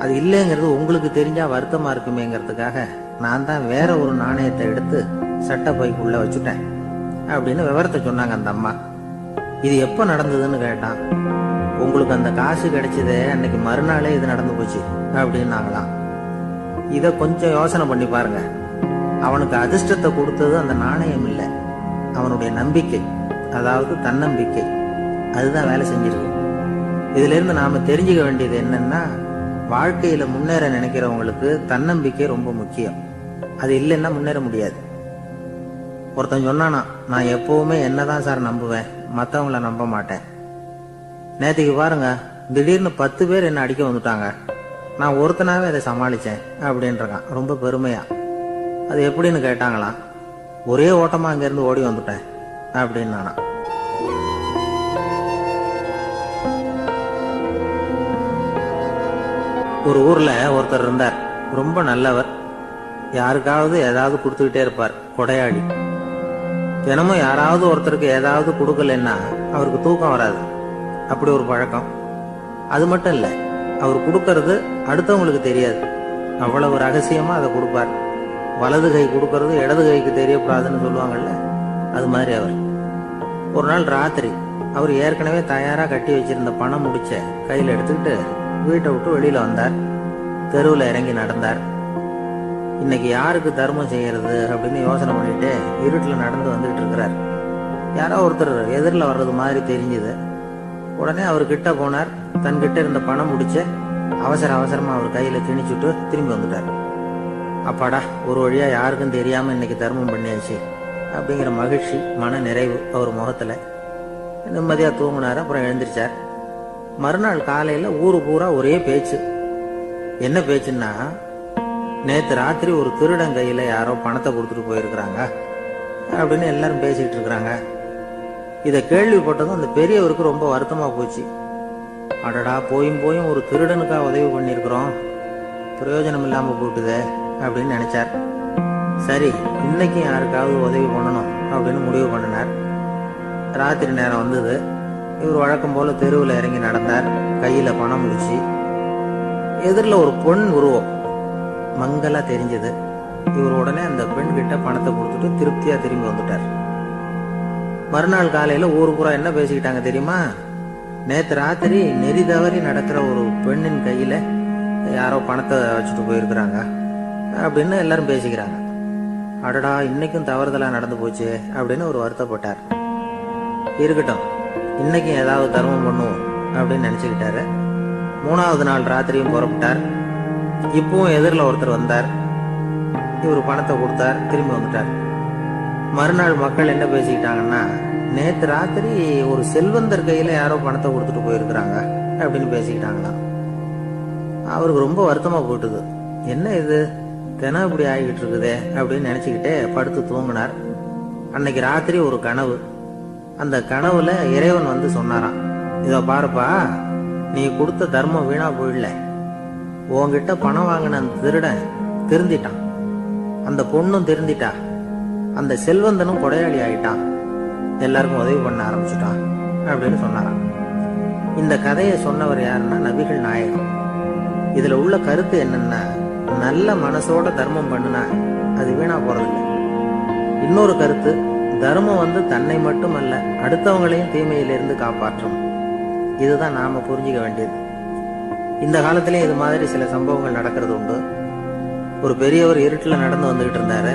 அது இல்லைங்கிறது உங்களுக்கு தெரிஞ்சா வருத்தமா இருக்குமேங்கிறதுக்காக நான் தான் வேற ஒரு நாணயத்தை எடுத்து சட்டை பைக்குள்ள வச்சுட்டேன் அப்படின்னு விவரத்தை சொன்னாங்க அந்த அம்மா. இது எப்ப நடந்ததுன்னு கேட்டான். உங்களுக்கு அந்த காசு கிடைச்சதே அன்னைக்கு மறுநாளே இது நடந்து போச்சு அப்படின்னாங்களாம். இத கொஞ்சம் யோசனை பண்ணி பாருங்க. அவனுக்கு அதிர்ஷ்டத்தை கொடுத்தது அந்த நாணயம் இல்லை, அவனுடைய நம்பிக்கை, அதாவது தன்னம்பிக்கை. அதுதான் வேலை செஞ்சிருக்கு. இதுல இருந்து நாம தெரிஞ்சுக்க வேண்டியது என்னன்னா, வாழ்க்கையில முன்னேற நினைக்கிறவங்களுக்கு தன்னம்பிக்கை ரொம்ப முக்கியம். அது இல்லைன்னா முன்னேற முடியாது. ஒருத்தன் சொன்னானா, நான் எப்பவுமே என்னதான் சார் நம்புவேன், மத்தவங்கள நம்ப மாட்டேன். நேற்றுக்கு பாருங்க, திடீர்னு 10 பேர் என்ன அடிக்க வந்துட்டாங்க, நான் ஒருத்தனாவே அதை சமாளிச்சேன் அப்படின்றான் ரொம்ப பெருமையா. அது எப்படின்னு கேட்டாங்களாம். ஒரே ஓட்டமா அங்கிருந்து ஓடி வந்துட்டேன் அப்படின்னு நானா. ஒரு ஊர்ல ஒருத்தர் இருந்தார், ரொம்ப நல்லவர். யாருக்காவது ஏதாவது கொடுத்துக்கிட்டே இருப்பார், கொடையாடி. தினமும் யாராவது ஒருத்தருக்கு ஏதாவது கொடுக்கலன்னா அவருக்கு தூக்கம் வராது, அப்படி ஒரு பழக்கம். அது மட்டும் இல்ல, அவர் கொடுக்கறது அடுத்தவங்களுக்கு தெரியாது, அவ்வளவு ரகசியமா அதை கொடுப்பார். வலது கை கொடுக்கறது இடது கைக்கு தெரியக்கூடாதுன்னு சொல்லுவாங்கல்ல, அது மாதிரி அவர். ஒரு நாள் ராத்திரி அவர் ஏற்கனவே தயாரா கட்டி வச்சிருந்த பணம் முடிச்ச கையில எடுத்துக்கிட்டு வீட்டை விட்டு வெளியில வந்தார். தெருவில் இறங்கி நடந்தார். இன்னைக்கு யாருக்கு தர்மம் செய்யறது அப்படின்னு யோசனை பண்ணிட்டு இருட்டில் நடந்து வந்துகிட்டு இருக்கிறார். யாரோ ஒருத்தர் எதிரில் வர்றது மாதிரி தெரிஞ்சுது. உடனே அவர் கிட்ட போனார். தன்கிட்ட இருந்த பணம் முடிச்ச அவசரமா அவர் கையில திணிச்சுட்டு திரும்பி வந்துட்டார். அப்பாடா, ஒரு வழியா யாருக்கும் தெரியாம இன்னைக்கு தர்மம் பண்ணியாச்சு அப்படிங்கிற மகிழ்ச்சி, மன நிறைவு அவர் முகத்துல. நிம்மதியா தூங்கினார். அப்புறம் எழுந்திரிச்சார். மறுநாள் காலையில ஊரு பூரா ஒரே பேச்சு. என்ன பேச்சுன்னா, நேத்து ராத்திரி ஒரு திருடன் கையில யாரோ பணத்தை கொடுத்துட்டு போயிருக்கிறாங்க அப்படின்னு எல்லாரும் பேசிட்டு இருக்கிறாங்க. இதை கேள்விப்பட்டதும் அந்த பெரியவருக்கு ரொம்ப வருத்தமா போச்சு. அடடா, போயும் ஒரு திருடனுக்கா உதவி பண்ணிருக்கிறோம், பிரயோஜனம் இல்லாம போட்டுதே அப்படின்னு நினைச்சார். சரி, இன்னைக்கு யாருக்காவது உதவி பண்ணணும் அப்படின்னு முடிவு பண்ணினார். ராத்திரி நேரம் வந்தது. இவர் வழக்கம் போல தெருவில் இறங்கி நடந்தார். கையில பணம் முடிச்சு. எதிரில் ஒரு பெண் உருவம் மங்கலா தெரிஞ்சது. இவர் உடனே அந்த பெண் கிட்ட பணத்தை கொடுத்துட்டு திருப்தியா திரும்பி வந்துட்டார். மறுநாள் காலையில ஊரு பூரா என்ன பேசிக்கிட்டாங்க தெரியுமா? நேத்து ராத்திரி நெறி தவறி நடக்கிற ஒரு பெண்ணின் கையில யாரோ பணத்தை வச்சுட்டு போயிருக்கிறாங்க அப்படின்னு எல்லாரும் பேசிக்கிறாங்க. அடடா, இன்னைக்கும் தவறுதலா நடந்து போச்சு அப்படின்னு ஒரு வருத்தப்பட்டார். இருக்கட்டும், இன்னைக்கும் ஏதாவது தர்மம் பண்ணுவோம் அப்படின்னு நினைச்சுக்கிட்டாரு. 3வது நாள் ராத்திரியும் புறப்பட்டார். இப்பவும் எதிரில் ஒருத்தர் வந்தார். இவர் பணத்தை கொடுத்தார், திரும்பி வந்துட்டார். மறுநாள் மக்கள் என்ன பேசிக்கிட்டாங்கன்னா, நேத்து ராத்திரி ஒரு செல்வந்தர் கையில யாரோ பணத்தை கொடுத்துட்டு போயிருக்கிறாங்க அப்படின்னு பேசிக்கிட்டாங்களாம். அவருக்கு ரொம்ப வருத்தமா போயிட்டுது. என்ன இது, தினம் இப்படி ஆகிட்டு இருக்குதே அப்படின்னு நினைச்சுக்கிட்டே படுத்து தூங்கினார். அன்னைக்கு ராத்திரி ஒரு கனவு. அந்த கனவுல இறைவன் வந்து சொன்னாராம், இதோ பாருப்பா, நீ கொடுத்த தர்மம் வீணா போயிடல. உன்கிட்ட பணம் வாங்கின அந்த திருடன் திருந்திட்டான், அந்த பொண்ணும் திருந்திட்டா, அந்த செல்வந்தனும் கொடையாளி ஆயிட்டான், எல்லாருக்கும் உதவி பண்ண ஆரம்பிச்சுட்டான் அப்படின்னு சொன்னாராம். இந்த கதையை சொன்னவர் யாருன்னா நபிகள் நாயகம். இதுல உள்ள கருத்து என்னன்னா, நல்ல மனசோட தர்மம் பண்ணுனா அது வீணா போறதில்லை. இன்னொரு கருத்து, தர்மம் வந்து தன்னை மட்டுமல்ல அடுத்தவங்களையும் தீமையிலிருந்து காப்பாற்றும். இதுதான் நாம புரிஞ்சுக்க வேண்டியது. இந்த காலத்திலே இது மாதிரி சில சம்பவங்கள் நடக்கிறது உண்டு. ஒரு பெரியவர் இருட்டில் நடந்து வந்துகிட்டு இருந்தாரு.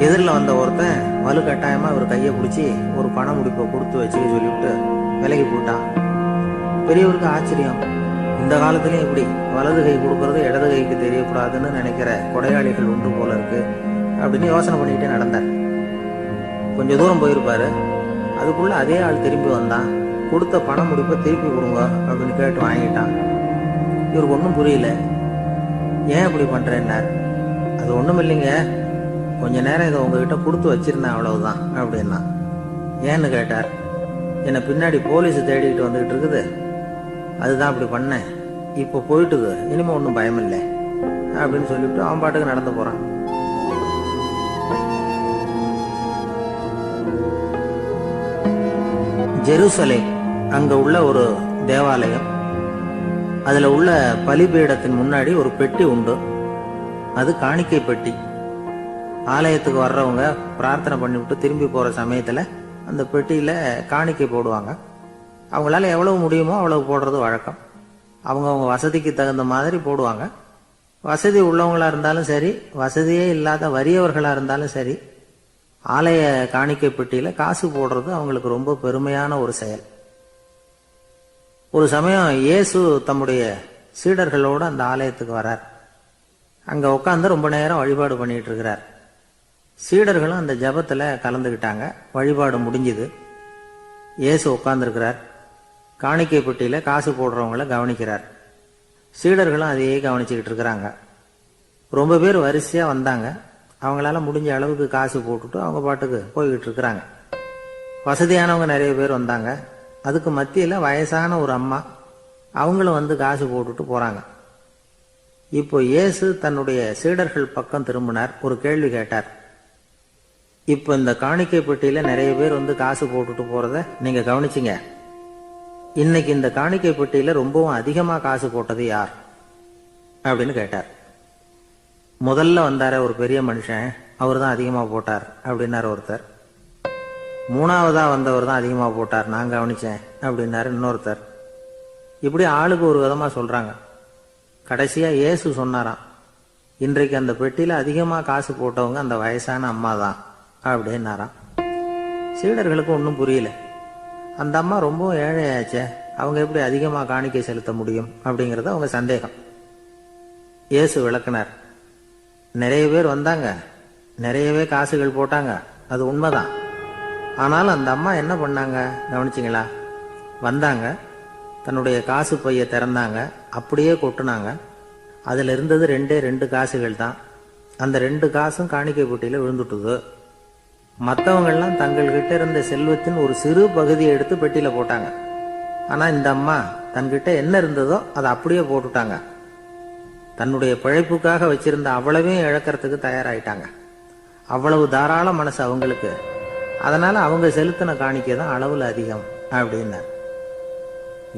எதிரில் வந்த ஒருத்தன் வலு கட்டாயமா ஒரு கையை பிடிச்சி ஒரு பண முடிப்பை கொடுத்து வச்சுக்க சொல்லிவிட்டு விலகி போட்டான். பெரியவருக்கு ஆச்சரியம். இந்த காலத்திலயும் இப்படி வலது கை கொடுக்கறது இடது கைக்கு தெரியக்கூடாதுன்னு நினைக்கிற கொடையாளிகள் உண்டு போல இருக்கு அப்படின்னு யோசனை பண்ணிக்கிட்டே நடந்தார். கொஞ்ச தூரம் போயிருப்பாரு. அதுக்குள்ள அதே ஆள் திரும்பி வந்தான். கொடுத்த பண முடிப்பை திருப்பி கொடுங்க அப்படின்னு கேட்டு வாங்கிட்டான். இவருக்கு ஒன்றும் புரியல. ஏன் இப்படி பண்றேன்னார். அது ஒண்ணும் இல்லைங்க, கொஞ்ச நேரம் இதை உங்ககிட்ட கொடுத்து வச்சிருந்தேன், அவ்வளவுதான் அப்படின்னா. ஏன்னு கேட்டார். என்னை பின்னாடி போலீஸ் தேடிக்கிட்டு வந்துகிட்டு இருக்குது, அதுதான் அப்படி பண்ணேன். இப்போ போயிட்டுது, இனிமே ஒன்றும் பயம் இல்லை அப்படின்னு சொல்லிவிட்டு அவன் பாட்டுக்கு நடந்து போறான். ஜெருசலேம், அங்க உள்ள ஒரு தேவாலயம். அதுல உள்ள பலிபீடத்தின் முன்னாடி ஒரு பெட்டி உண்டு. அது காணிக்கை பெட்டி. ஆலயத்துக்கு வர்றவங்க பிரார்த்தனை பண்ணிவிட்டு திரும்பி போற சமயத்துல அந்த பெட்டியில காணிக்கை போடுவாங்க. அவங்களால எவ்வளவு முடியுமோ அவ்வளவு போடுறது வழக்கம். அவங்க வசதிக்கு தகுந்த மாதிரி போடுவாங்க. வசதி உள்ளவங்களா இருந்தாலும் சரி, வசதியே இல்லாத வறியவர்களா இருந்தாலும் சரி, ஆலய காணிக்கை பெட்டியில காசு போடுறது அவங்களுக்கு ரொம்ப பெருமையான ஒரு செயல். ஒரு சமயம் இயேசு தம்முடைய சீடர்களோடு அந்த ஆலயத்துக்கு வரார். அங்க உட்காந்து ரொம்ப நேரம் வழிபாடு பண்ணிட்டு இருக்கிறார். சீடர்களும் அந்த ஜபத்துல கலந்துக்கிட்டாங்க. வழிபாடு முடிஞ்சுது. இயேசு உட்கார்ந்துருக்கிறார். காணிக்கை பெட்டியில காசு போடுறவங்கள கவனிக்கிறார். சீடர்களும் அதையே கவனிச்சுக்கிட்டு இருக்கிறாங்க. ரொம்ப பேர் வரிசையா வந்தாங்க. அவங்களால முடிஞ்ச அளவுக்கு காசு போட்டுட்டு அவங்க பாட்டுக்கு போய்கிட்டு இருக்கிறாங்க. வசதியானவங்க நிறைய பேர் வந்தாங்க. அதுக்கு மத்தியில வயசான ஒரு அம்மா, அவங்களும் வந்து காசு போட்டுட்டு போறாங்க. இப்போ இயேசு தன்னுடைய சீடர்கள் பக்கம் திரும்பினார். ஒரு கேள்வி கேட்டார். இப்போ இந்த காணிக்கை பெட்டியில நிறைய பேர் வந்து காசு போட்டுட்டு போறத நீங்க கவனிச்சிங்க. இன்னைக்கு இந்த காணிக்கை பெட்டியில ரொம்பவும் அதிகமா காசு போட்டது யார் அப்படின்னு கேட்டார். முதல்ல வந்தார ஒரு பெரிய மனுஷன், அவர் தான் அதிகமா போட்டார் அப்படின்னாரு ஒருத்தர். மூணாவதா வந்தவர் தான் அதிகமா போட்டார், நான் கவனிச்சேன் அப்படின்னாரு இன்னொருத்தர். இப்படி ஆளுக்கு ஒரு விதமா சொல்றாங்க. கடைசியா இயேசு சொன்னாராம், இன்றைக்கு அந்த பெட்டியில அதிகமா காசு போட்டவங்க அந்த வயசான அம்மா தான் அப்படின்னாராம். சீடர்களுக்கு ஒன்றும் புரியல. அந்த அம்மா ரொம்ப ஏழையாச்சே, அவங்க எப்படி அதிகமா காணிக்கை செலுத்த முடியும் அப்படிங்கறது அவங்க சந்தேகம். இயேசு விளக்குனார். நிறைய பேர் வந்தாங்க, நிறையவே காசுகள் போட்டாங்க, அது உண்மைதான். ஆனாலும் அந்த அம்மா என்ன பண்ணாங்க கவனிச்சிங்களா? வந்தாங்க, தன்னுடைய காசு பைய திறந்தாங்க, அப்படியே கொட்டுனாங்க. அதுல இருந்தது ரெண்டு காசுகள் தான். அந்த 2 காசும் காணிக்கை பெட்டியில விழுந்துட்டுது. மற்றவங்கெல்லாம் தங்கள்கிட்ட இருந்த செல்வத்தின் ஒரு சிறு பகுதியை எடுத்து பெட்டியில போட்டாங்க. ஆனா இந்த அம்மா தன்கிட்ட என்ன இருந்ததோ அதை அப்படியே போட்டுட்டாங்க. தன்னுடைய பிழைப்புக்காக வச்சிருந்த அவ்வளவையும் இழக்கிறதுக்கு தயாராயிட்டாங்க. அவ்வளவு தாராள மனசு அவங்களுக்கு. அதனால அவங்க செலுத்தின காணிக்கை தான் அளவுல அதிகம் அப்படின்னார்.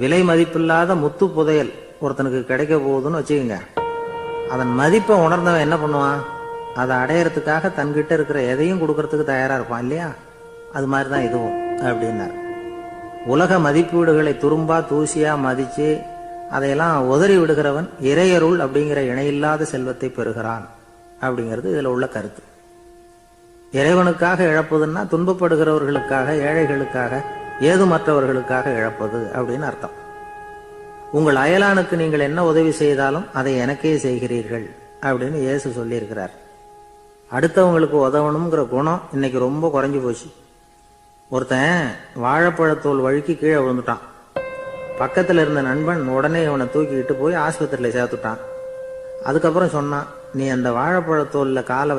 விலை மதிப்பில்லாத முத்து புதையல் ஒருத்தனுக்கு கிடைக்க போகுதுன்னு வச்சுக்கோங்க. அதன் மதிப்பை உணர்ந்தவன் என்ன பண்ணுவான்? அதை அடையறதுக்காக தன்கிட்ட இருக்கிற எதையும் கொடுக்கறதுக்கு தயாரா இருப்பான் இல்லையா? அது மாதிரிதான் இதுவும் அப்படின்னார். உலக மதிப்பீடுகளை துரும்பா தூசியா மதிச்சு அதையெல்லாம் உதறி விடுகிறவன் இறையருள் அப்படிங்கிற இணையில்லாத செல்வத்தை பெறுகிறான் அப்படிங்கிறது இதுல உள்ள கருத்து. இறைவனுக்காக இழப்பதுன்னா துன்பப்படுகிறவர்களுக்காக, ஏழைகளுக்காக, ஏதுமற்றவர்களுக்காக இழப்பது அப்படின்னு அர்த்தம். உங்கள் அயலானுக்கு நீங்கள் என்ன உதவி செய்தாலும் அதை எனக்கே செய்கிறீர்கள் அப்படின்னு இயேசு சொல்லியிருக்கிறார். அடுத்தவங்களுக்கு உதவணுங்கிற குணம் இன்னைக்கு ரொம்ப குறைஞ்சு போச்சு. ஒருத்தன் வாழைப்பழத்தோல் வழுக்கி கீழே விழுந்துட்டான். பக்கத்துல இருந்த நண்பன் உடனே இவனை தூக்கிக்கிட்டு போய் ஆஸ்பத்திரியில சேர்த்துட்டான். அதுக்கப்புறம் சொன்னான், நீ அந்த வாழைப்பழத்தோல்ல காலை